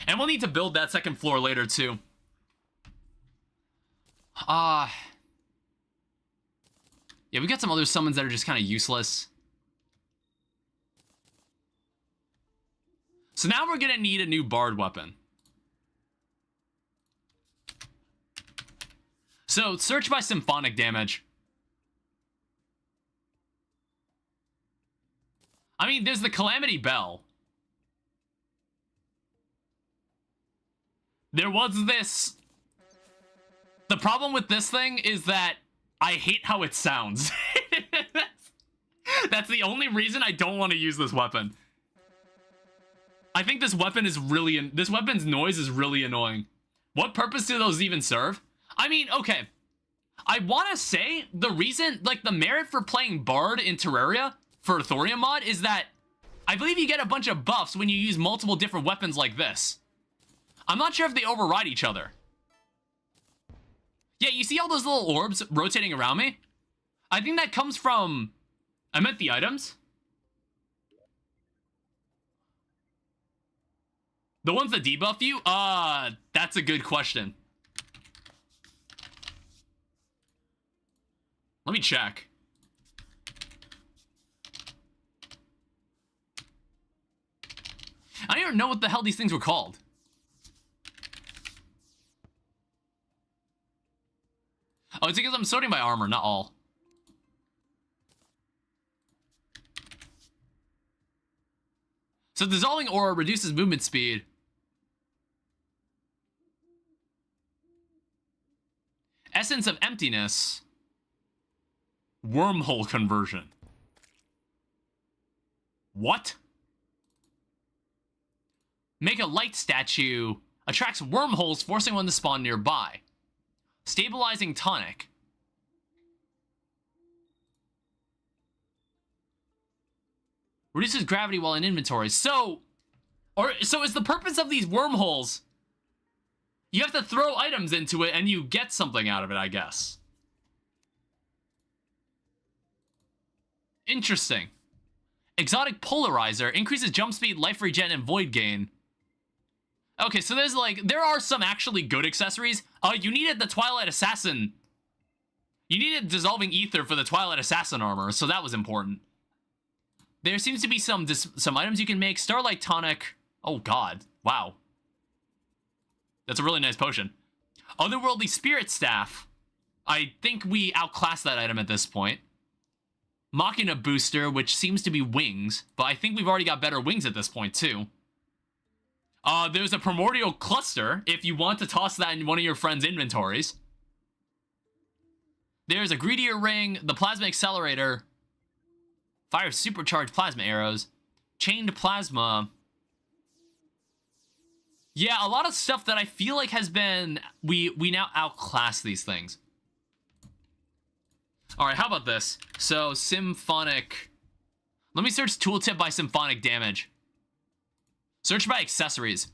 And we'll need to build that second floor later too. Yeah, we got some other summons that are just kind of useless. So now we're gonna need a new bard weapon. So search by symphonic damage. I mean, there's the Calamity Bell. There was this. The problem with this thing is that I hate how it sounds. That's the only reason I don't want to use this weapon. I think this weapon is really, this weapon's noise is really annoying. What purpose do those even serve? I mean, okay. I want to say the reason, like the merit for playing Bard in Terraria for Thorium mod is that I believe you get a bunch of buffs when you use multiple different weapons like this. I'm not sure if they override each other. Yeah, you see all those little orbs rotating around me? I think that comes from... I meant the items. The ones that debuff you? That's a good question. Let me check. I don't even know what the hell these things were called. Oh, it's because I'm sorting by armor, not all. So dissolving aura reduces movement speed. Essence of emptiness. Wormhole conversion. What? Make a light statue. Attracts wormholes, forcing one to spawn nearby. Stabilizing tonic. Reduces gravity while in inventory. So is the purpose of these wormholes, you have to throw items into it and you get something out of it, I guess. Interesting. Exotic polarizer increases jump speed, life regen, and void gain. Okay, so there are some actually good accessories. You needed the Twilight Assassin. You needed dissolving ether for the Twilight Assassin armor, so that was important. There seems to be some items you can make. Starlight Tonic. Oh god, wow. That's a really nice potion. Otherworldly Spirit Staff. I think we outclassed that item at this point. Machina Booster, which seems to be wings, but I think we've already got better wings at this point too. There's a Primordial Cluster, if you want to toss that in one of your friends' inventories. There's a Greedier Ring, the Plasma Accelerator, Fire Supercharged Plasma Arrows, Chained Plasma. Yeah, a lot of stuff that I feel like has been... We now outclass these things. Alright, how about this? So, Symphonic... Let me search tooltip by symphonic damage. Search by accessories.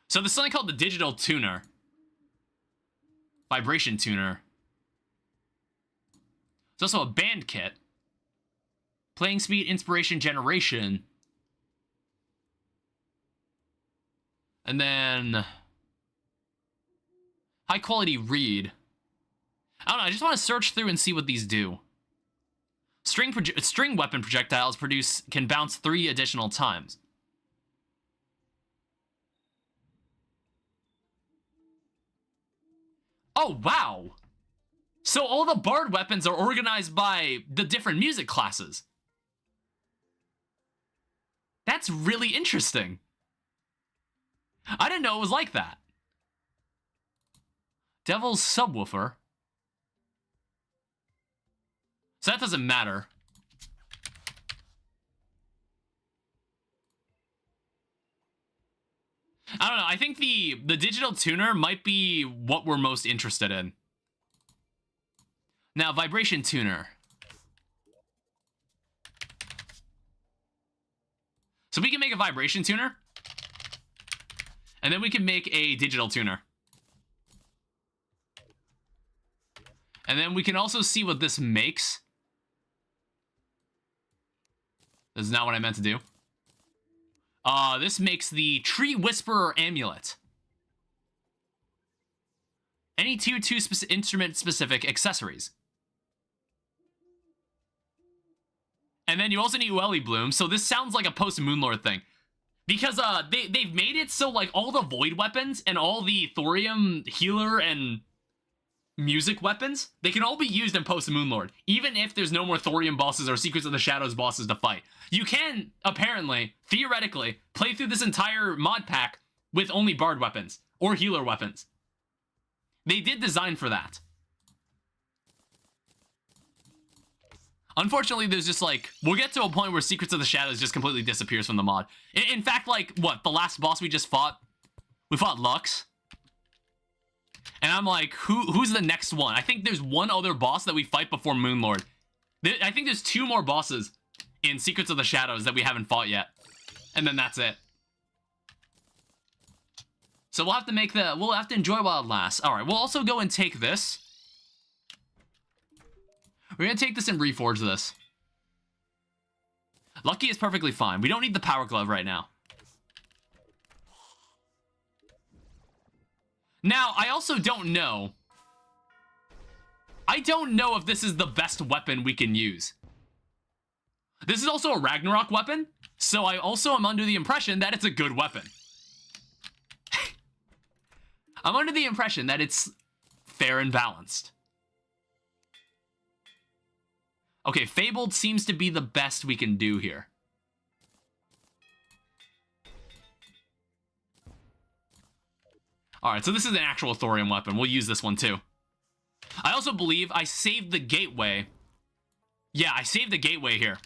So there's something called the Digital Tuner. Vibration Tuner. There's also a band kit. Playing speed, inspiration, generation. And then... high quality read. I don't know, I just want to search through and see what these do. String weapon projectiles can bounce 3 additional times. Oh, wow! So all the bard weapons are organized by the different music classes. That's really interesting. I didn't know it was like that. Devil's Subwoofer. So that doesn't matter. I don't know. I think the digital tuner might be what we're most interested in. Now, vibration tuner. So we can make a vibration tuner. And then we can make a digital tuner. And then we can also see what this makes. This is not what I meant to do. This makes the Tree Whisperer Amulet. Any tier 2 instrument-specific accessories. And then you also need Welly Bloom, so this sounds like a post-Moonlord thing. Because they've made it so like all the Void weapons and all the Thorium healer and music weapons, they can all be used in post-Moonlord, even if there's no more Thorium bosses or Secrets of the Shadows bosses to fight. You can, apparently, theoretically, play through this entire mod pack with only Bard weapons or healer weapons. They did design for that. Unfortunately, there's just like, we'll get to a point where Secrets of the Shadows just completely disappears from the mod. In fact, like, what, the last boss we just fought? We fought Lux. And I'm like, who's the next one? I think there's one other boss that we fight before Moonlord. I think there's 2 more bosses in Secrets of the Shadows that we haven't fought yet. And then that's it. So we'll have to make we'll have to enjoy while it lasts. All right, we'll also go and take this. We're gonna take this and reforge this. Lucky is perfectly fine. We don't need the Power Glove right now. Now, I also don't know. I don't know if this is the best weapon we can use. This is also a Ragnarok weapon, so I also am under the impression that it's a good weapon. I'm under the impression that it's fair and balanced. Okay, Fabled seems to be the best we can do here. Alright, so this is an actual Thorium weapon. We'll use this one too. I also believe I saved the gateway. Yeah, I saved the gateway here.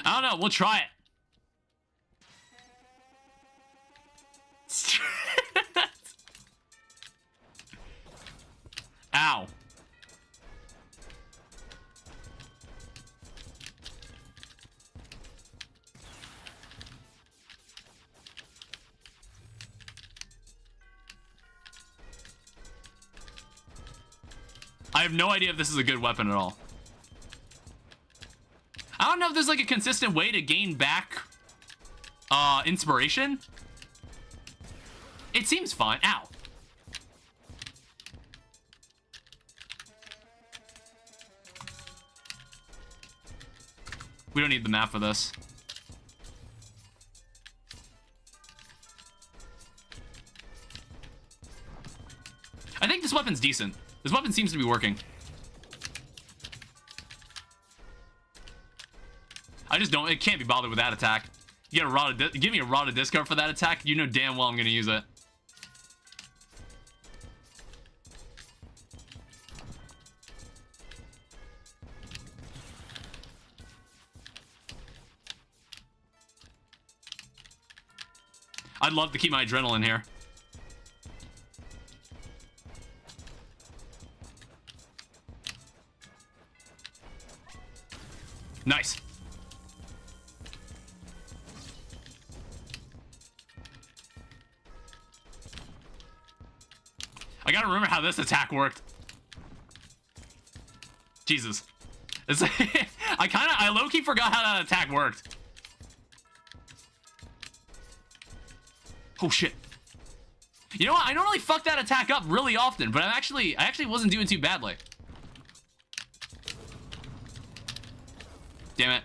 I don't know, we'll try it. Ow. I have no idea if this is a good weapon at all. I don't know if there's like a consistent way to gain back inspiration. It seems fine. Ow. We don't need the map for this. I think this weapon's decent. This weapon seems to be working. I just don't, it can't be bothered with that attack. You get a rod of, give me a rod of discard for that attack, you know damn well I'm gonna use it. I'd love to keep my adrenaline here. Nice. I gotta remember how this attack worked. Jesus. I low-key forgot how that attack worked. Oh shit. You know what? I normally fuck that attack up really often, but I actually wasn't doing too badly. Damn it.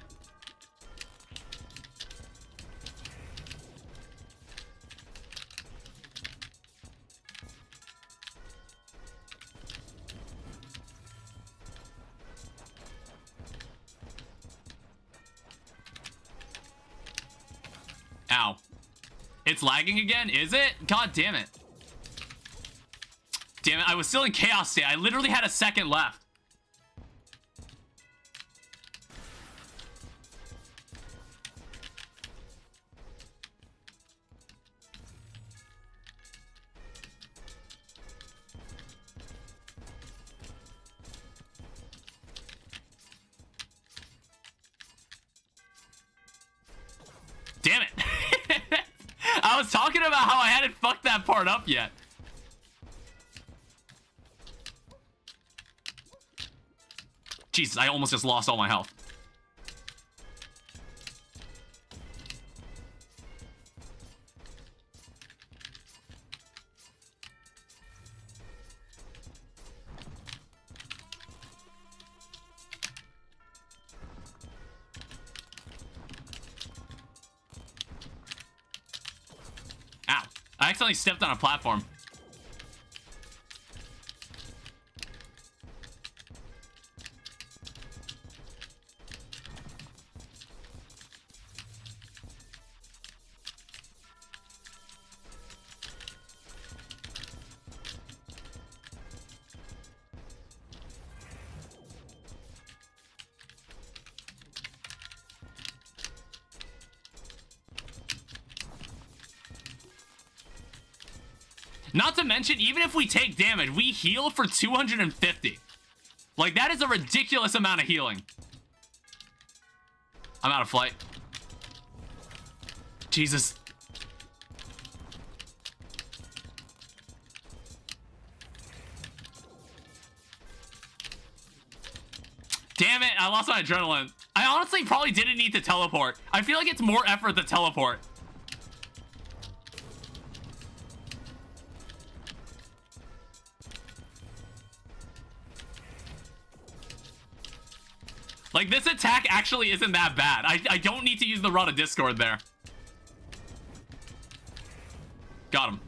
Ow. It's lagging again, is it? God damn it. Damn it, I was still in chaos state. I literally had a second left. I was talking about how I hadn't fucked that part up yet. Jesus, I almost just lost all my health. Ow. I accidentally stepped on a platform. Not to mention, even if we take damage, we heal for 250. Like, that is a ridiculous amount of healing. I'm out of flight. Jesus. Damn it, I lost my adrenaline. I honestly probably didn't need to teleport. I feel like it's more effort to teleport. Like, this attack actually isn't that bad. I don't need to use the Rod of Discord there. Got him.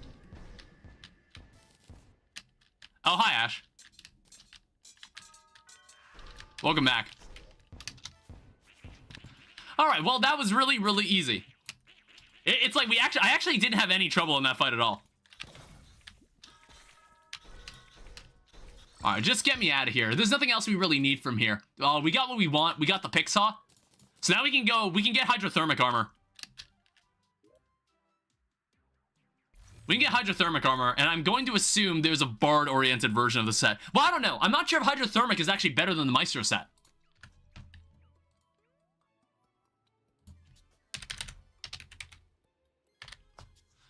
Oh, hi, Ash. Welcome back. All right, well, that was really, really easy. It's like I actually didn't have any trouble in that fight at all. All right, just get me out of here. There's nothing else we really need from here. We got what we want. We got the pick saw. So now we can get hydrothermic armor. We can get hydrothermic armor, and I'm going to assume there's a bard-oriented version of the set. Well, I don't know. I'm not sure if hydrothermic is actually better than the Maestro set.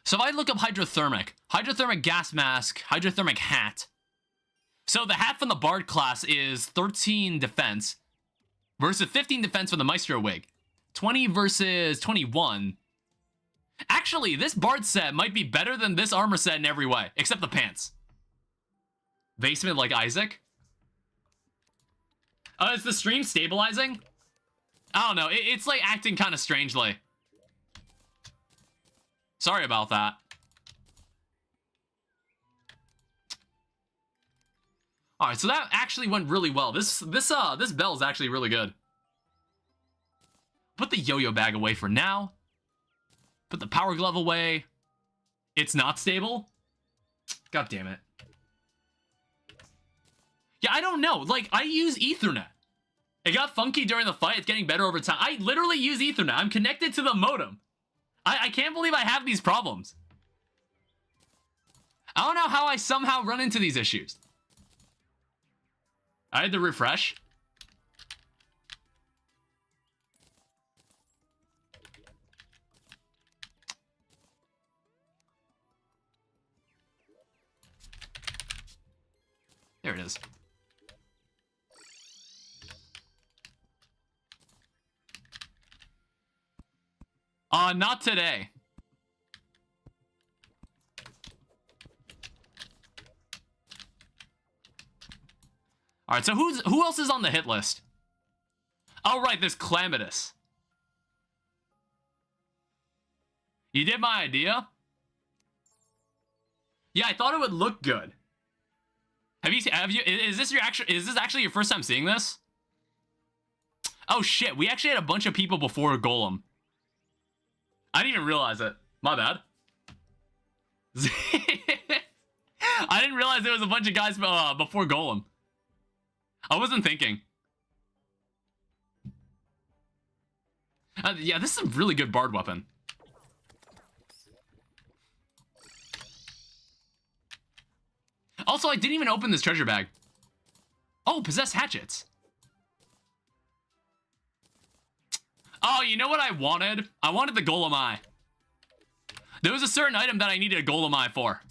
So if I look up hydrothermic gas mask, hydrothermic hat. So the hat from the Bard class is 13 defense versus 15 defense for the Maestro wig. 20 versus 21. Actually, this Bard set might be better than this armor set in every way, except the pants. Basement like Isaac. Is the stream stabilizing? I don't know. It's like acting kind of strangely. Sorry about that. All right, so that actually went really well. This bell is actually really good. Put the yo-yo bag away for now. Put the power glove away. It's not stable. God damn it. Yeah, I don't know. Like, I use Ethernet. It got funky during the fight. It's getting better over time. I literally use Ethernet. I'm connected to the modem. I can't believe I have these problems. I don't know how I somehow run into these issues. I had to refresh. There it is. Not today. All right, so who else is on the hit list? Oh, right, there's Calamitous. You did my idea? Yeah, I thought it would look good. Is this actually your first time seeing this? Oh shit, we actually had a bunch of people before Golem. I didn't even realize it. My bad. I didn't realize there was a bunch of guys before Golem. I wasn't thinking. Yeah, this is a really good bard weapon. Also, I didn't even open this treasure bag. Oh, possessed hatchets. Oh, you know what I wanted? I wanted the golem eye. There was a certain item that I needed a golem eye for.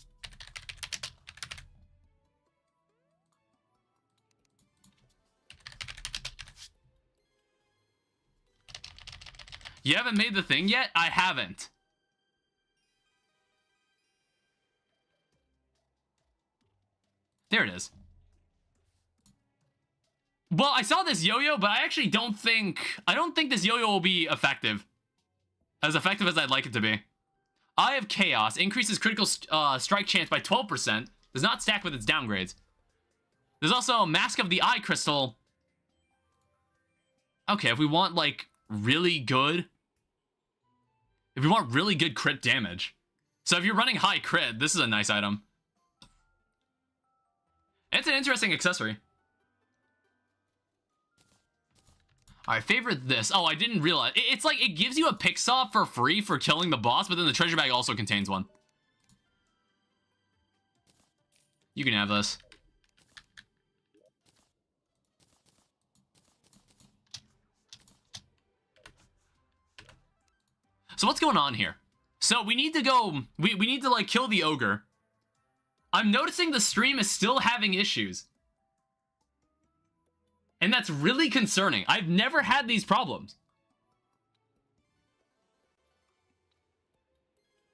You haven't made the thing yet? I haven't. There it is. Well, I saw this yo-yo, but I actually don't think this yo-yo will be effective. As effective as I'd like it to be. Eye of Chaos increases critical strike chance by 12%. Does not stack with its downgrades. There's also a Mask of the Eye crystal. Okay, if we want like really good, crit damage. So if you're running high crit, this is a nice item. And it's an interesting accessory. Alright, favorite this. Oh, I didn't realize. It's like, it gives you a pick saw for free for killing the boss, but then the treasure bag also contains one. You can have this. So what's going on here? So we need to go, we need to like kill the ogre. I'm noticing the stream is still having issues. And that's really concerning. I've never had these problems.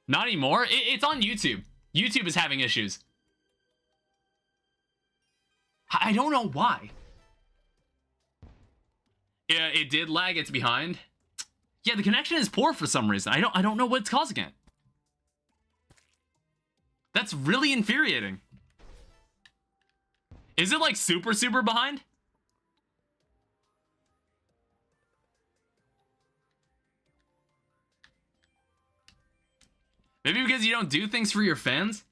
Not anymore. It's on YouTube. YouTube is having issues. I don't know why. Yeah, it did lag. It's behind. Yeah, the connection is poor for some reason. I don't know what's causing it. That's really infuriating. Is it like super behind? Maybe because you don't do things for your fans?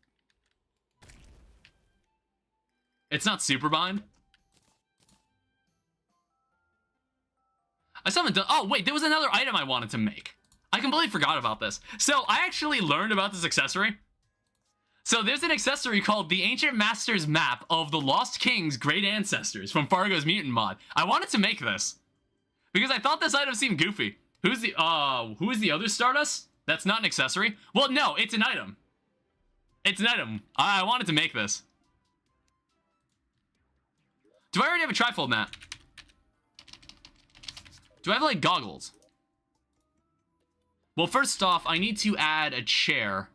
It's not super behind? I still haven't done... Oh, wait, there was another item I wanted to make. I completely forgot about this. So, I actually learned about this accessory. So, there's an accessory called the Ancient Master's Map of the Lost King's Great Ancestors from Fargo's Mutant mod. I wanted to make this. Because I thought this item seemed goofy. Who is the other Stardust? That's not an accessory? Well, no, it's an item. It's an item. I wanted to make this. Do I already have a trifold map? Do I have, like, goggles? Well, first off, I need to add a chair.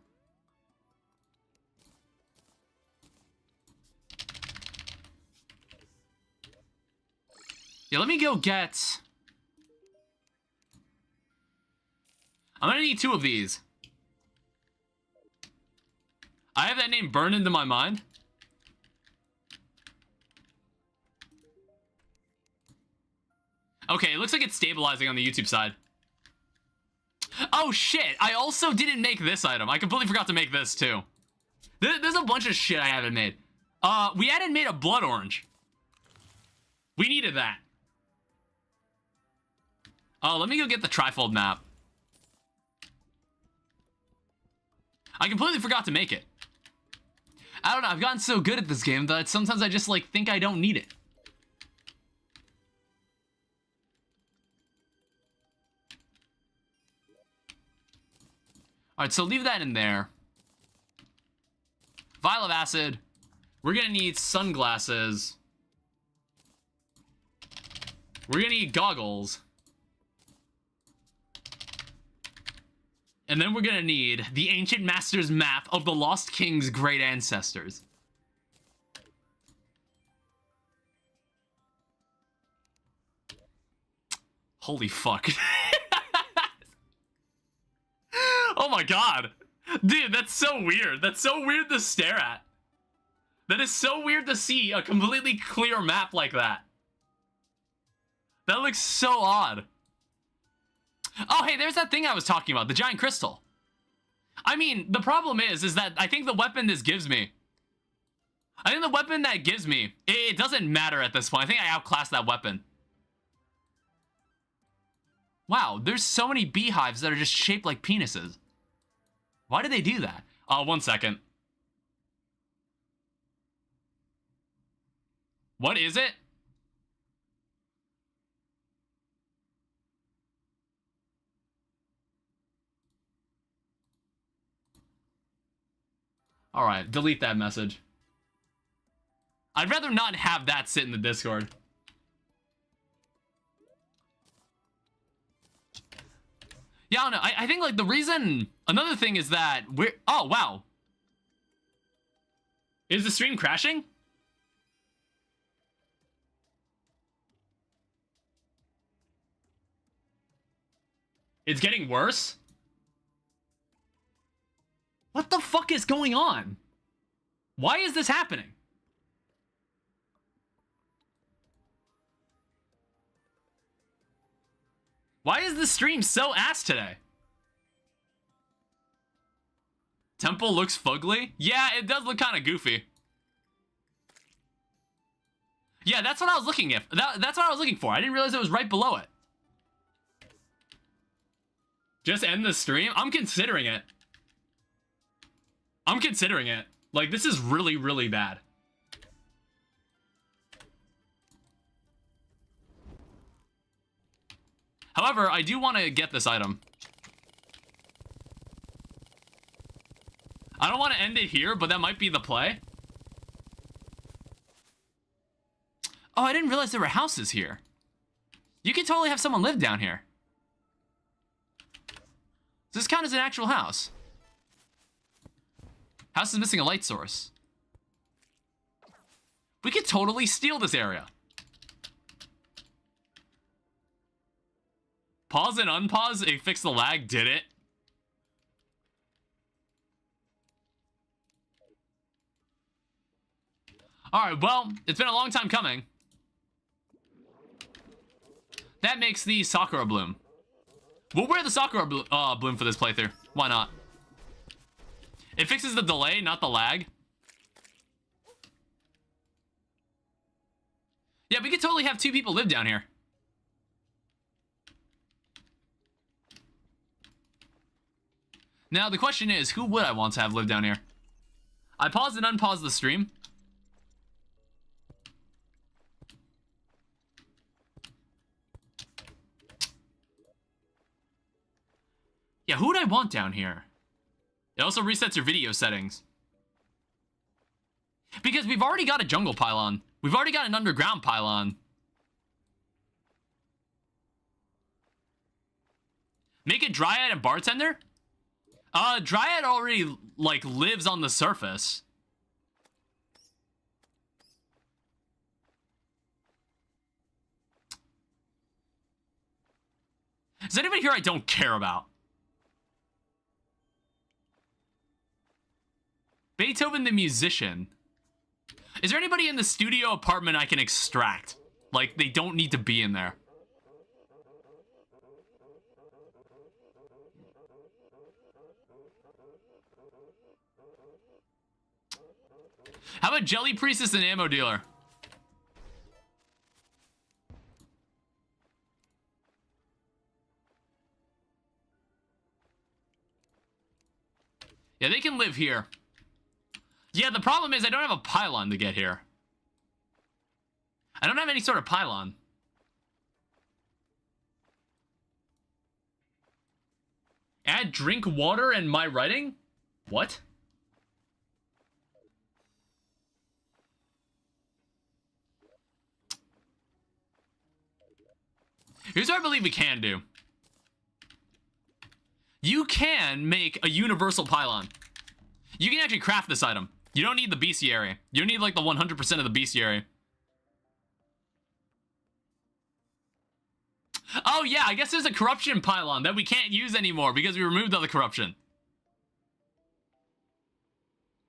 Yeah, let me go get... I'm gonna need 2 of these. I have that name burned into my mind. Okay, it looks like it's stabilizing on the YouTube side. Oh shit, I also didn't make this item. I completely forgot to make this too. There's a bunch of shit I haven't made. We hadn't made a blood orange. We needed that. Oh, let me go get the trifold map. I completely forgot to make it. I don't know, I've gotten so good at this game that sometimes I just like think I don't need it. Alright, so leave that in there. Vial of acid. We're gonna need sunglasses. We're gonna need goggles. And then we're gonna need the Ancient Master's Map of the Lost King's Great Ancestors. Holy fuck. Oh my god. Dude, that's so weird. That's so weird to stare at. That is so weird to see a completely clear map like that. That looks so odd. Oh, hey, there's that thing I was talking about, the giant crystal. I mean, the problem is that I think the weapon this gives me, it doesn't matter at this point. I think I outclassed that weapon. Wow, there's so many beehives that are just shaped like penises. Why do they do that? 1 second. What is it? Alright, delete that message. I'd rather not have that sit in the Discord. Yeah, I don't know. I think, like, the reason... Another thing is that we're... Oh, wow. Is the stream crashing? It's getting worse? What the fuck is going on? Why is this happening? Why is the stream so ass today? Temple looks fugly? Yeah, it does look kind of goofy. Yeah, that's what I was looking at. That's what I was looking for. I didn't realize it was right below it. Just end the stream? I'm considering it. I'm considering it. Like, this is really, really bad. However, I do want to get this item. I don't want to end it here, but that might be the play. Oh, I didn't realize there were houses here. You could totally have someone live down here. Does this count as an actual house? House is missing a light source. We could totally steal this area. Pause and unpause. It fixed the lag. Did it? Alright, well, it's been a long time coming. That makes the Sakura bloom. We'll wear the Sakura bloom for this playthrough. Why not? It fixes the delay, not the lag. Yeah, we could totally have 2 people live down here. Now, the question is, who would I want to have live down here? I paused and unpaused the stream. Yeah, who would I want down here? It also resets your video settings. Because we've already got a jungle pylon. We've already got an underground pylon. Make a Dryad and bartender? Dryad already, like, lives on the surface. Is there anybody here I don't care about? Beethoven the musician. Is there anybody in the studio apartment I can extract? Like, they don't need to be in there. How about Jelly Priestess and Ammo Dealer? Yeah, they can live here. Yeah, the problem is I don't have a pylon to get here. I don't have any sort of pylon. Add drink water and my writing? What? Here's what I believe we can do. You can make a universal pylon. You can actually craft this item. You don't need the bestiary. You don't need, like, the 100% of the bestiary. Oh, yeah, I guess there's a corruption pylon that we can't use anymore because we removed all the corruption.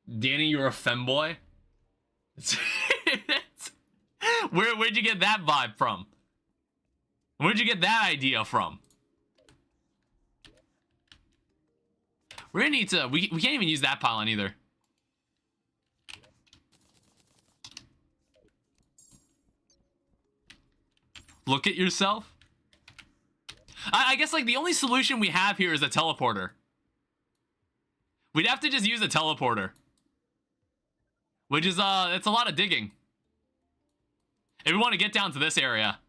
Danny, you're a femboy? Where'd you get that vibe from? Where'd you get that idea from? We're gonna need to... We can't even use that pylon either. Look at yourself. I guess, like, the only solution we have here is a teleporter. We'd have to just use a teleporter. Which is, it's a lot of digging. If we want to get down to this area.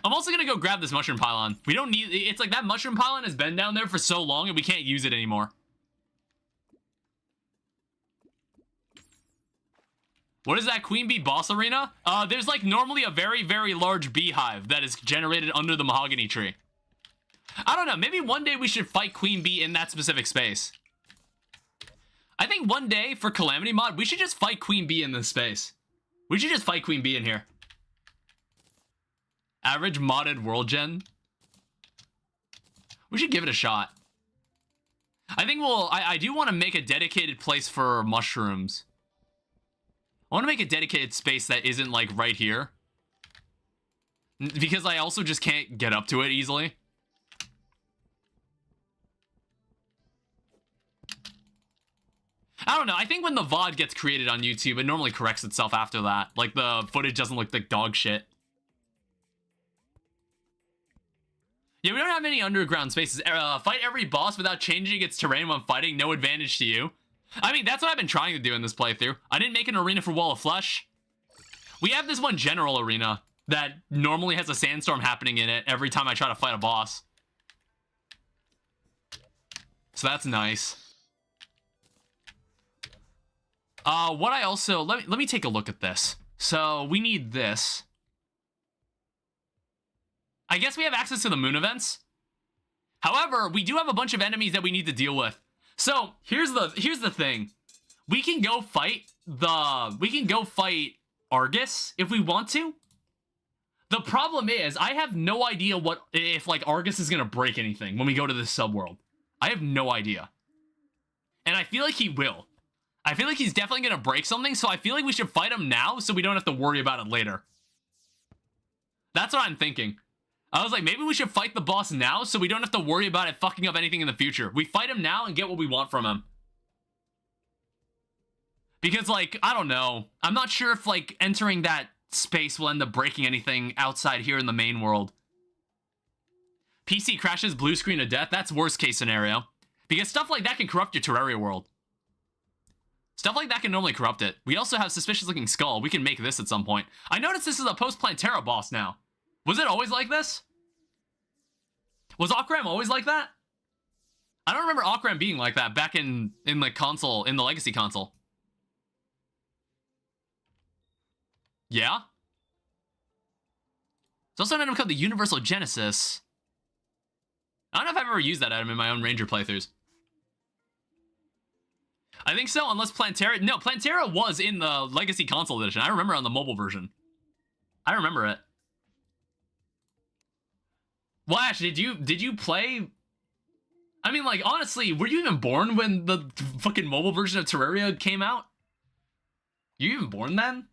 I'm also gonna go grab this mushroom pylon. We don't need, it's like that mushroom pylon has been down there for so long and we can't use it anymore. What is that, Queen Bee boss arena? There's like normally a very, very large beehive that is generated under the mahogany tree. I don't know, maybe one day we should fight Queen Bee in that specific space. I think one day for Calamity mod, we should just fight Queen Bee in this space. We should just fight Queen Bee in here. Average modded world gen. We should give it a shot. I think I do want to make a dedicated place for mushrooms. I want to make a dedicated space that isn't like right here. Because I also just can't get up to it easily. I don't know, I think when the VOD gets created on YouTube, it normally corrects itself after that. Like, the footage doesn't look like dog shit. Yeah, we don't have any underground spaces. Fight every boss without changing its terrain when fighting, no advantage to you. I mean, that's what I've been trying to do in this playthrough. I didn't make an arena for Wall of Flesh. We have this one general arena that normally has a sandstorm happening in it every time I try to fight a boss. So that's nice. What I also, let me take a look at this. So we need this. I guess we have access to the moon events. However, we do have a bunch of enemies that we need to deal with. So here's the thing. We can go fight Argus if we want to. The problem is I have no idea if like Argus is gonna break anything when we go to this subworld. I have no idea. And I feel like he will. I feel like he's definitely gonna break something, so I feel like we should fight him now so we don't have to worry about it later. That's what I'm thinking. I was like, maybe we should fight the boss now so we don't have to worry about it fucking up anything in the future. We fight him now and get what we want from him. Because, like, I don't know. I'm not sure if, like, entering that space will end up breaking anything outside here in the main world. PC crashes, blue screen of death. That's worst case scenario. Because stuff like that can corrupt your Terraria world. Stuff like that can normally corrupt it. We also have suspicious looking skull. We can make this at some point. I noticed this is a post-Plantera boss now. Was it always like this? Was Okram always like that? I don't remember Okram being like that back in the console, in the Legacy console. Yeah? There's also an item called the Universal Genesis. I don't know if I've ever used that item in my own Ranger playthroughs. I think so, unless Plantera... No, Plantera was in the Legacy console edition. I remember on the mobile version. I remember it. Flash, did you play... I mean, like, honestly, were you even born when the fucking mobile version of Terraria came out? You even born then?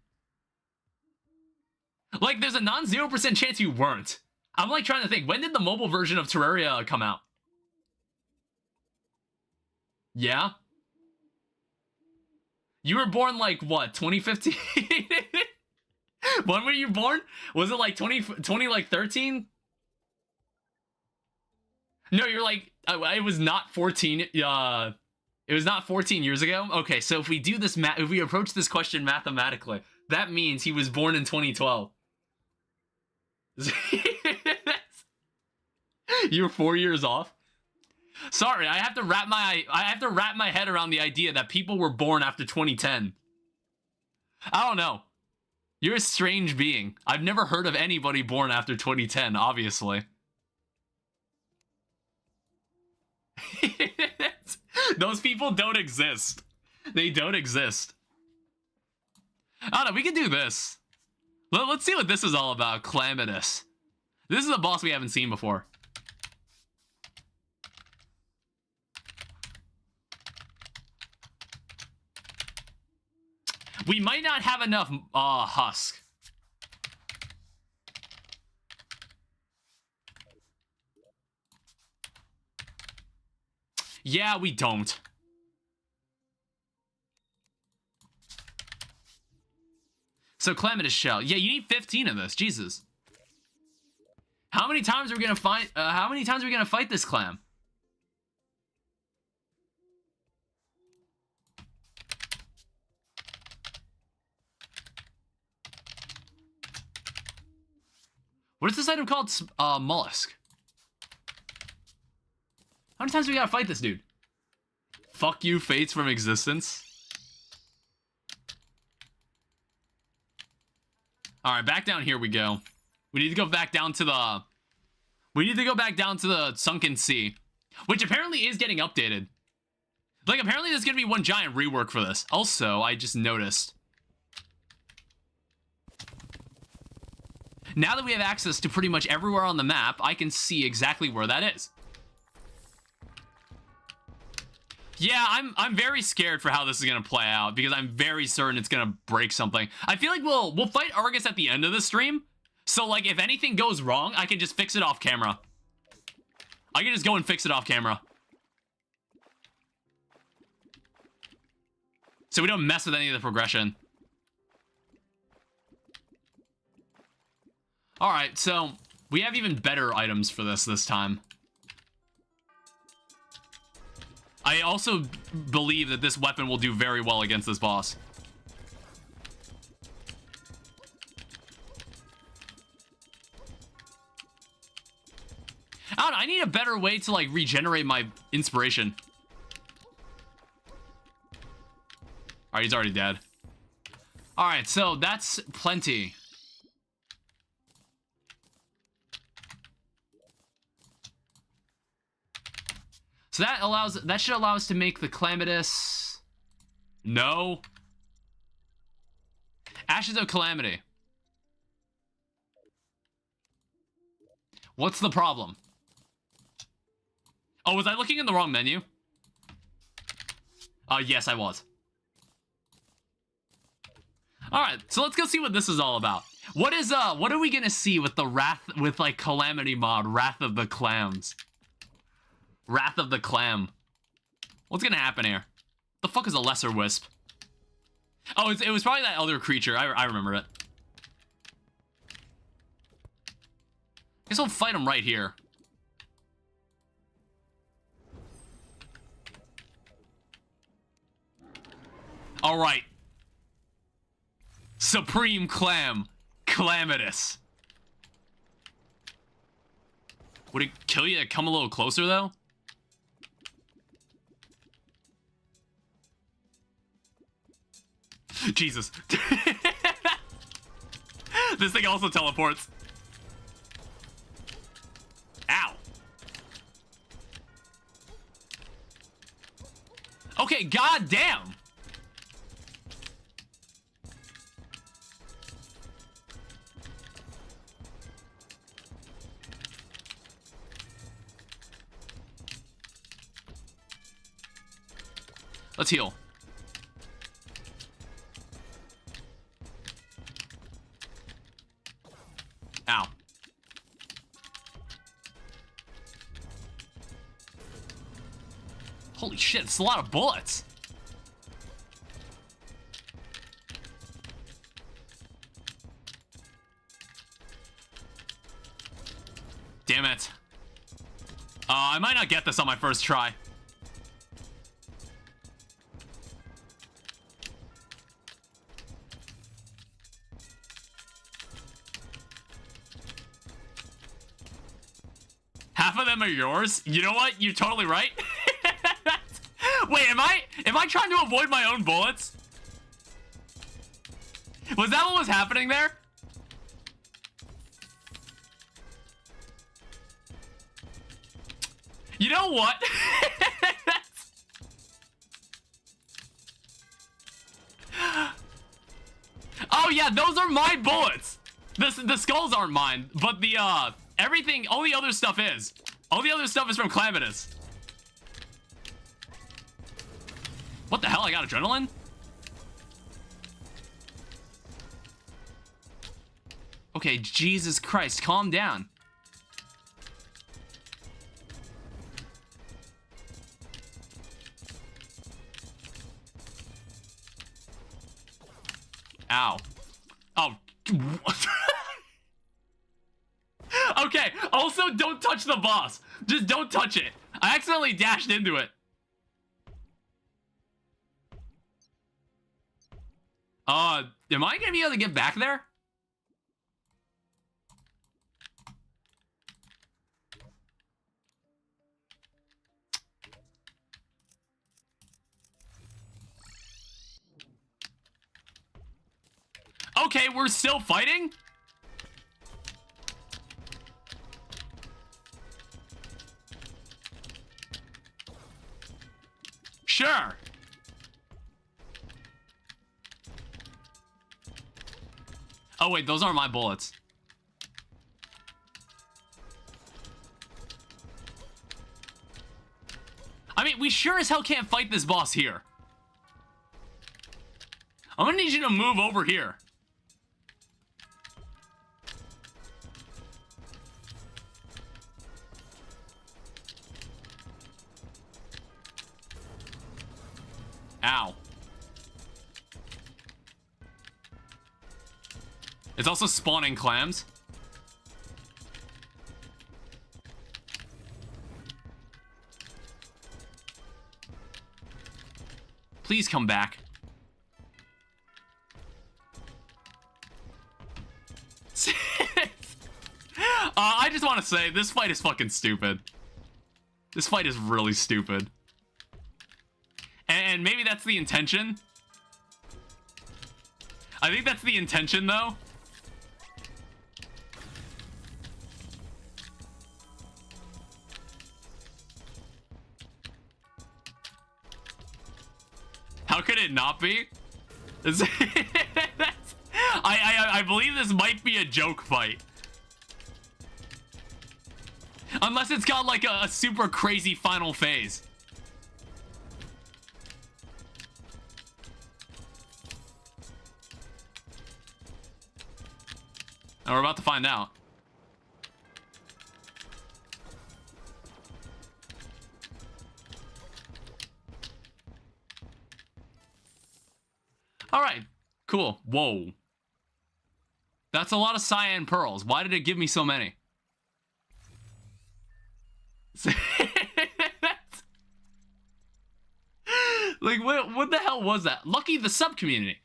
Like, there's a non-0% chance you weren't. I'm, like, trying to think, when did the mobile version of Terraria come out? Yeah? You were born, like, what, 2015? When were you born? Was it, like, 13? No, you're like, it was not 14, it was not 14 years ago? Okay, so if we do this, if we approach this question mathematically, that means he was born in 2012. You're 4 years off? Sorry, I have to wrap my head around the idea that people were born after 2010. I don't know. You're a strange being. I've never heard of anybody born after 2010, obviously. Those people don't exist. They don't exist. I don't know, we can do this. Let's see what this is all about. Calamitous. This is a boss we haven't seen before. We might not have enough husk. Yeah, we don't. So Calamitous Shell. Yeah, you need 15 of this. Jesus. How many times are we gonna fight? How many times are we gonna fight this clam? What is this item called? Mollusk. How many times do we gotta fight this dude? Fuck you, fates from existence. Alright, back down here we go. We need to go back down to the... We need to go back down to the Sunken Sea. Which apparently is getting updated. Like, apparently there's gonna be one giant rework for this. Also, I just noticed. Now that we have access to pretty much everywhere on the map, I can see exactly where that is. Yeah, I'm very scared for how this is gonna play out because I'm very certain it's gonna break something. I feel like we'll fight Argus at the end of the stream. So like if anything goes wrong, I can just fix it off camera. I can just go and fix it off camera. So we don't mess with any of the progression. Alright, so we have even better items for this time. I also believe that this weapon will do very well against this boss. I don't know, I need a better way to like regenerate my inspiration. Alright, he's already dead. Alright, so that's plenty. So that should allow us to make the Calamitous. No. Ashes of Calamity. What's the problem? Oh, was I looking in the wrong menu? Yes, I was. Alright, so let's go see what this is all about. What are we gonna see with the like Calamity mod, Wrath of the Clams? Wrath of the Clam. What's gonna happen here? The fuck is a lesser wisp? Oh, it was probably that other creature. I remember it. Guess I'll fight him right here. Alright. Supreme Clam. Calamitous. Would it kill you to come a little closer, though? Jesus. This thing also teleports. Ow. Okay, goddamn. Let's heal. Ow. Holy shit, it's a lot of bullets. Damn it. I might not get this on my first try. Half of them are yours? You know what? You're totally right. Wait, am I trying to avoid my own bullets? Was that what was happening there? You know what? Oh yeah, those are my bullets. The skulls aren't mine, but the everything, all the other stuff is. All the other stuff is from Calamitous. What the hell? I got adrenaline? Okay, Jesus Christ, calm down. Ow. Oh. Okay, also don't touch the boss. Just don't touch it. I accidentally dashed into it. Am I gonna be able to get back there? Okay, we're still fighting? Sure. Oh wait, those aren't my bullets. I mean, we sure as hell can't fight this boss here. I'm gonna need you to move over here. Ow. It's also spawning clams. Please come back. I just want to say, this fight is fucking stupid. This fight is really stupid. And maybe that's the intention. I think that's the intention, though. How could it not be? I believe this might be a joke fight. Unless it's got like a super crazy final phase. And we're about to find out. All right, cool. Whoa. That's a lot of cyan pearls. Why did it give me so many? Like, what the hell was that? Lucky the sub-community.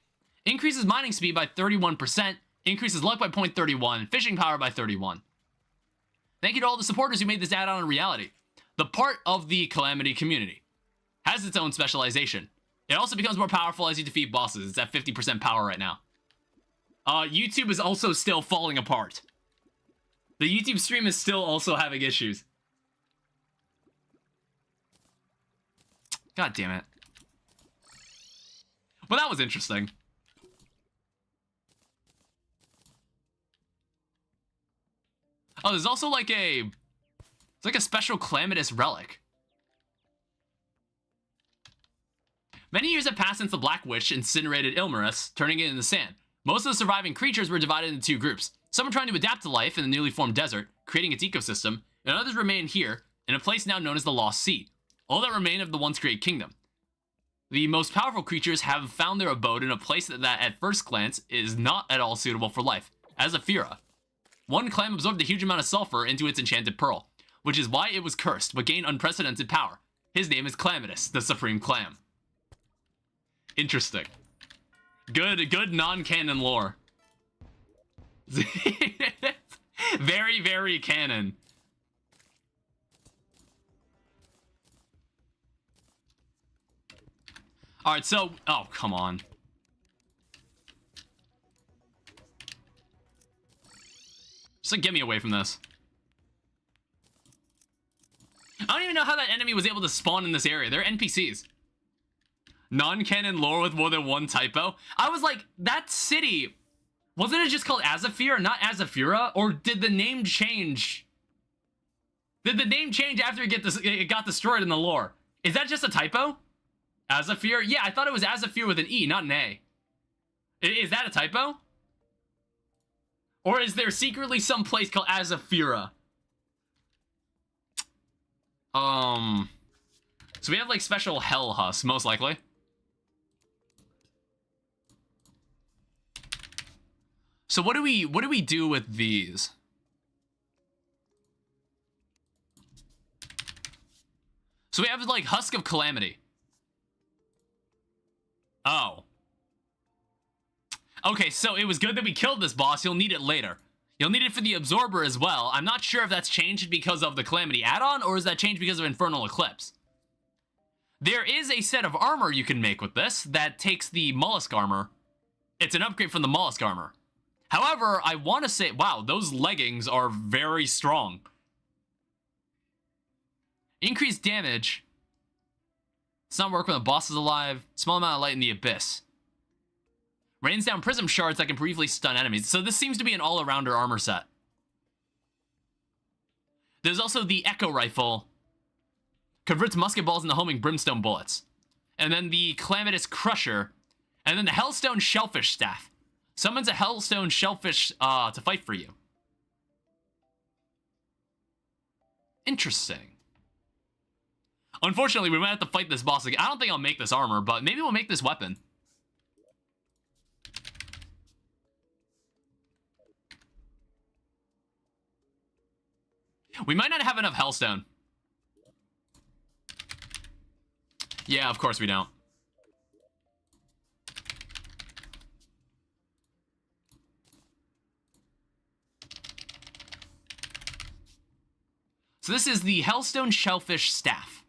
Increases mining speed by 31%. Increases luck by 0.31. Fishing power by 31. Thank you to all the supporters who made this add-on a reality. The part of the Calamity community has its own specialization. It also becomes more powerful as you defeat bosses. It's at 50% power right now. YouTube is also still falling apart. The YouTube stream is still also having issues. God damn it. Well, that was interesting. Oh, there's also like it's like a special calamitous relic. Many years have passed since the Black Witch incinerated Ilmarus, turning it into sand. Most of the surviving creatures were divided into two groups. Some were trying to adapt to life in the newly formed desert, creating its ecosystem, and others remain here, in a place now known as the Lost Sea, all that remain of the once great kingdom. The most powerful creatures have found their abode in a place that at first glance is not at all suitable for life, Azafira. One clam absorbed a huge amount of sulfur into its enchanted pearl, which is why it was cursed, but gained unprecedented power. His name is Calamitous, the Supreme Clam. Interesting. Good non-canon lore. Very, very canon. Alright, so... Oh, come on. Just like, get me away from this. I don't even know how that enemy was able to spawn in this area. They're NPCs. Non-canon lore with more than one typo. I was like, that city, wasn't it just called Azafir, not Azafira? Or did the name change? Did the name change after it got destroyed in the lore? Is that just a typo? Azafir? Yeah, I thought it was Azafir with an E, not an A. Is that a typo? Or is there secretly some place called Azafira? So we have like special hell husks, most likely. So what do we do with these? So we have like Husk of Calamity. Oh. Okay, so it was good that we killed this boss. You'll need it later. You'll need it for the Absorber as well. I'm not sure if that's changed because of the Calamity add-on, or is that changed because of Infernal Eclipse? There is a set of armor you can make with this that takes the Mollusk armor It's an upgrade from the mollusk armor. However, I want to say, wow, those leggings are very strong. Increased damage. Does not work when the boss is alive. Small amount of light in the abyss. Rains down prism shards that can briefly stun enemies. So this seems to be an all-arounder armor set. There's also the Echo Rifle. Converts musket balls into homing brimstone bullets. And then the Calamitous Crusher. And then the Hellstone Shellfish Staff. Summons a Hellstone Shellfish to fight for you. Interesting. Unfortunately, we might have to fight this boss again. I don't think I'll make this armor, but maybe we'll make this weapon. We might not have enough Hellstone. Yeah, of course we don't. So this is the Hellstone Shellfish Staff.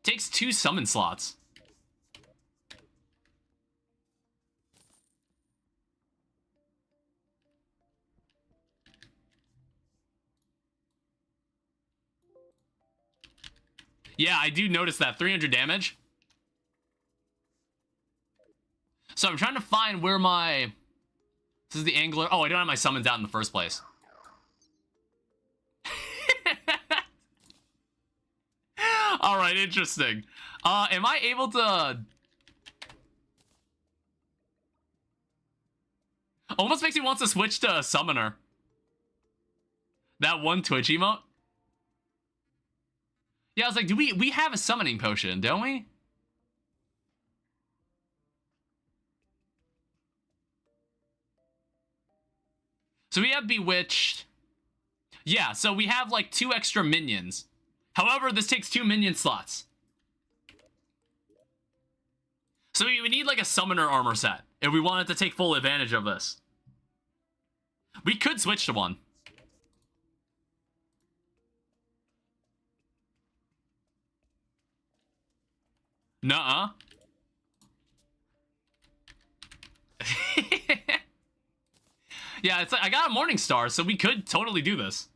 Takes 2 summon slots. Yeah, I do notice that. 300 damage. So I'm trying to find where my... This is the angler. Oh, I don't have my summons out in the first place. Alright, interesting. Am I able to... Almost makes me want to switch to Summoner. That one Twitch emote. Yeah, I was like, do we have a summoning potion, don't we? So we have Bewitched. Yeah, so we have like 2 extra minions. However, this takes 2 minion slots. So we need like a summoner armor set if we wanted to take full advantage of this. We could switch to one. Nuh-uh. Yeah, it's like I got a Morning Star, so we could totally do this.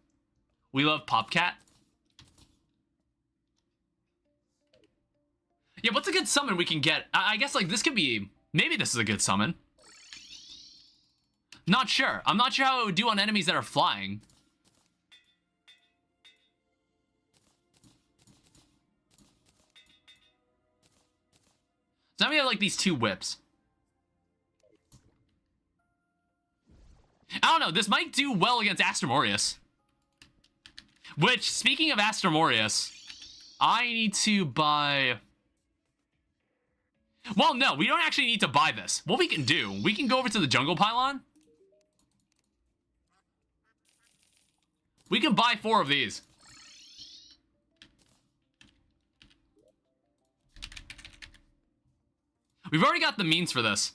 We love Popcat. Yeah, what's a good summon we can get? I guess like this could be... Maybe this is a good summon. Not sure. I'm not sure how it would do on enemies that are flying. So now we have like these 2 whips. I don't know, this might do well against Astromorius. Which, speaking of Astromorius, I need to buy... Well, no, we don't actually need to buy this. What we can do, we can go over to the Jungle Pylon. We can buy 4 of these. We've already got the means for this.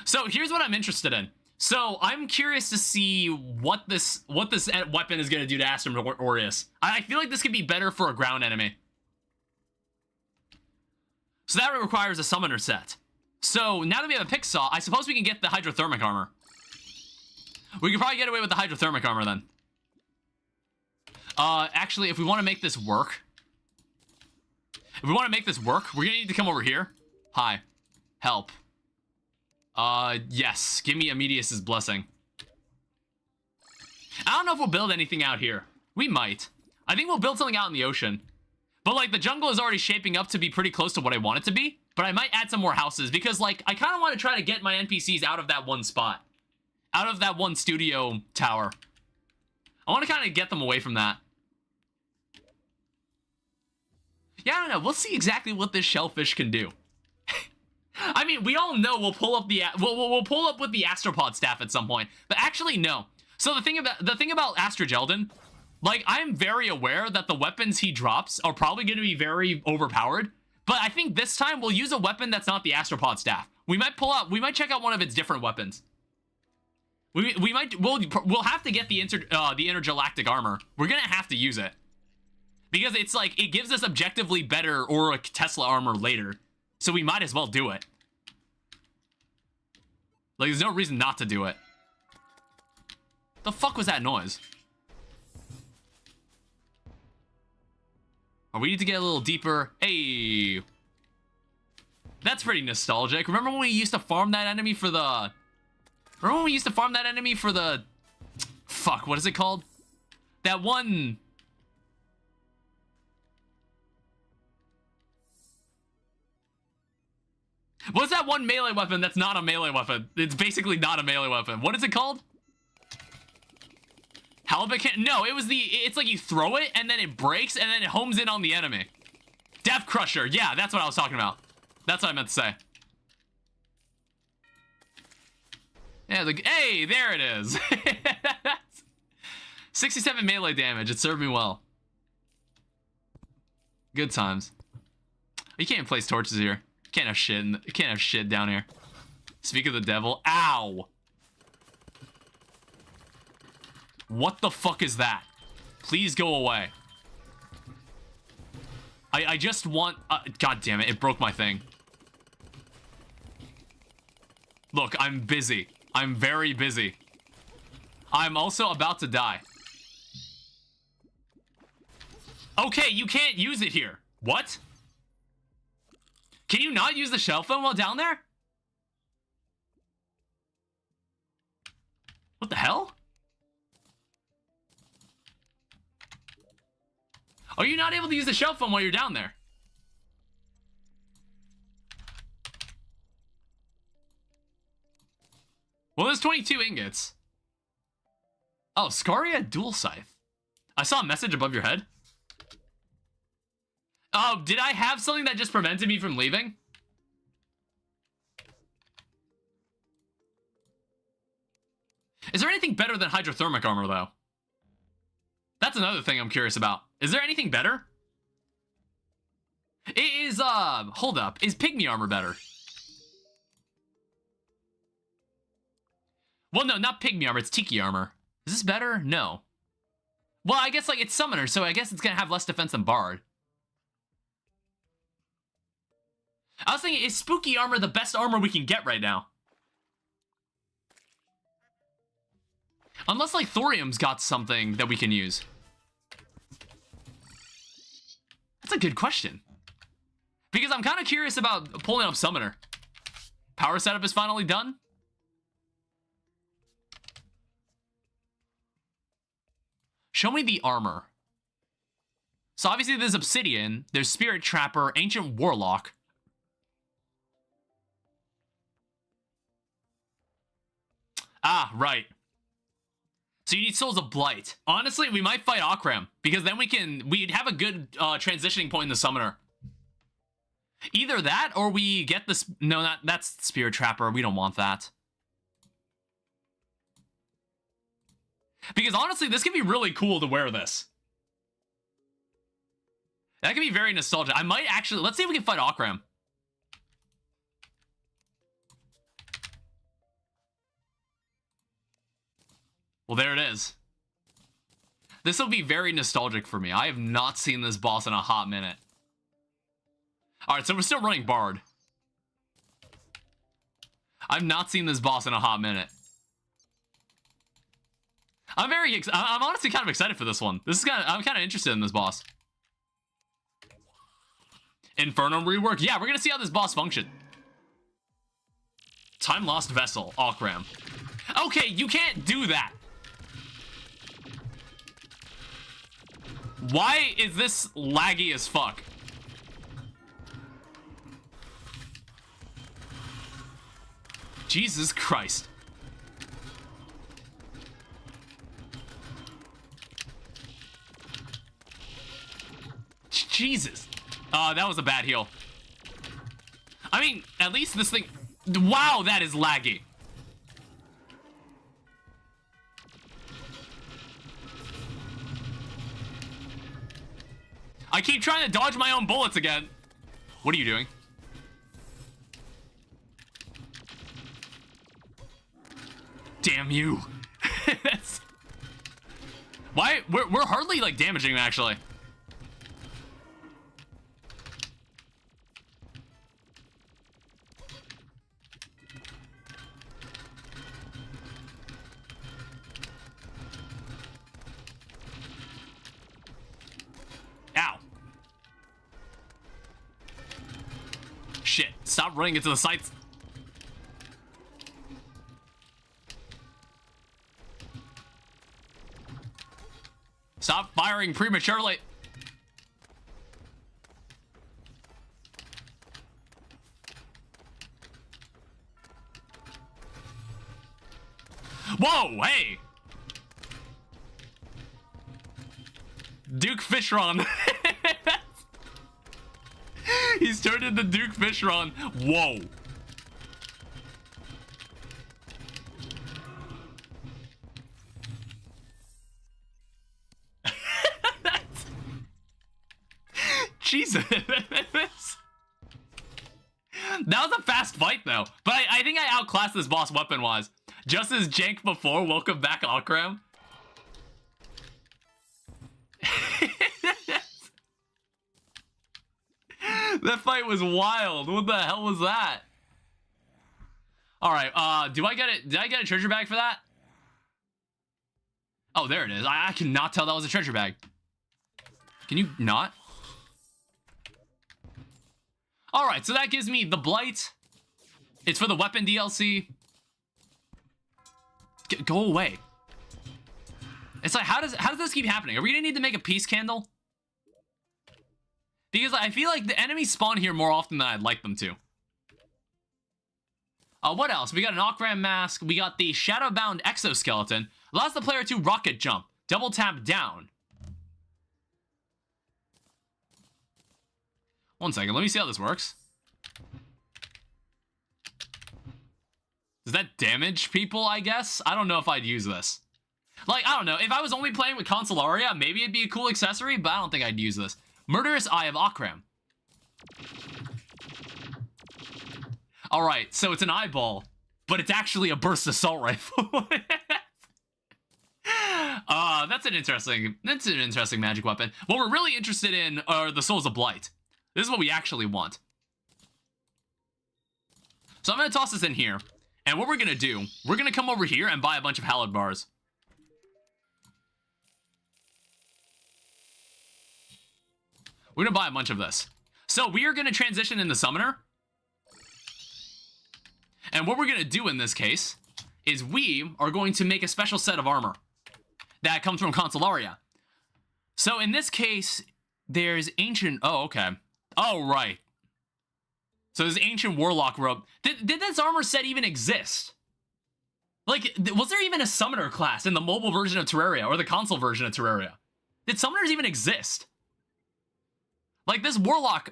So here's what I'm interested in. So I'm curious to see what this weapon is going to do to Astromorius. I feel like this could be better for a ground enemy. So that requires a summoner set. So now that we have a pick saw, I suppose we can get the hydrothermic armor. We could probably get away with the hydrothermic armor then. Actually, if we want to make this work... If we want to make this work, we're gonna need to come over here. Hi. Help. Yes. Give me Amedius' blessing. I don't know if we'll build anything out here. We might. I think we'll build something out in the ocean. But, like, the jungle is already shaping up to be pretty close to what I want it to be. But I might add some more houses because, like, I kind of want to try to get my NPCs out of that one spot. Out of that one studio tower. I want to kind of get them away from that. Yeah, I don't know. We'll see exactly what this shellfish can do. I mean, we all know we'll pull up the we'll pull up with the Astropod staff at some point, but actually no. So the thing about Astrogeldon, like I'm very aware that the weapons he drops are probably going to be very overpowered, but I think this time we'll use a weapon that's not the Astropod staff. We might check out one of its different weapons. We'll have to get the intergalactic armor. We're gonna have to use it. Because it's like, it gives us objectively better Auric Tesla armor later. So we might as well do it. Like, there's no reason not to do it. The fuck was that noise? Oh, we need to get a little deeper. Hey. That's pretty nostalgic. Remember when we used to farm that enemy for the... Remember when we used to farm that enemy for the... Fuck, what is it called? That one... What's that one melee weapon that's not a melee weapon? It's basically not a melee weapon. What is it called? Halibut cannon? No, it was the... It's like you throw it, and then it breaks, and then it homes in on the enemy. Death Crusher. Yeah, that's what I was talking about. That's what I meant to say. Yeah, hey, there it is. 67 melee damage. It served me well. Good times. You can't place torches here. Can't have shit. You can't have shit down here. Speak of the devil. Ow. What the fuck is that? Please go away. I just want... God damn it. It broke my thing. Look, I'm busy. I'm very busy. I'm also about to die. Okay, you can't use it here. What? Can you not use the shell phone while down there? What the hell? Are you not able to use the shell phone while you're down there? Well, there's 22 ingots. Oh, Scaria Dual Scythe. I saw a message above your head. Oh, did I have something that just prevented me from leaving? Is there anything better than hydrothermic armor, though? That's another thing I'm curious about. Is there anything better? It is, hold up. Is pygmy armor better? Well, no, not pygmy armor. It's tiki armor. Is this better? No. Well, I guess, like, it's summoner, so I guess it's gonna have less defense than bard. I was thinking, is spooky armor the best armor we can get right now? Unless, like, Thorium's got something that we can use. That's a good question. Because I'm kind of curious about pulling up Summoner. Power setup is finally done. Show me the armor. So obviously there's Obsidian, there's Spirit Trapper, Ancient Warlock. Ah, right. So you need Souls of Blight. Honestly, we might fight Okram, because then we'd have a good transitioning point in the Summoner. Either that, or we get this... No, that's Spirit Trapper. We don't want that. Because honestly, this could be really cool to wear this. That could be very nostalgic. I might actually... Let's see if we can fight Okram. Well, there it is. This will be very nostalgic for me. I have not seen this boss in a hot minute. Alright, so we're still running Bard. I've not seen this boss in a hot minute. I'm honestly kind of excited for this one. I'm kind of interested in this boss. Infernal rework? Yeah, we're gonna see how this boss functions. Time Lost Vessel, Okram. Okay, you can't do that. Why is this laggy as fuck? Jesus Christ. Jesus. That was a bad heal. I mean, at least this thing... Wow, that is laggy. I keep trying to dodge my own bullets again. What are you doing? Damn you. Why? We're hardly, like, damaging him, actually. Shit, stop running into the sights. Stop firing prematurely. Whoa, hey! Duke Fishron. He's turned into Duke Fishron. Whoa. Jesus. That was a fast fight, though. But I think I outclassed this boss weapon-wise. Just as jank before, welcome back, Akram. That fight was wild. What the hell was that? All right, do I get it? Did I get a treasure bag for that? Oh, there it is. I cannot tell that was a treasure bag. Can you not? All right, so that gives me the Blight. It's for the weapon DLC. Go away. It's like, how does this keep happening? Are we gonna need to make a peace candle? Because I feel like the enemies spawn here more often than I'd like them to. What else? We got an Okram mask. We got the Shadowbound exoskeleton. Allows the player to rocket jump. Double tap down. One second, let me see how this works. Does that damage people, I guess? I don't know if I'd use this. Like, I don't know. If I was only playing with Consolaria, maybe it'd be a cool accessory, but I don't think I'd use this. Murderous Eye of Akram. Alright, so it's an eyeball, but it's actually a burst assault rifle. That's an interesting magic weapon. What we're really interested in are the Souls of Blight. This is what we actually want. So I'm gonna toss this in here, and what we're gonna do, we're gonna come over here and buy a bunch of Hallowed Bars. We're gonna buy a bunch of this. So we are gonna transition into Summoner. And what we're gonna do in this case is we are going to make a special set of armor that comes from Consolaria. So in this case, there's ancient, oh, okay. Oh, right. So there's ancient warlock robe. Did this armor set even exist? Like, was there even a summoner class in the mobile version of Terraria or the console version of Terraria? Did summoners even exist? Like this warlock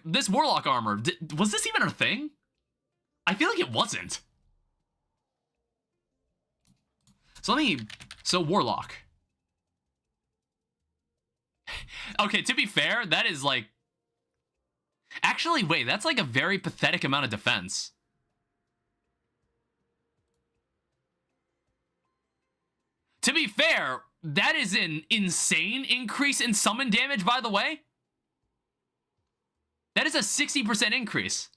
armor, was this even a thing? I feel like it wasn't. So warlock. Okay, to be fair, that is like, actually, wait, that's like a very pathetic amount of defense. To be fair, that is an insane increase in summon damage, by the way. That is a 60% increase.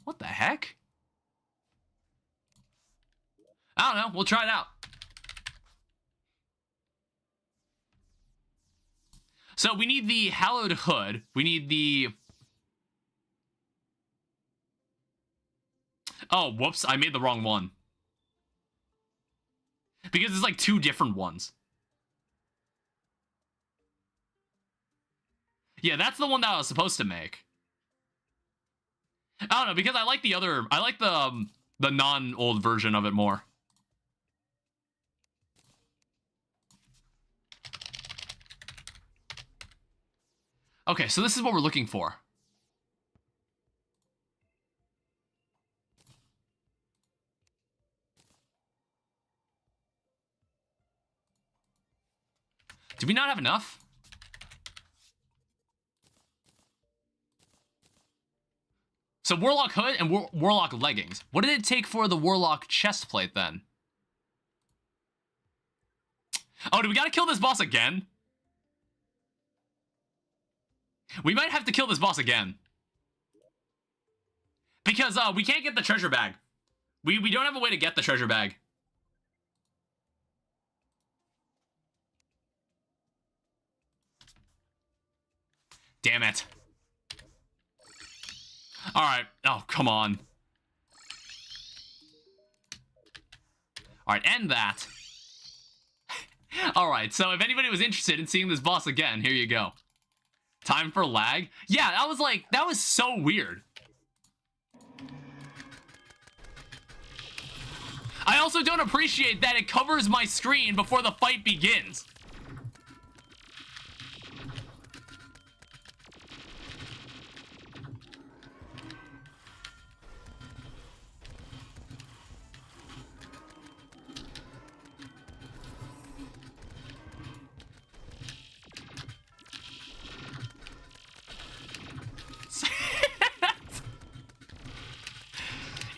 What the heck? I don't know. We'll try it out. So we need the Hallowed Hood. We need the... Oh, whoops. I made the wrong one. Because it's like two different ones. Yeah, that's the one that I was supposed to make. I don't know, because I like the other... I like the non-old version of it more. Okay, so this is what we're looking for. Do we not have enough? So Warlock Hood and Warlock Leggings. What did it take for the Warlock chest plate then? Oh, do we gotta kill this boss again? We might have to kill this boss again. Because we can't get the treasure bag. We don't have a way to get the treasure bag. Damn it. Alright. Oh, come on. Alright, end that. Alright, so if anybody was interested in seeing this boss again, here you go. Time for lag? Yeah, that was so weird. I also don't appreciate that it covers my screen before the fight begins.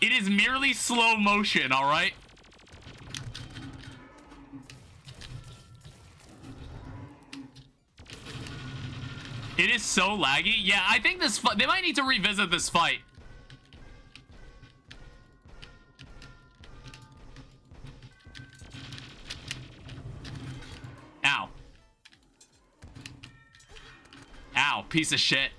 It is merely slow motion, all right? It is so laggy. Yeah, I think they might need to revisit this fight. Ow. Ow, piece of shit.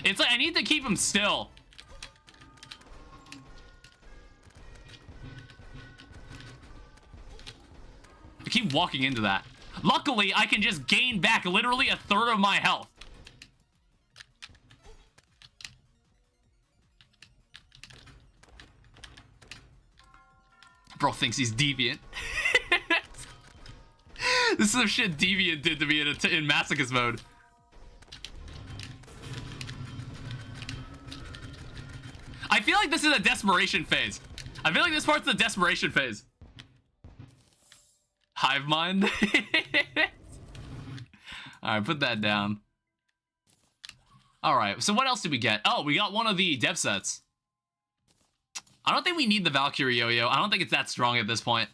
It's like I need to keep him still. I keep walking into that. Luckily, I can just gain back literally a third of my health. Bro thinks he's deviant. This is some shit Deviant did to me in masochist mode. I feel like this is a desperation phase. I feel like this part's the desperation phase. Hive mind. Alright, put that down. Alright, so what else did we get? Oh, we got one of the dev sets. I don't think we need the Valkyrie yo-yo. I don't think it's that strong at this point.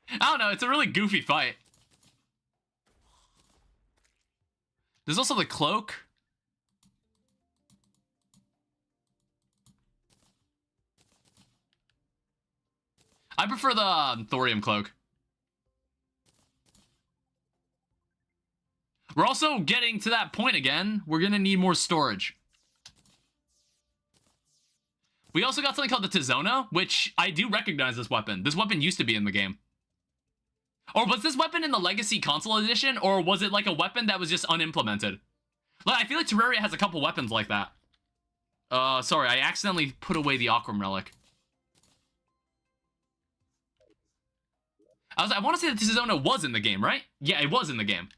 I don't know, it's a really goofy fight. There's also the cloak. I prefer the thorium cloak. We're also getting to that point again. We're gonna need more storage. We also got something called the Tizona, which I do recognize this weapon. This weapon used to be in the game. Or was this weapon in the Legacy Console Edition, or was it like a weapon that was just unimplemented? Like, I feel like Terraria has a couple weapons like that. Sorry, I accidentally put away the Aquam Relic. I want to say that Tizona was in the game, right? Yeah, it was in the game.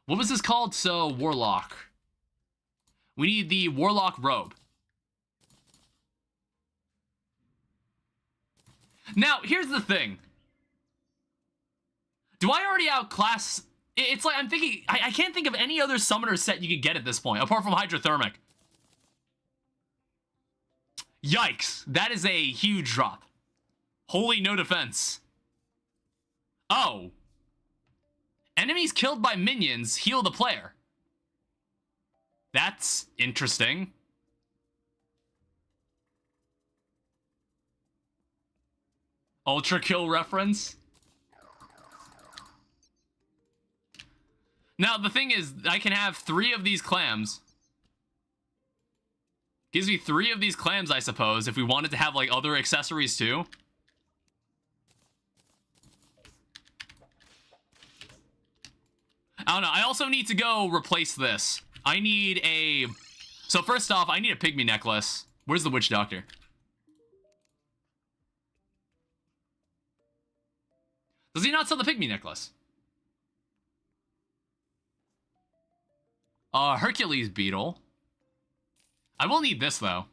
What was this called? So, Warlock. We need the Warlock robe. Now, here's the thing. Do I already outclass... It's like, I'm thinking... I can't think of any other summoner set you could get at this point, apart from Hydrothermic. Yikes. That is a huge drop. Holy no defense. Oh. Enemies killed by minions heal the player. That's interesting. Ultra kill reference. Now, the thing is, I can have 3 of these clams. Gives me 3 of these clams, I suppose, if we wanted to have, like, other accessories, too. I don't know. I also need to go replace this. I need a... So, first off, I need a pygmy necklace. Where's the witch doctor? Does he not sell the pygmy necklace? Hercules beetle. I will need this, though.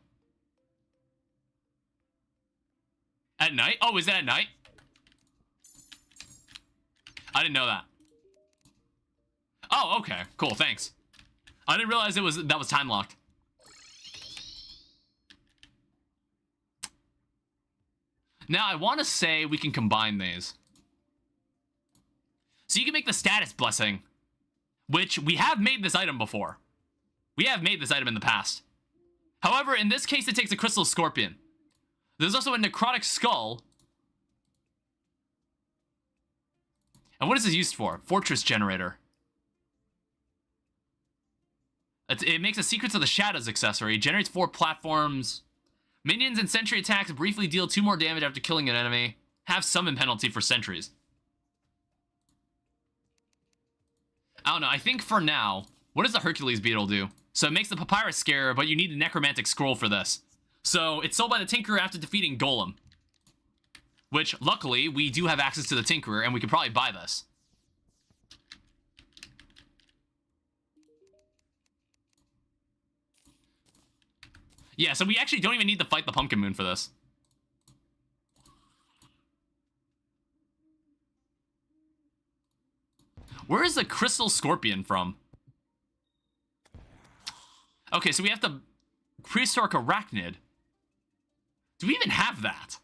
At night? Oh, is that at night? I didn't know that. Oh, okay. Cool, thanks. I didn't realize that was time locked. Now, I want to say we can combine these. So you can make the status blessing, which we have made this item before. We have made this item in the past. However, in this case, it takes a crystal scorpion. There's also a necrotic skull. And what is this used for? Fortress generator. It makes a Secrets of the Shadows accessory. It generates 4 platforms. Minions and sentry attacks briefly deal 2 more damage after killing an enemy. Have summon penalty for sentries. I don't know. I think for now, what does the Hercules beetle do? So it makes the papyrus scare, but you need a necromantic scroll for this. So it's sold by the Tinkerer after defeating Golem. Which, luckily, we do have access to the Tinkerer, and we could probably buy this. Yeah, so we actually don't even need to fight the Pumpkin Moon for this. Where is the Crystal Scorpion from? Okay, so we have the Prehistoric Arachnid. Do we even have that?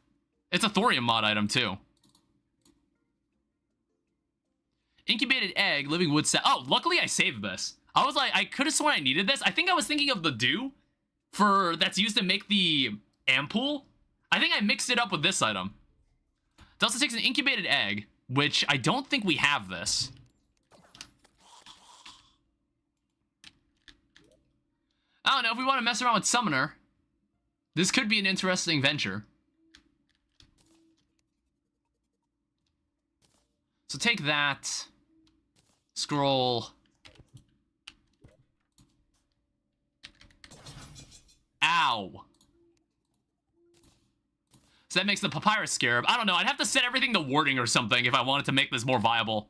It's a Thorium mod item, too. Incubated Egg, Living Wood Set. Oh, luckily I saved this. I was like, I could have sworn I needed this. I think I was thinking of the dew that's used to make the ampoule. I think I mixed it up with this item. It also takes an Incubated Egg, which I don't think we have this. I don't know, if we want to mess around with Summoner, this could be an interesting venture. So take that. Scroll. Ow. So that makes the Papyrus Scarab. I don't know, I'd have to set everything to warding or something if I wanted to make this more viable.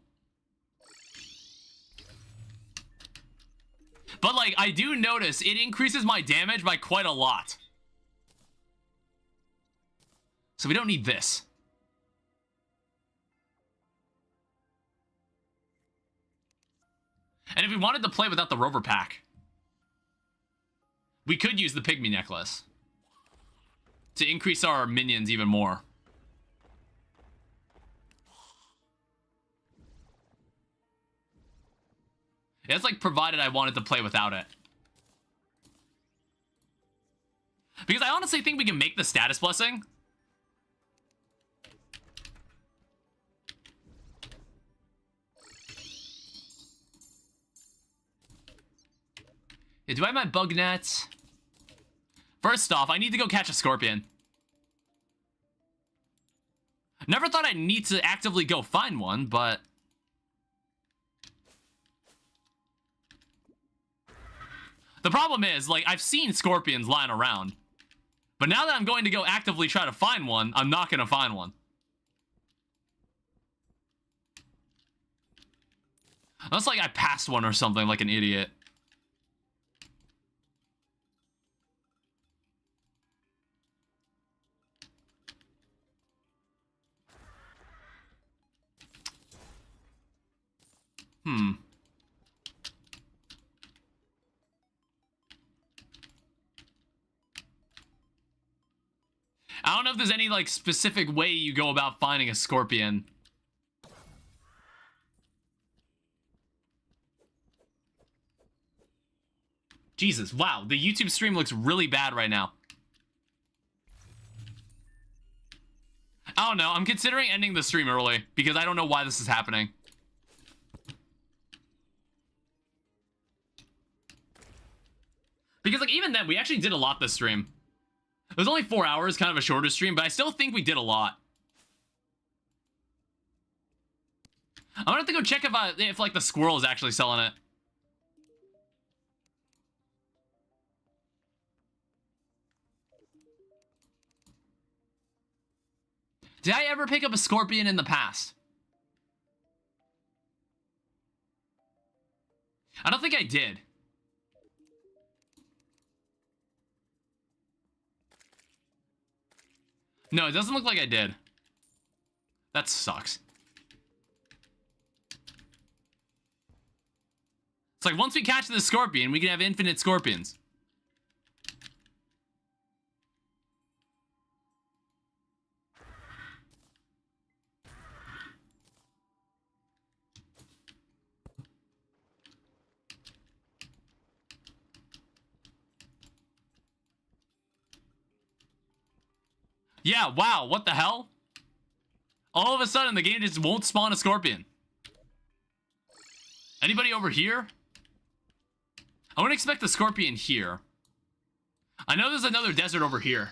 But, like, I do notice it increases my damage by quite a lot. So we don't need this. And if we wanted to play without the Rover Pack, we could use the Pygmy Necklace to increase our minions even more. It's like provided I wanted to play without it. Because I honestly think we can make the status blessing. Yeah, do I have my bug net? First off, I need to go catch a scorpion. Never thought I'd need to actively go find one, but... The problem is, like, I've seen scorpions lying around. But now that I'm going to go actively try to find one, I'm not going to find one. Unless, like, I passed one or something like an idiot. I don't know if there's any, like, specific way you go about finding a scorpion. Jesus, wow, the YouTube stream looks really bad right now. I don't know, I'm considering ending the stream early, because I don't know why this is happening. Because, like, even then, we actually did a lot this stream. It was only 4 hours, kind of a shorter stream, but I still think we did a lot. I'm gonna have to go check if like, the squirrel is actually selling it. Did I ever pick up a scorpion in the past? I don't think I did. No, it doesn't look like I did. That sucks. It's like, once we catch the scorpion, we can have infinite scorpions. Yeah, wow, what the hell? All of a sudden, the game just won't spawn a scorpion. Anybody over here? I wouldn't expect the scorpion here. I know there's another desert over here.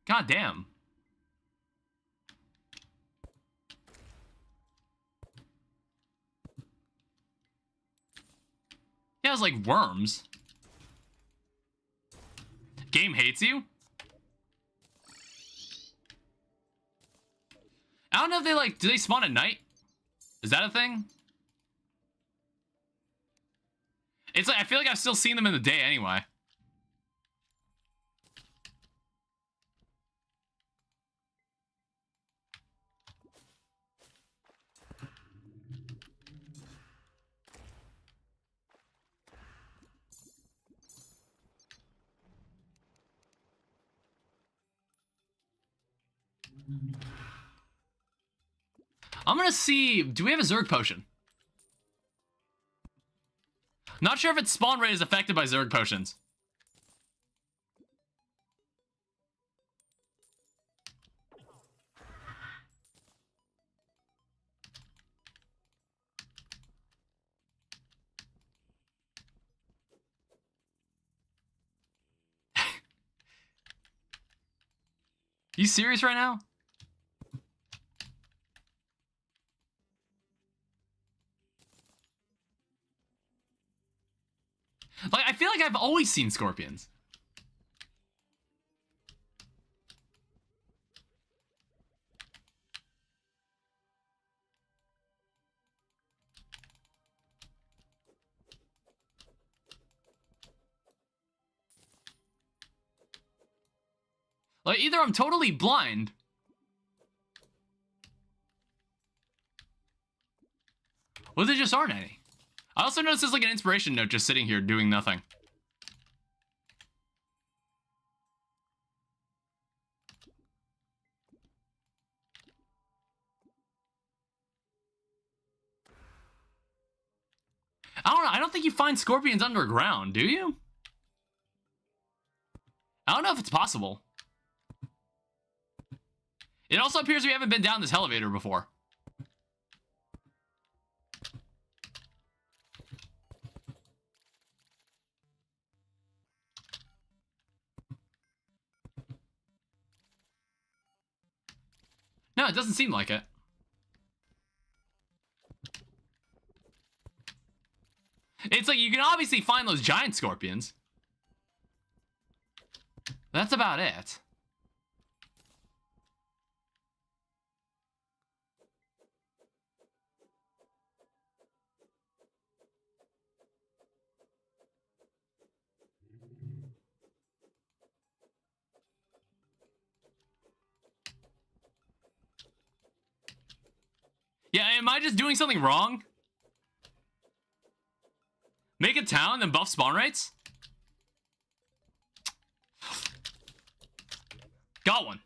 God damn. Yeah, it's like worms. Game hates you? I don't know if they like, do they spawn at night? Is that a thing? It's like, I feel like I've still seen them in the day anyway. I'm gonna see, do we have a Zerg potion? Not sure if its spawn rate is affected by Zerg potions. You serious right now? Like, I feel like I've always seen scorpions. Like, either I'm totally blind, or there just aren't any. I also noticed there's like an inspiration note just sitting here doing nothing. I don't know. I don't think you find scorpions underground, do you? I don't know if it's possible. It also appears we haven't been down this elevator before. No, it doesn't seem like it. It's like you can obviously find those giant scorpions. That's about it. Yeah, am I just doing something wrong? Make a town, then buff spawn rates? Got one.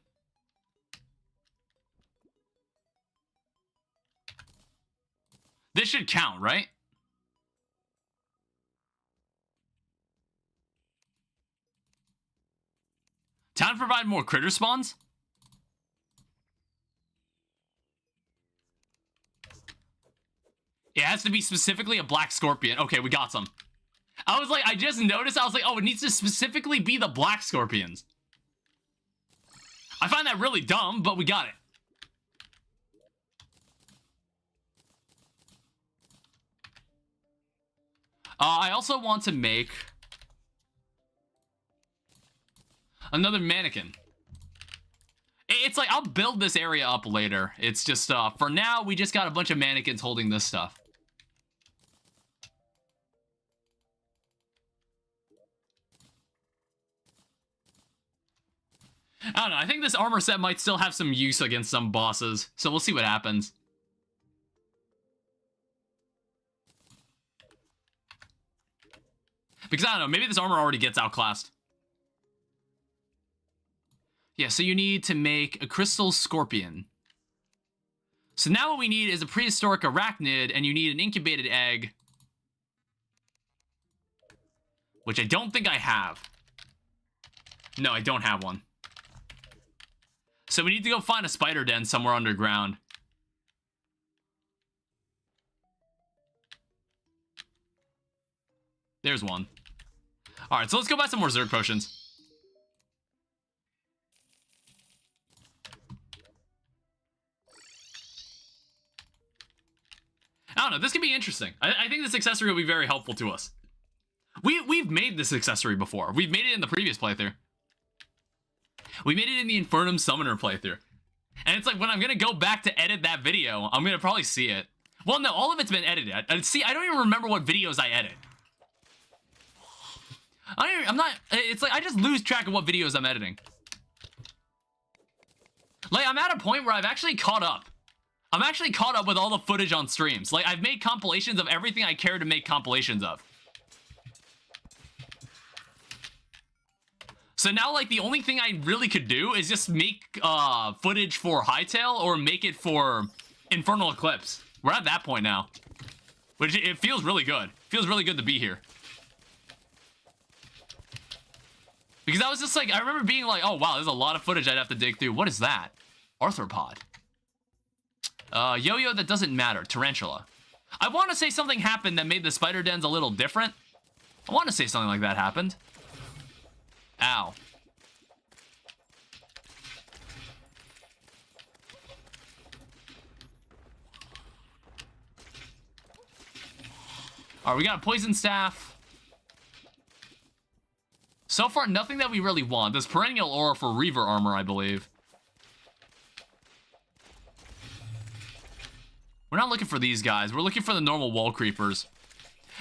This should count, right? Town provide more critter spawns? It has to be specifically a black scorpion. Okay, we got some. I was like, I just noticed, I was like, oh, it needs to specifically be the black scorpions. I find that really dumb, but we got it. I also want to make another mannequin. It's like, I'll build this area up later. It's just, for now, we just got a bunch of mannequins holding this stuff. I don't know, I think this armor set might still have some use against some bosses, so we'll see what happens. Because, I don't know, maybe this armor already gets outclassed. Yeah, so you need to make a crystal scorpion. So now what we need is a prehistoric arachnid, and you need an incubated egg. Which I don't think I have. No, I don't have one. So we need to go find a spider den somewhere underground. There's one. Alright, so let's go buy some more Zerg potions. I don't know, this could be interesting. I think this accessory will be very helpful to us. We've made this accessory before. We've made it in the previous playthrough. We made it in the Infernum Summoner playthrough. And it's like, when I'm gonna go back to edit that video, I'm gonna probably see it. Well, no, all of it's been edited. See, I don't even remember what videos I edit. It's like, I just lose track of what videos I'm editing. Like, I'm at a point where I've actually caught up. I'm actually caught up with all the footage on streams. Like, I've made compilations of everything I care to make compilations of. So now, like, the only thing I really could do is just make footage for Hytale or make it for Infernal Eclipse. We're at that point now. Which, it feels really good. It feels really good to be here. Because I was just like, I remember being like, oh wow, there's a lot of footage I'd have to dig through. What is that? Arthropod. Yo-yo that doesn't matter. Tarantula. I want to say something happened that made the spider dens a little different. I want to say something like that happened. Ow. Alright, we got a poison staff. So far, nothing that we really want. This perennial aura for Reaver armor, I believe. We're not looking for these guys. We're looking for the normal wall creepers.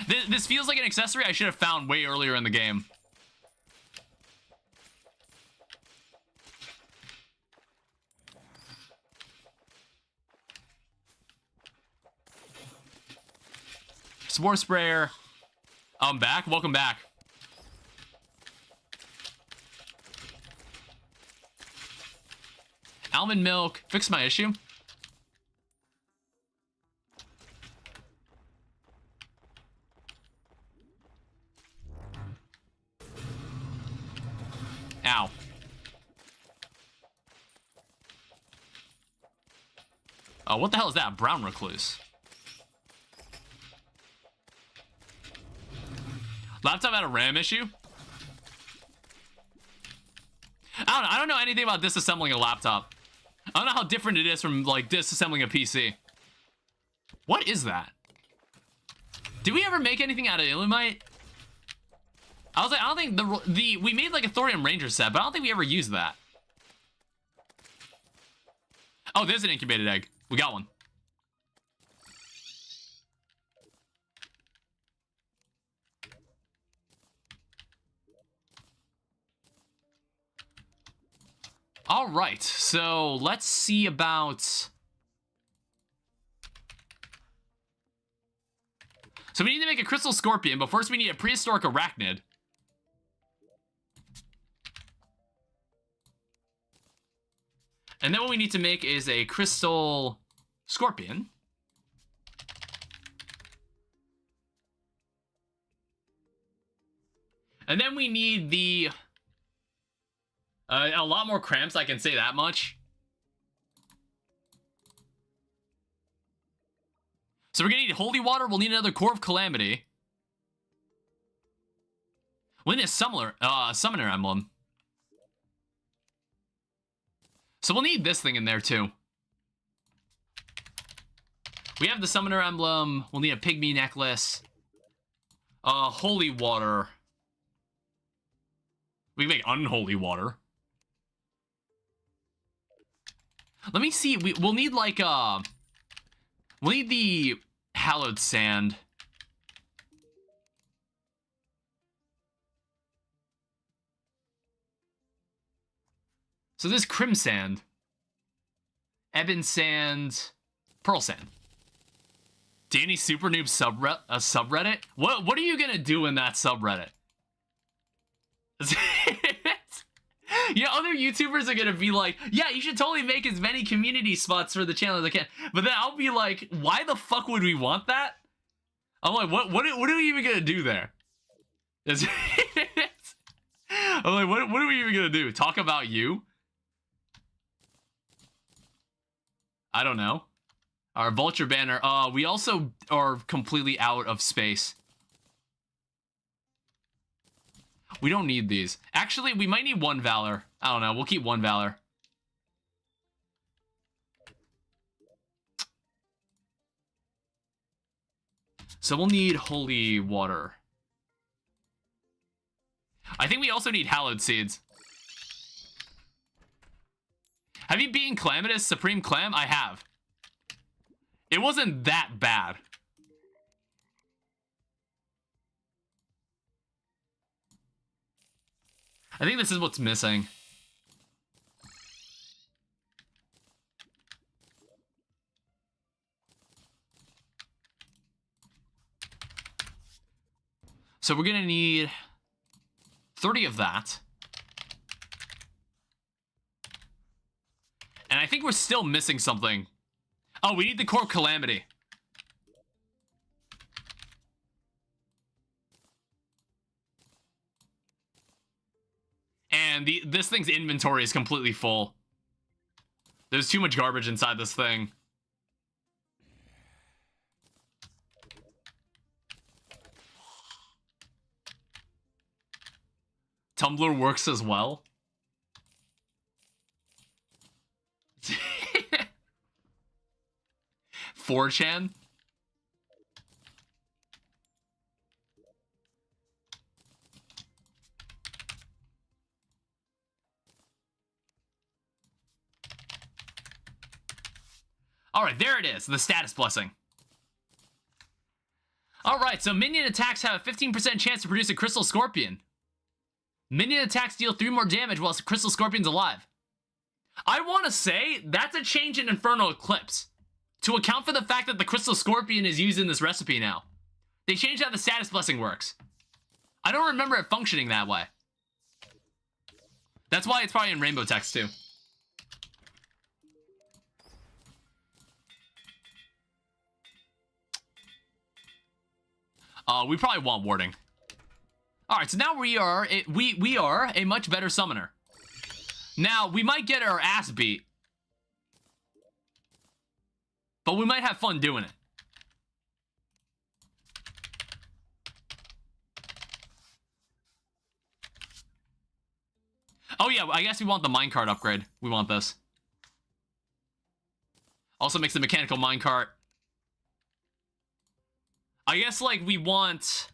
This feels like an accessory I should have found way earlier in the game. Spore sprayer. I'm back. Welcome back. Almond milk. Fix my issue. Ow. Oh, what the hell is that? Brown recluse. Laptop had a RAM issue? I don't know anything about disassembling a laptop. I don't know how different it is from, like, disassembling a PC. What is that? Did we ever make anything out of Illumite? I was like, I don't think we made like a Thorium Ranger set, but I don't think we ever used that. Oh, there's an incubated egg. We got one. All right, so let's see about... So we need to make a crystal scorpion, but first we need a prehistoric arachnid. And then what we need to make is a crystal scorpion. And then we need the... a lot more cramps, I can say that much. So we're gonna need holy water, we'll need another core of calamity. We'll need a summoner emblem. So we'll need this thing in there too. We have the summoner emblem, we'll need a pygmy necklace. Holy water. We can make unholy water. Let me see, we'll need like, we'll need the hallowed sand. So this crim sand, ebon sand, pearl sand. Danny Super Noob subreddit? What are you gonna do in that subreddit? Yeah, other YouTubers are gonna be like, yeah, you should totally make as many community spots for the channel as I can. But then I'll be like, why the fuck would we want that? I'm like, what are we even gonna do there? I'm like, what are we even gonna do? Talk about you? I don't know. Our vulture banner. We also are completely out of space. We don't need these. Actually, we might need one valor. I don't know. We'll keep one valor. So we'll need holy water. I think we also need hallowed seeds. Have you beaten Calamitous Supreme Clam? I have. It wasn't that bad. I think this is what's missing. So we're gonna need 30 of that. And I think we're still missing something. Oh, we need the core Calamity. And this thing's inventory is completely full. There's too much garbage inside this thing. Tumblr works as well. 4chan. All right, there it is, the status blessing. All right, so minion attacks have a 15% chance to produce a Crystal Scorpion. Minion attacks deal 3 more damage while Crystal Scorpion's alive. I want to say that's a change in Infernal Eclipse to account for the fact that the Crystal Scorpion is used in this recipe now. They changed how the status blessing works. I don't remember it functioning that way. That's why it's probably in rainbow text too. We probably want warding. All right, so now we are a much better summoner. Now we might get our ass beat, but we might have fun doing it. Oh yeah, I guess we want the minecart upgrade. We want this. Also makes the mechanical minecart. I guess, like, we want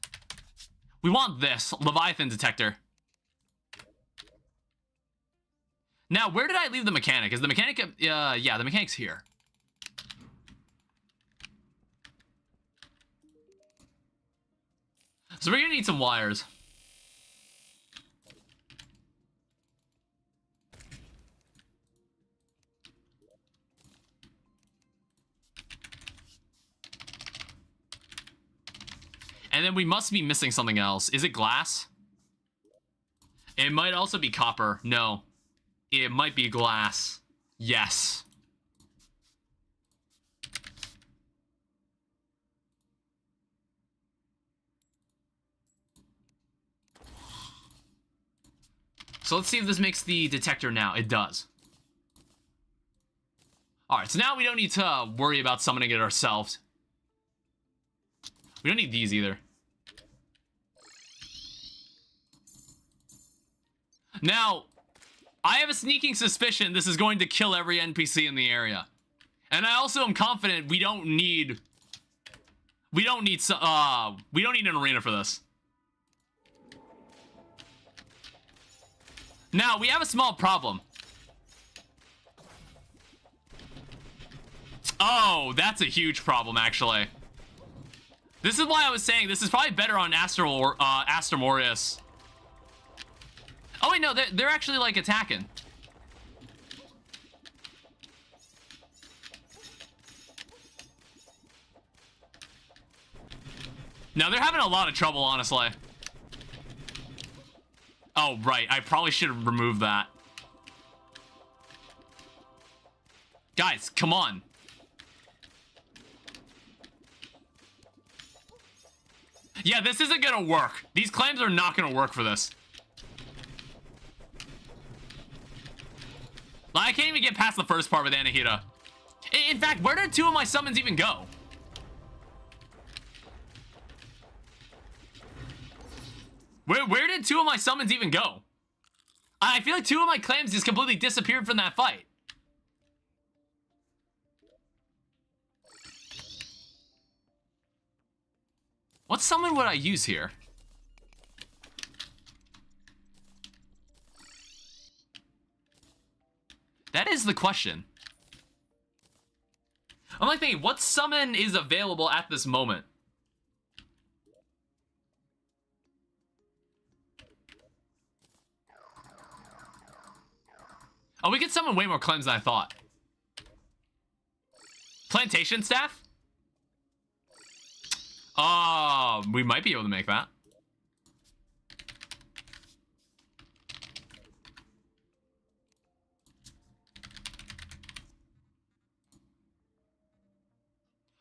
this Leviathan detector. Now, where did I leave the mechanic? Is the mechanic, yeah, the mechanic's here. So we're gonna need some wires. And then we must be missing something else. Is it glass? It might also be copper. No. It might be glass. Yes. So let's see if this makes the detector now. It does. Alright, so now we don't need to worry about summoning it ourselves. We don't need these either. Now, I have a sneaking suspicion this is going to kill every NPC in the area. And I also am confident we don't need an arena for this. Now, we have a small problem. Oh, that's a huge problem, actually. This is why I was saying this is probably better on Astromorius. Oh wait, no, they're actually like attacking. No, they're having a lot of trouble, honestly. Oh, right, I probably should have removed that. Guys, come on. Yeah, this isn't gonna work. These clams are not gonna work for this. I can't even get past the first part with Anahita. In fact, where did 2 of my summons even go? Where did 2 of my summons even go? I feel like 2 of my clams just completely disappeared from that fight. What summon would I use here? That is the question. I'm like thinking, what summon is available at this moment? Oh, we could summon way more clams than I thought. Plantation staff? We might be able to make that.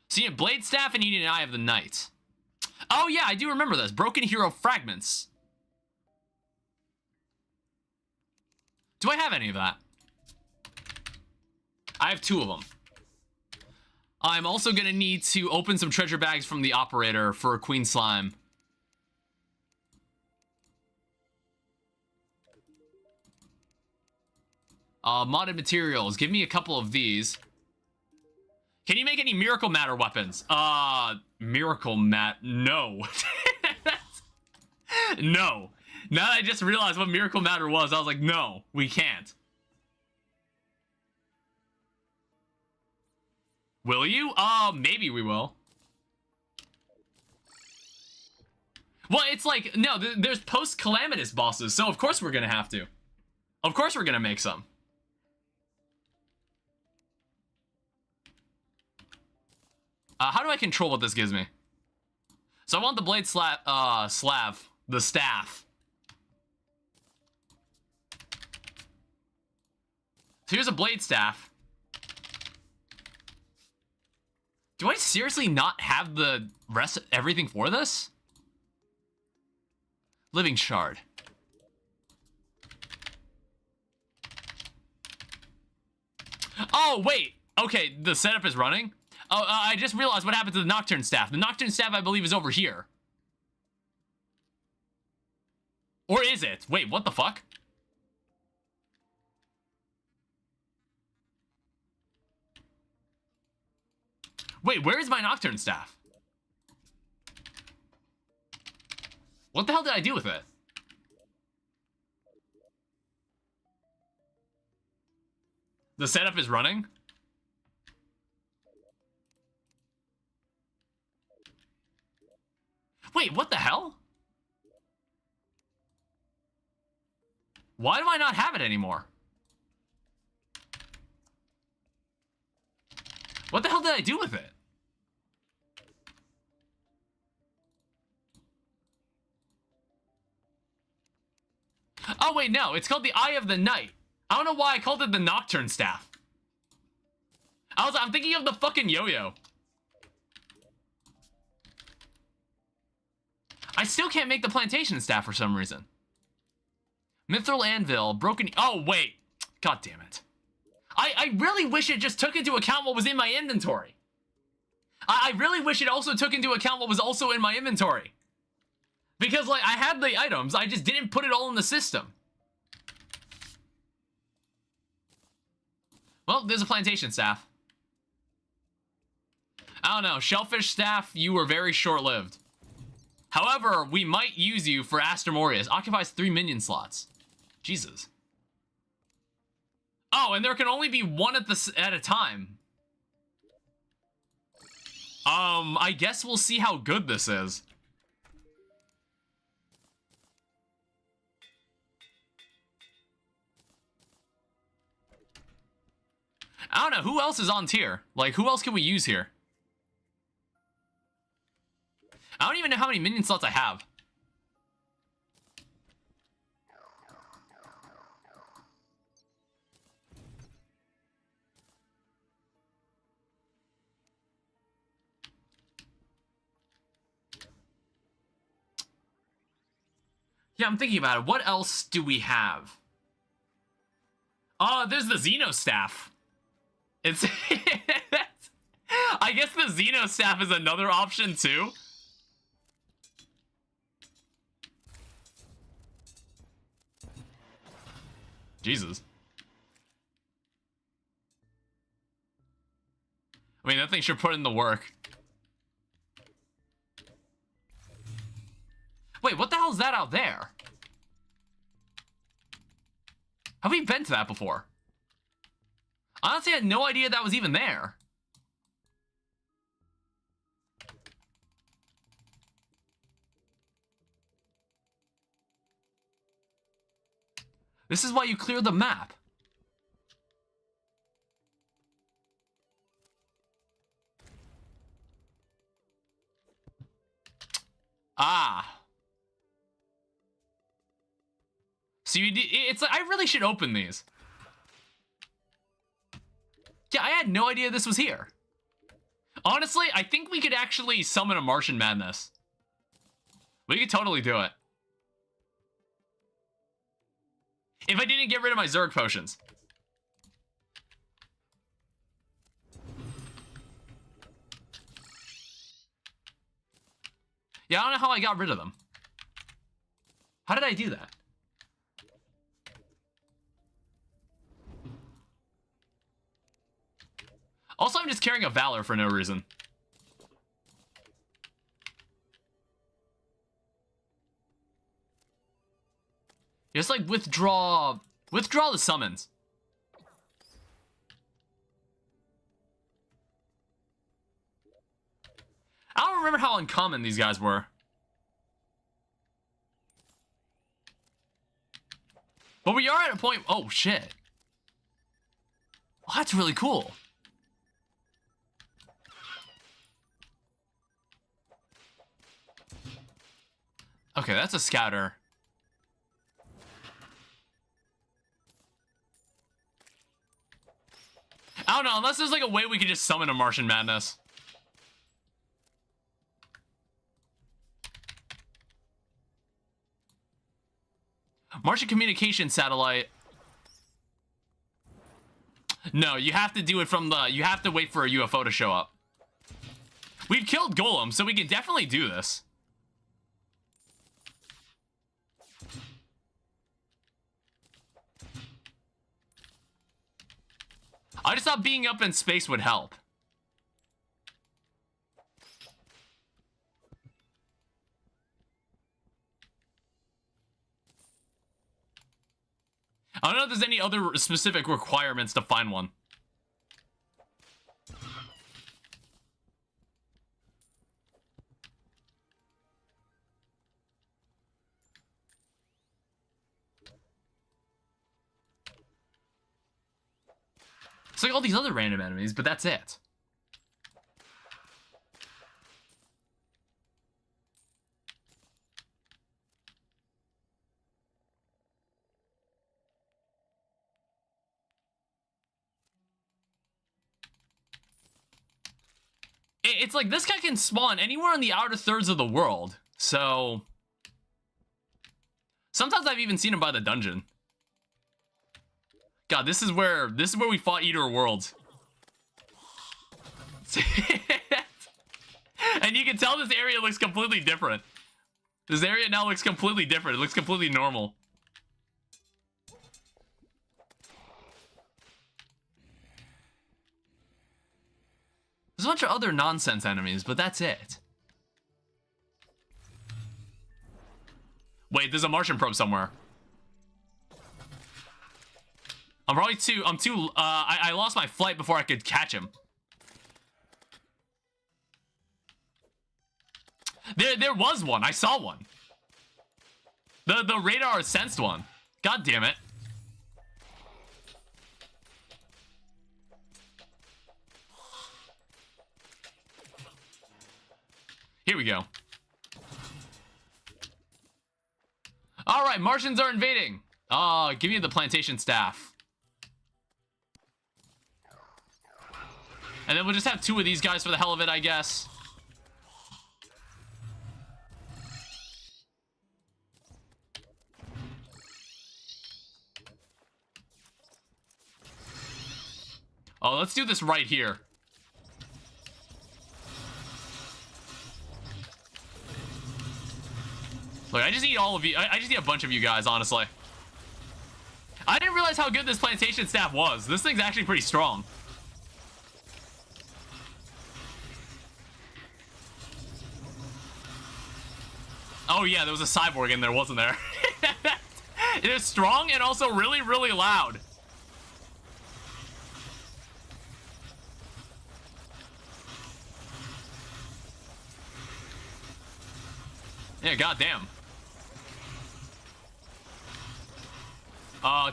So you need Blade Staff and you need an Eye of the Night. Oh yeah, I do remember this. Broken Hero Fragments. Do I have any of that? I have 2 of them. I'm also gonna need to open some treasure bags from the operator for Queen Slime. Modded materials. Give me a couple of these. Can you make any Miracle Matter weapons? Miracle Mat? No. No. Now that I just realized what Miracle Matter was, I was like, no, we can't. Will you? Maybe we will. Well, it's like, no, there's post-calamitous bosses, so of course we're gonna have to. Of course we're gonna make some. How do I control what this gives me? So I want the blade the staff. So here's a blade staff. Do I seriously not have the rest, everything for this? Living Shard. Oh, wait. Okay, the setup is running. Oh, I just realized what happened to the Nocturne Staff. The Nocturne Staff, I believe, is over here. Or is it? Wait, what the fuck? Wait, where is my Nocturne Staff? What the hell did I do with it? The setup is running? Wait, what the hell? Why do I not have it anymore? What the hell did I do with it? Oh, wait, no. It's called the Eye of the Night. I don't know why I called it the Nocturne Staff. I'm thinking of the fucking yo-yo. I still can't make the Plantation Staff for some reason. Mithril Anvil, broken... Oh, wait. God damn it. I really wish it just took into account what was in my inventory. I really wish it also took into account what was also in my inventory. Because, like, I had the items, I just didn't put it all in the system. Well, there's a Plantation Staff. I don't know, Shellfish Staff, you were very short-lived. However, we might use you for Astor Morius. Occupies 3 minion slots. Jesus. Oh, and there can only be one at a time. I guess we'll see how good this is. I don't know, who else is on tier? Like, who else can we use here? I don't even know how many minion slots I have. Yeah, I'm thinking about it. What else do we have? There's the Xeno Staff. It's... I guess the Xeno Staff is another option, too. Jesus. I mean, that thing should put in the work. Wait, what the hell is that out there? Have we been to that before? Honestly, I had no idea that was even there. This is why you clear the map. Ah. So it's like, I really should open these. Yeah, I had no idea this was here. Honestly, I think we could actually summon a Martian Madness. We could totally do it. If I didn't get rid of my Zerg potions. Yeah, I don't know how I got rid of them. How did I do that? Also, I'm just carrying a Valor for no reason. Just like withdraw the summons. I don't remember how uncommon these guys were. But we are at a point, oh shit. Oh, that's really cool. Okay, that's a scouter. I don't know, unless there's like a way we could just summon a Martian Madness. Martian communication satellite. No, you have to do it from the... You have to wait for a UFO to show up. We've killed Golem, so we can definitely do this. I just thought being up in space would help. I don't know if there's any other specific requirements to find one. It's like all these other random enemies, but that's it. It's like this guy can spawn anywhere in the outer thirds of the world. So sometimes I've even seen him by the dungeon. God, this is where we fought Eater Worlds. And you can tell this area looks completely different. This area now looks completely different. It looks completely normal. There's a bunch of other nonsense enemies, but that's it. Wait, there's a Martian probe somewhere. I lost my flight before I could catch him. There was one. I saw one. The radar sensed one. God damn it. Here we go. All right, Martians are invading. Give me the plantation staff. And then we'll just have 2 of these guys for the hell of it, I guess. Oh, let's do this right here. Look, I just need all of you. I just need a bunch of you guys, honestly. I didn't realize how good this plantation staff was. This thing's actually pretty strong. Oh yeah, there was a cyborg in there, wasn't there? It is strong and also really, really loud. Yeah, goddamn.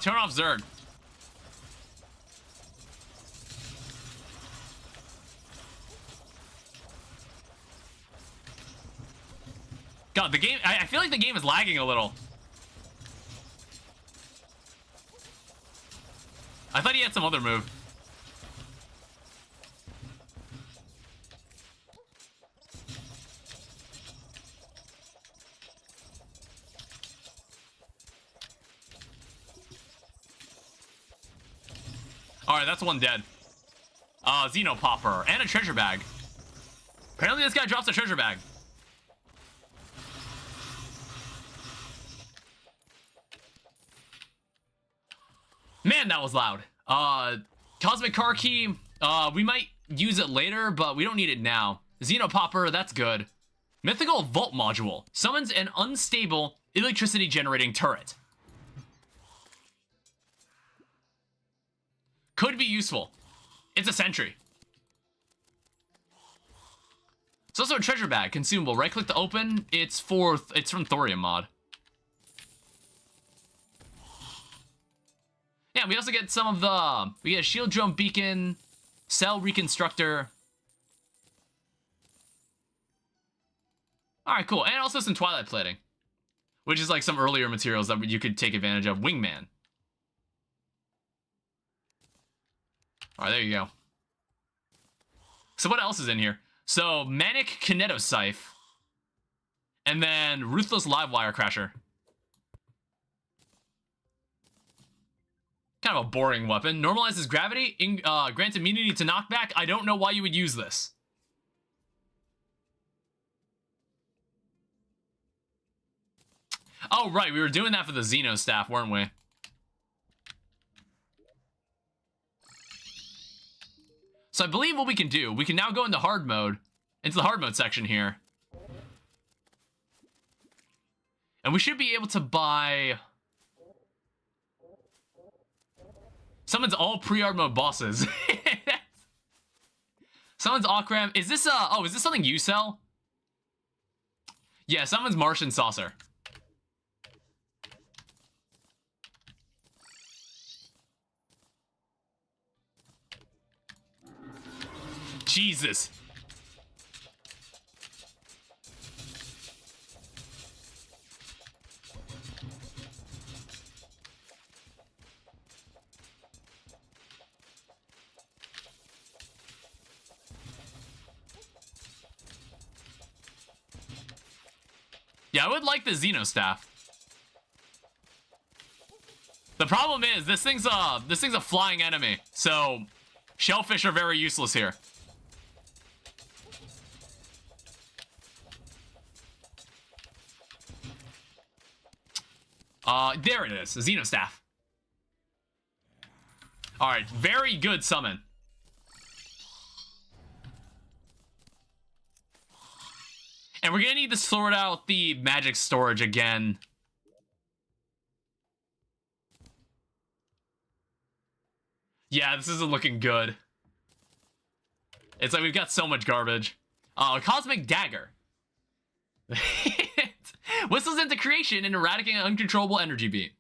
Turn off Zerg. God, the game, I feel like the game is lagging a little. I thought he had some other move. Alright, that's one dead. Xeno Popper. And a treasure bag. Apparently this guy drops a treasure bag. Man, that was loud. Cosmic Car Key. We might use it later, but we don't need it now. Xeno Popper, that's good. Mythical Vault Module. Summons an unstable electricity generating turret. Could be useful. It's a sentry. It's also a treasure bag, consumable. Right click to open. It's from Thorium mod. Yeah, we also get some of the, we get a shield drum beacon, cell reconstructor. All right, cool. And also some twilight plating, which is like some earlier materials that you could take advantage of. Wingman. All right, there you go. So what else is in here? So Manic Kinetoscyphe, and then Ruthless Livewire Crasher. Kind of a boring weapon. Normalizes gravity, grants immunity to knockback. I don't know why you would use this. Oh, right, we were doing that for the Xeno staff, weren't we? So I believe what we can do, we can now go into hard mode, into the hard mode section here. And we should be able to buy... Summons all pre-hard mode bosses. Summons Okram. Is this, is this something you sell? Yeah, summons Martian Saucer. Jesus. Yeah, I would like the Xeno staff. The problem is this thing's a flying enemy, so shellfish are very useless here. There it is, a Xeno staff. All right, very good summon. And we're gonna need to sort out the magic storage again. Yeah, this isn't looking good. It's like we've got so much garbage. Cosmic Dagger. Whistles into creation and eradicating an uncontrollable energy beam.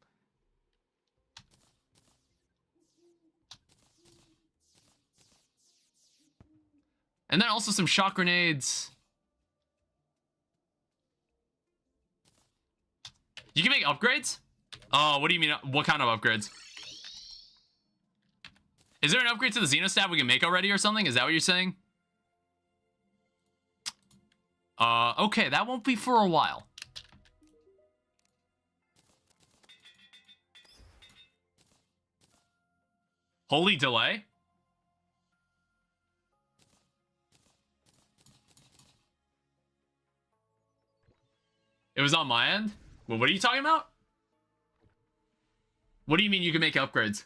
And then also some shock grenades. You can make upgrades? Oh, what do you mean? What kind of upgrades? Is there an upgrade to the Xeno staff we can make already or something? Is that what you're saying? Okay, that won't be for a while. Holy delay? was on my end? Well, what are you talking about? What do you mean you can make upgrades?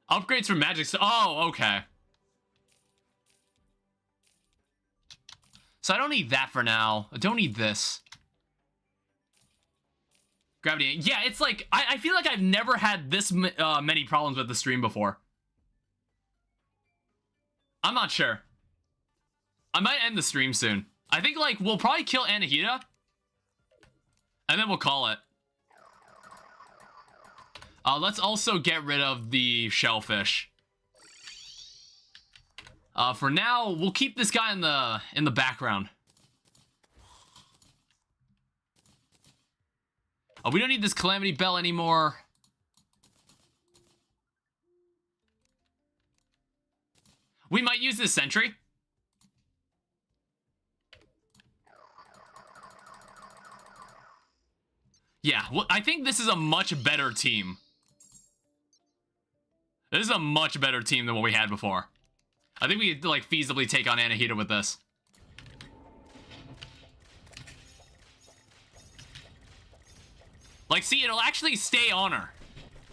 Upgrades for magic. Oh, okay. So I don't need that for now. I don't need this. Gravity. Yeah, it's like, I feel like I've never had this many problems with the stream before. I'm not sure. I might end the stream soon. I think, like, we'll probably kill Anahita. And then we'll call it. Let's also get rid of the shellfish. For now, we'll keep this guy in the background. We don't need this Calamity Bell anymore. We might use this sentry. Yeah, well, I think this is a much better team. This is a much better team than what we had before. I think we could, like, feasibly take on Anahita with this. Like, see, it'll actually stay on her.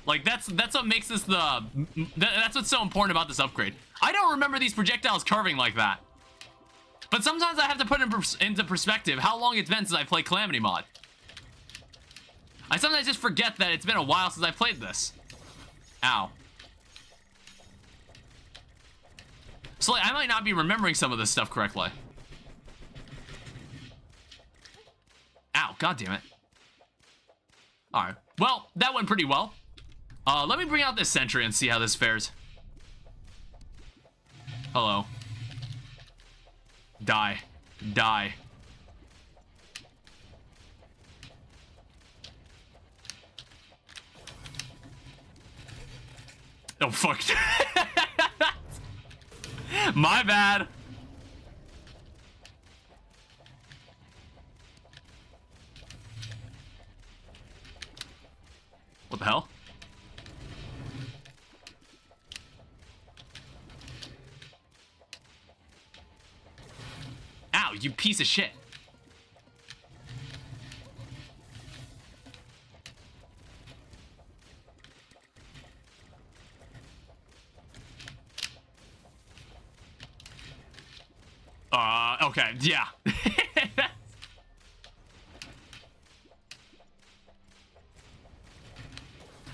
Like, that's what makes this that's what's so important about this upgrade. I don't remember these projectiles carving like that. But sometimes I have to put into perspective how long it's been since I played Calamity mod. I sometimes just forget that it's been a while since I played this. Ow. So, like, I might not be remembering some of this stuff correctly. Ow, god damn it. Alright, well, that went pretty well. Let me bring out this sentry and see how this fares. Hello. Die. Die. Oh, fuck. My bad. What the hell? Ow, you piece of shit. Okay, yeah.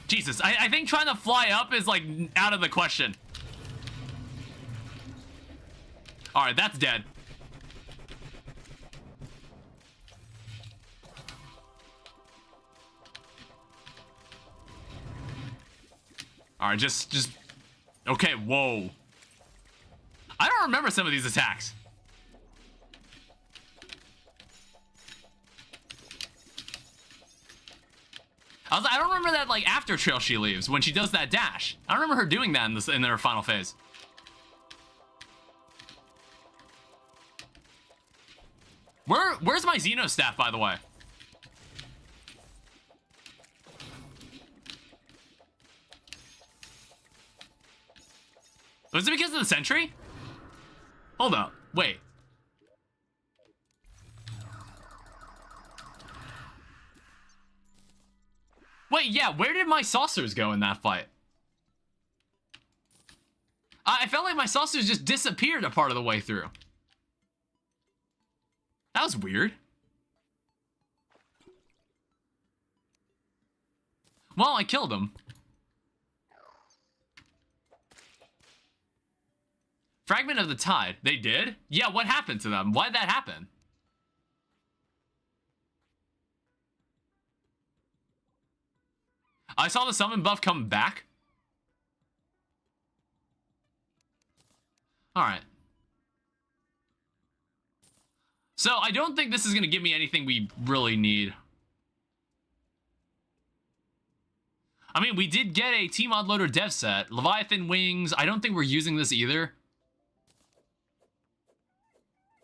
Jesus, I think trying to fly up is, like, out of the question. Alright, that's dead. Alright, just... Okay, whoa. I don't remember some of these attacks. I don't remember that, like, after trail she leaves, when she does that dash. I don't remember her doing that in her final phase. Where's my Xeno staff, by the way? Was it because of the sentry? Hold up, wait. Wait, yeah, where did my saucers go in that fight? I felt like my saucers just disappeared a part of the way through. That was weird. Well, I killed him. Fragment of the Tide. They did? Yeah, what happened to them? Why'd that happen? I saw the summon buff come back. Alright. So, I don't think this is going to give me anything we really need. I mean, we did get a T-Mod Loader dev set. Leviathan Wings. I don't think we're using this either.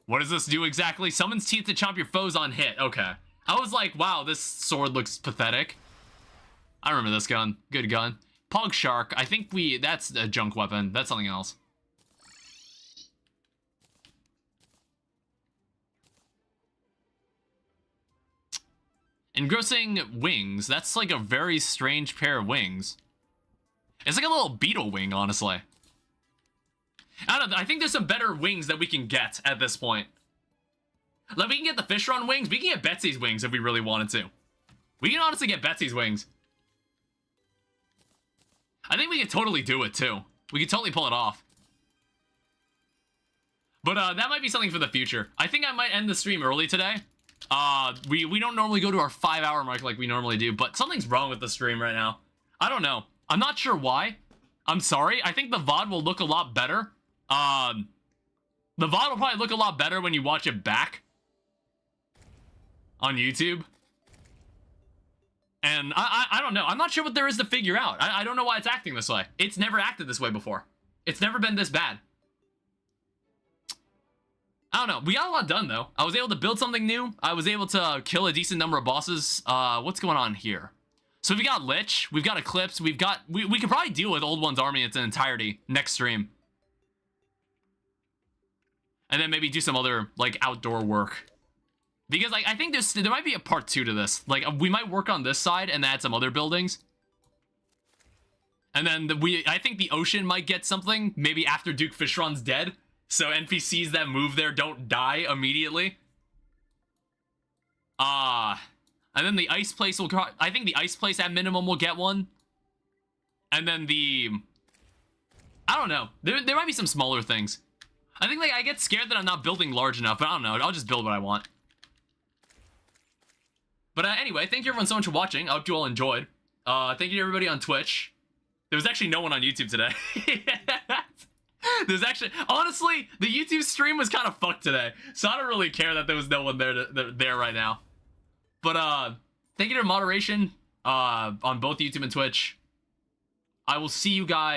What does this do exactly? Summons teeth to chomp your foes on hit. Okay. I was like, wow, this sword looks pathetic. I remember this gun. Good gun. Pog Shark. I think that's a junk weapon. That's something else. Engrossing wings. That's like a very strange pair of wings. It's like a little beetle wing, honestly. I don't know. I think there's some better wings that we can get at this point. Like, we can get the Fishron wings. We can get Betsy's wings if we really wanted to. We can honestly get Betsy's wings. I think we could totally do it, too. We could totally pull it off. But that might be something for the future. I think I might end the stream early today. We don't normally go to our 5-hour mark like we normally do, but something's wrong with the stream right now. I don't know. I'm not sure why. I'm sorry. I think the VOD will look a lot better. The VOD will probably look a lot better when you watch it back on YouTube. And I don't know. I'm not sure what there is to figure out. I don't know why it's acting this way. It's never acted this way before. It's never been this bad. I don't know. We got a lot done, though. I was able to build something new. I was able to kill a decent number of bosses. What's going on here? So we got Lich. We've got Eclipse. We could probably deal with Old One's army in its entirety next stream. And then maybe do some other, like, outdoor work. Because, like, I think there might be a part 2 to this. Like, we might work on this side and add some other buildings. And then I think the ocean might get something, maybe after Duke Fishron's dead. So NPCs that move there don't die immediately. And then the ice place will... I think the ice place at minimum will get one. And then I don't know. There might be some smaller things. I think, like, I get scared that I'm not building large enough, but I don't know. I'll just build what I want. But anyway, thank you everyone so much for watching. I hope you all enjoyed. Thank you to everybody on Twitch. There was actually no one on YouTube today. There's actually... Honestly, the YouTube stream was kind of fucked today. So I don't really care that there was no one there right now. But, thank you to moderation on both YouTube and Twitch. I will see you guys...